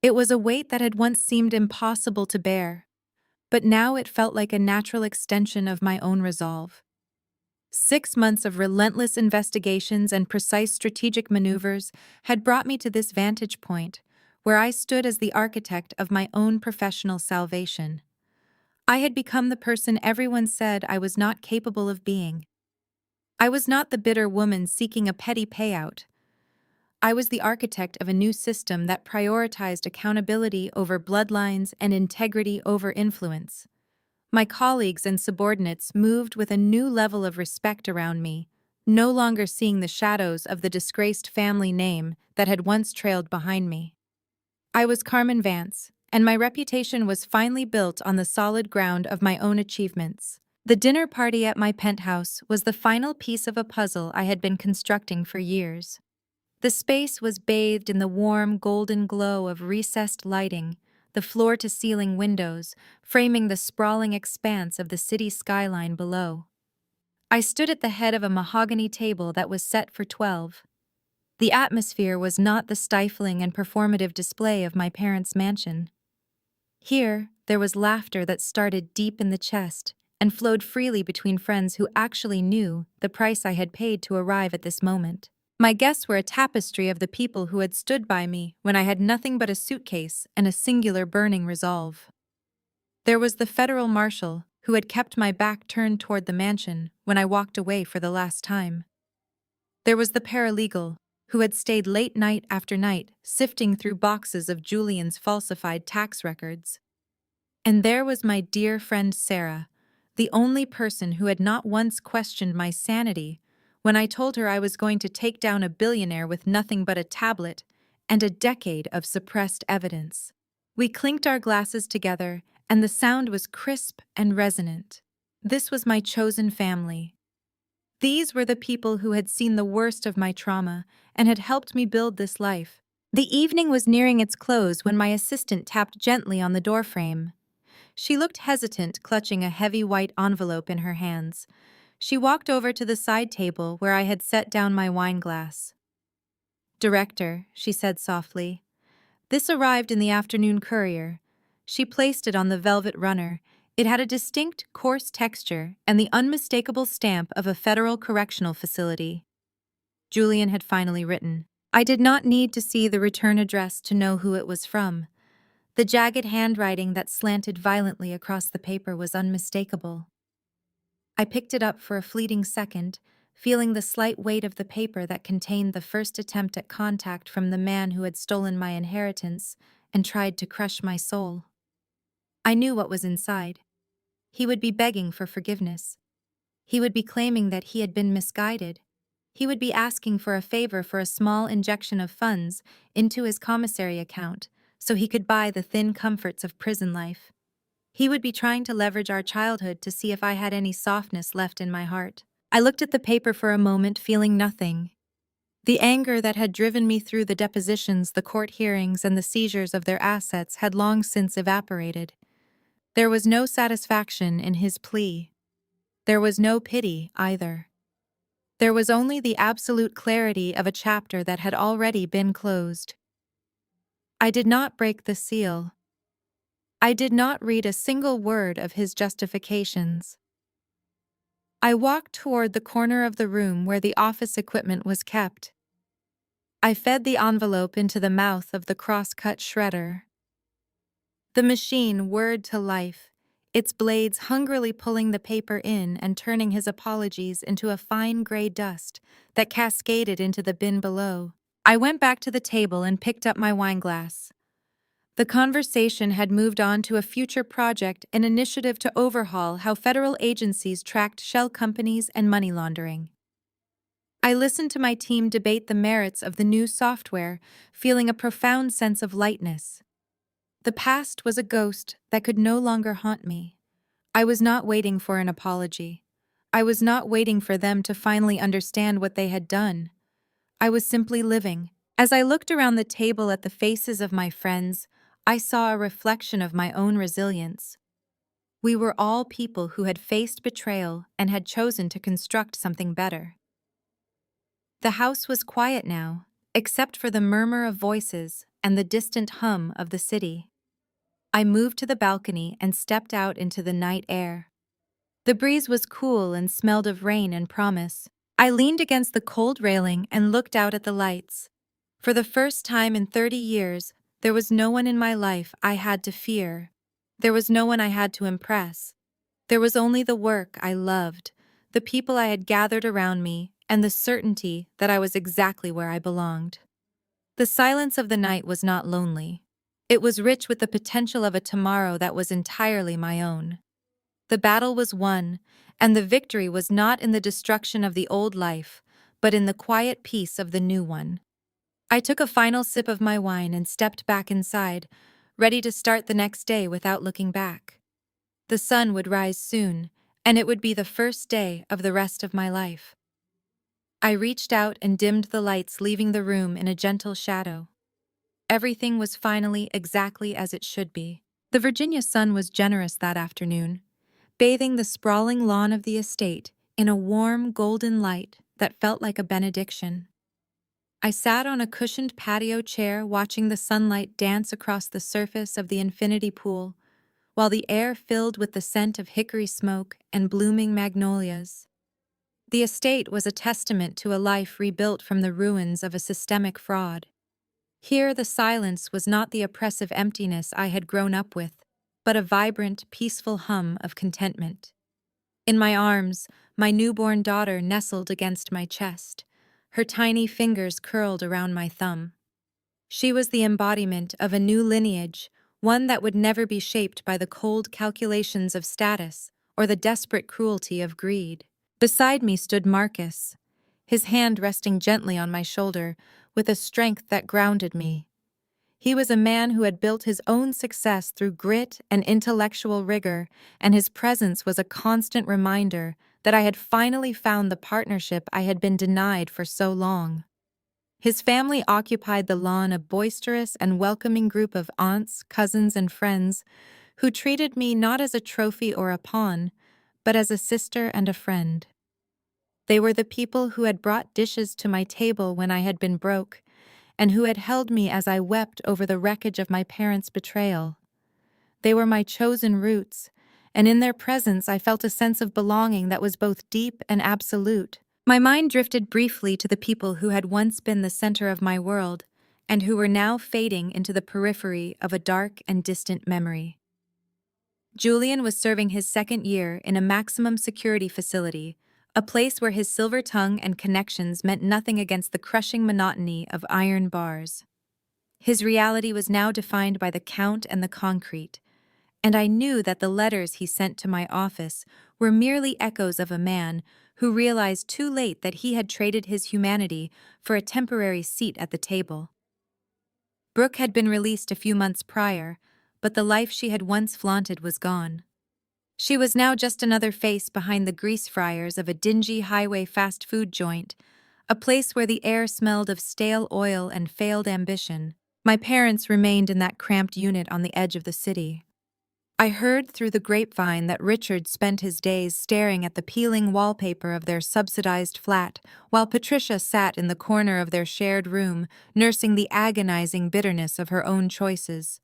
It was a weight that had once seemed impossible to bear, but now it felt like a natural extension of my own resolve. 6 months of relentless investigations and precise strategic maneuvers had brought me to this vantage point, where I stood as the architect of my own professional salvation. I had become the person everyone said I was not capable of being. I was not the bitter woman seeking a petty payout. I was the architect of a new system that prioritized accountability over bloodlines and integrity over influence. My colleagues and subordinates moved with a new level of respect around me, no longer seeing the shadows of the disgraced family name that had once trailed behind me. I was Carmen Vance, and my reputation was finally built on the solid ground of my own achievements. The dinner party at my penthouse was the final piece of a puzzle I had been constructing for years. The space was bathed in the warm, golden glow of recessed lighting, the floor-to-ceiling windows, framing the sprawling expanse of the city skyline below. I stood at the head of a mahogany table that was set for 12. The atmosphere was not the stifling and performative display of my parents' mansion. Here, there was laughter that started deep in the chest and flowed freely between friends who actually knew the price I had paid to arrive at this moment. My guests were a tapestry of the people who had stood by me when I had nothing but a suitcase and a singular burning resolve. There was the federal marshal who had kept my back turned toward the mansion when I walked away for the last time. There was the paralegal who had stayed late night after night sifting through boxes of Julian's falsified tax records. And there was my dear friend Sarah, the only person who had not once questioned my sanity when I told her I was going to take down a billionaire with nothing but a tablet and a decade of suppressed evidence. We clinked our glasses together, and the sound was crisp and resonant. This was my chosen family. These were the people who had seen the worst of my trauma and had helped me build this life. The evening was nearing its close when my assistant tapped gently on the doorframe. She looked hesitant, clutching a heavy white envelope in her hands. She walked over to the side table where I had set down my wine glass. "Director," she said softly. "This arrived in the afternoon courier." She placed it on the velvet runner. It had a distinct, coarse texture and the unmistakable stamp of a federal correctional facility. Julian had finally written. I did not need to see the return address to know who it was from. The jagged handwriting that slanted violently across the paper was unmistakable. I picked it up for a fleeting second, feeling the slight weight of the paper that contained the first attempt at contact from the man who had stolen my inheritance and tried to crush my soul. I knew what was inside. He would be begging for forgiveness. He would be claiming that he had been misguided. He would be asking for a favor for a small injection of funds into his commissary account so he could buy the thin comforts of prison life. He would be trying to leverage our childhood to see if I had any softness left in my heart. I looked at the paper for a moment, feeling nothing. The anger that had driven me through the depositions, the court hearings, and the seizures of their assets had long since evaporated. There was no satisfaction in his plea. There was no pity, either. There was only the absolute clarity of a chapter that had already been closed. I did not break the seal. I did not read a single word of his justifications. I walked toward the corner of the room where the office equipment was kept. I fed the envelope into the mouth of the cross-cut shredder. The machine whirred to life, its blades hungrily pulling the paper in and turning his apologies into a fine gray dust that cascaded into the bin below. I went back to the table and picked up my wineglass. The conversation had moved on to a future project, an initiative to overhaul how federal agencies tracked shell companies and money laundering. I listened to my team debate the merits of the new software, feeling a profound sense of lightness. The past was a ghost that could no longer haunt me. I was not waiting for an apology. I was not waiting for them to finally understand what they had done. I was simply living. As I looked around the table at the faces of my friends, I saw a reflection of my own resilience. We were all people who had faced betrayal and had chosen to construct something better. The house was quiet now, except for the murmur of voices and the distant hum of the city. I moved to the balcony and stepped out into the night air. The breeze was cool and smelled of rain and promise. I leaned against the cold railing and looked out at the lights. For the first time in 30 years, there was no one in my life I had to fear. There was no one I had to impress. There was only the work I loved, the people I had gathered around me, and the certainty that I was exactly where I belonged. The silence of the night was not lonely. It was rich with the potential of a tomorrow that was entirely my own. The battle was won, and the victory was not in the destruction of the old life, but in the quiet peace of the new one. I took a final sip of my wine and stepped back inside, ready to start the next day without looking back. The sun would rise soon, and it would be the first day of the rest of my life. I reached out and dimmed the lights, leaving the room in a gentle shadow. Everything was finally exactly as it should be. The Virginia sun was generous that afternoon, bathing the sprawling lawn of the estate in a warm, golden light that felt like a benediction. I sat on a cushioned patio chair watching the sunlight dance across the surface of the infinity pool, while the air filled with the scent of hickory smoke and blooming magnolias. The estate was a testament to a life rebuilt from the ruins of a systemic fraud. Here the silence was not the oppressive emptiness I had grown up with, but a vibrant, peaceful hum of contentment. In my arms, my newborn daughter nestled against my chest, her tiny fingers curled around my thumb. She was the embodiment of a new lineage, one that would never be shaped by the cold calculations of status or the desperate cruelty of greed. Beside me stood Marcus, his hand resting gently on my shoulder with a strength that grounded me. He was a man who had built his own success through grit and intellectual rigor, and his presence was a constant reminder that I had finally found the partnership I had been denied for so long. His family occupied the lawn, a boisterous and welcoming group of aunts, cousins, and friends who treated me not as a trophy or a pawn, but as a sister and a friend. They were the people who had brought dishes to my table when I had been broke, and who had held me as I wept over the wreckage of my parents' betrayal. They were my chosen roots, and in their presence I felt a sense of belonging that was both deep and absolute. My mind drifted briefly to the people who had once been the center of my world, and who were now fading into the periphery of a dark and distant memory. Julian was serving his second year in a maximum security facility, a place where his silver tongue and connections meant nothing against the crushing monotony of iron bars. His reality was now defined by the count and the concrete, and I knew that the letters he sent to my office were merely echoes of a man who realized too late that he had traded his humanity for a temporary seat at the table. Brooke had been released a few months prior, but the life she had once flaunted was gone. She was now just another face behind the grease fryers of a dingy highway fast food joint, a place where the air smelled of stale oil and failed ambition. My parents remained in that cramped unit on the edge of the city. I heard through the grapevine that Richard spent his days staring at the peeling wallpaper of their subsidized flat, while Patricia sat in the corner of their shared room, nursing the agonizing bitterness of her own choices.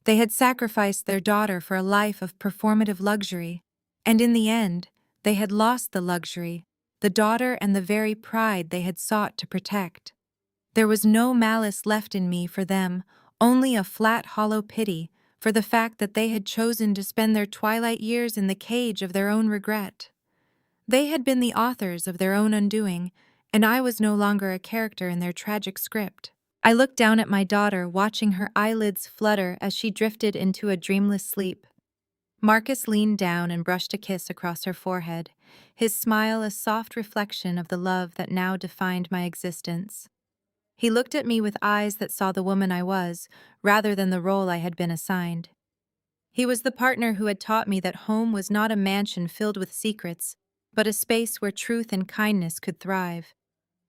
They had sacrificed their daughter for a life of performative luxury, and in the end, they had lost the luxury, the daughter and the very pride they had sought to protect. There was no malice left in me for them, only a flat, hollow pity for the fact that they had chosen to spend their twilight years in the cage of their own regret. They had been the authors of their own undoing, and I was no longer a character in their tragic script. I looked down at my daughter, watching her eyelids flutter as she drifted into a dreamless sleep. Marcus leaned down and brushed a kiss across her forehead, his smile a soft reflection of the love that now defined my existence. He looked at me with eyes that saw the woman I was, rather than the role I had been assigned. He was the partner who had taught me that home was not a mansion filled with secrets, but a space where truth and kindness could thrive.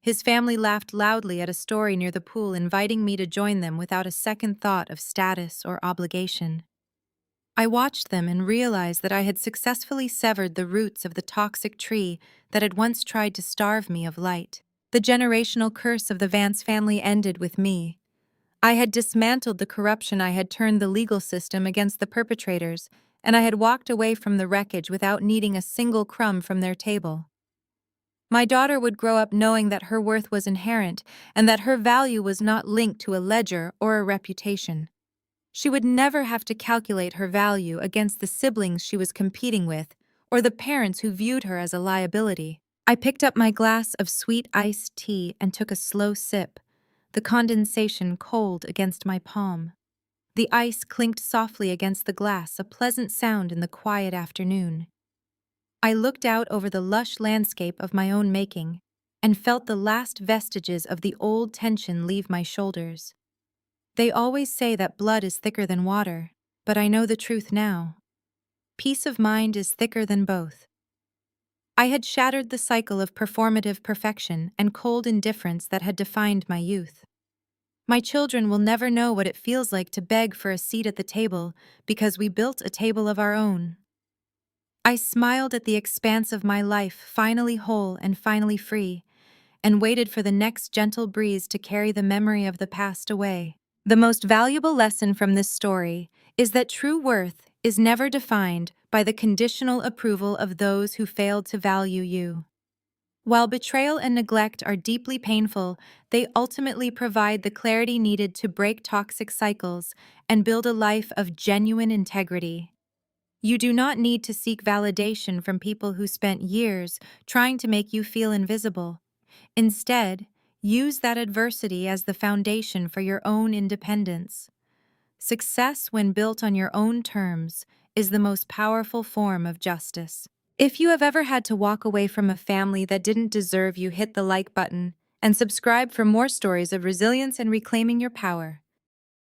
His family laughed loudly at a story near the pool, inviting me to join them without a second thought of status or obligation. I watched them and realized that I had successfully severed the roots of the toxic tree that had once tried to starve me of light. The generational curse of the Vance family ended with me. I had dismantled the corruption, I had turned the legal system against the perpetrators, and I had walked away from the wreckage without needing a single crumb from their table. My daughter would grow up knowing that her worth was inherent and that her value was not linked to a ledger or a reputation. She would never have to calculate her value against the siblings she was competing with or the parents who viewed her as a liability. I picked up my glass of sweet iced tea and took a slow sip, the condensation cold against my palm. The ice clinked softly against the glass, a pleasant sound in the quiet afternoon. I looked out over the lush landscape of my own making and felt the last vestiges of the old tension leave my shoulders. They always say that blood is thicker than water, but I know the truth now. Peace of mind is thicker than both. I had shattered the cycle of performative perfection and cold indifference that had defined my youth. My children will never know what it feels like to beg for a seat at the table because we built a table of our own. I smiled at the expanse of my life, finally whole and finally free, and waited for the next gentle breeze to carry the memory of the past away. The most valuable lesson from this story is that true worth is never defined by the conditional approval of those who failed to value you. While betrayal and neglect are deeply painful, they ultimately provide the clarity needed to break toxic cycles and build a life of genuine integrity. You do not need to seek validation from people who spent years trying to make you feel invisible. Instead, use that adversity as the foundation for your own independence. Success, when built on your own terms, is the most powerful form of justice. If you have ever had to walk away from a family that didn't deserve you, hit the like button and subscribe for more stories of resilience and reclaiming your power.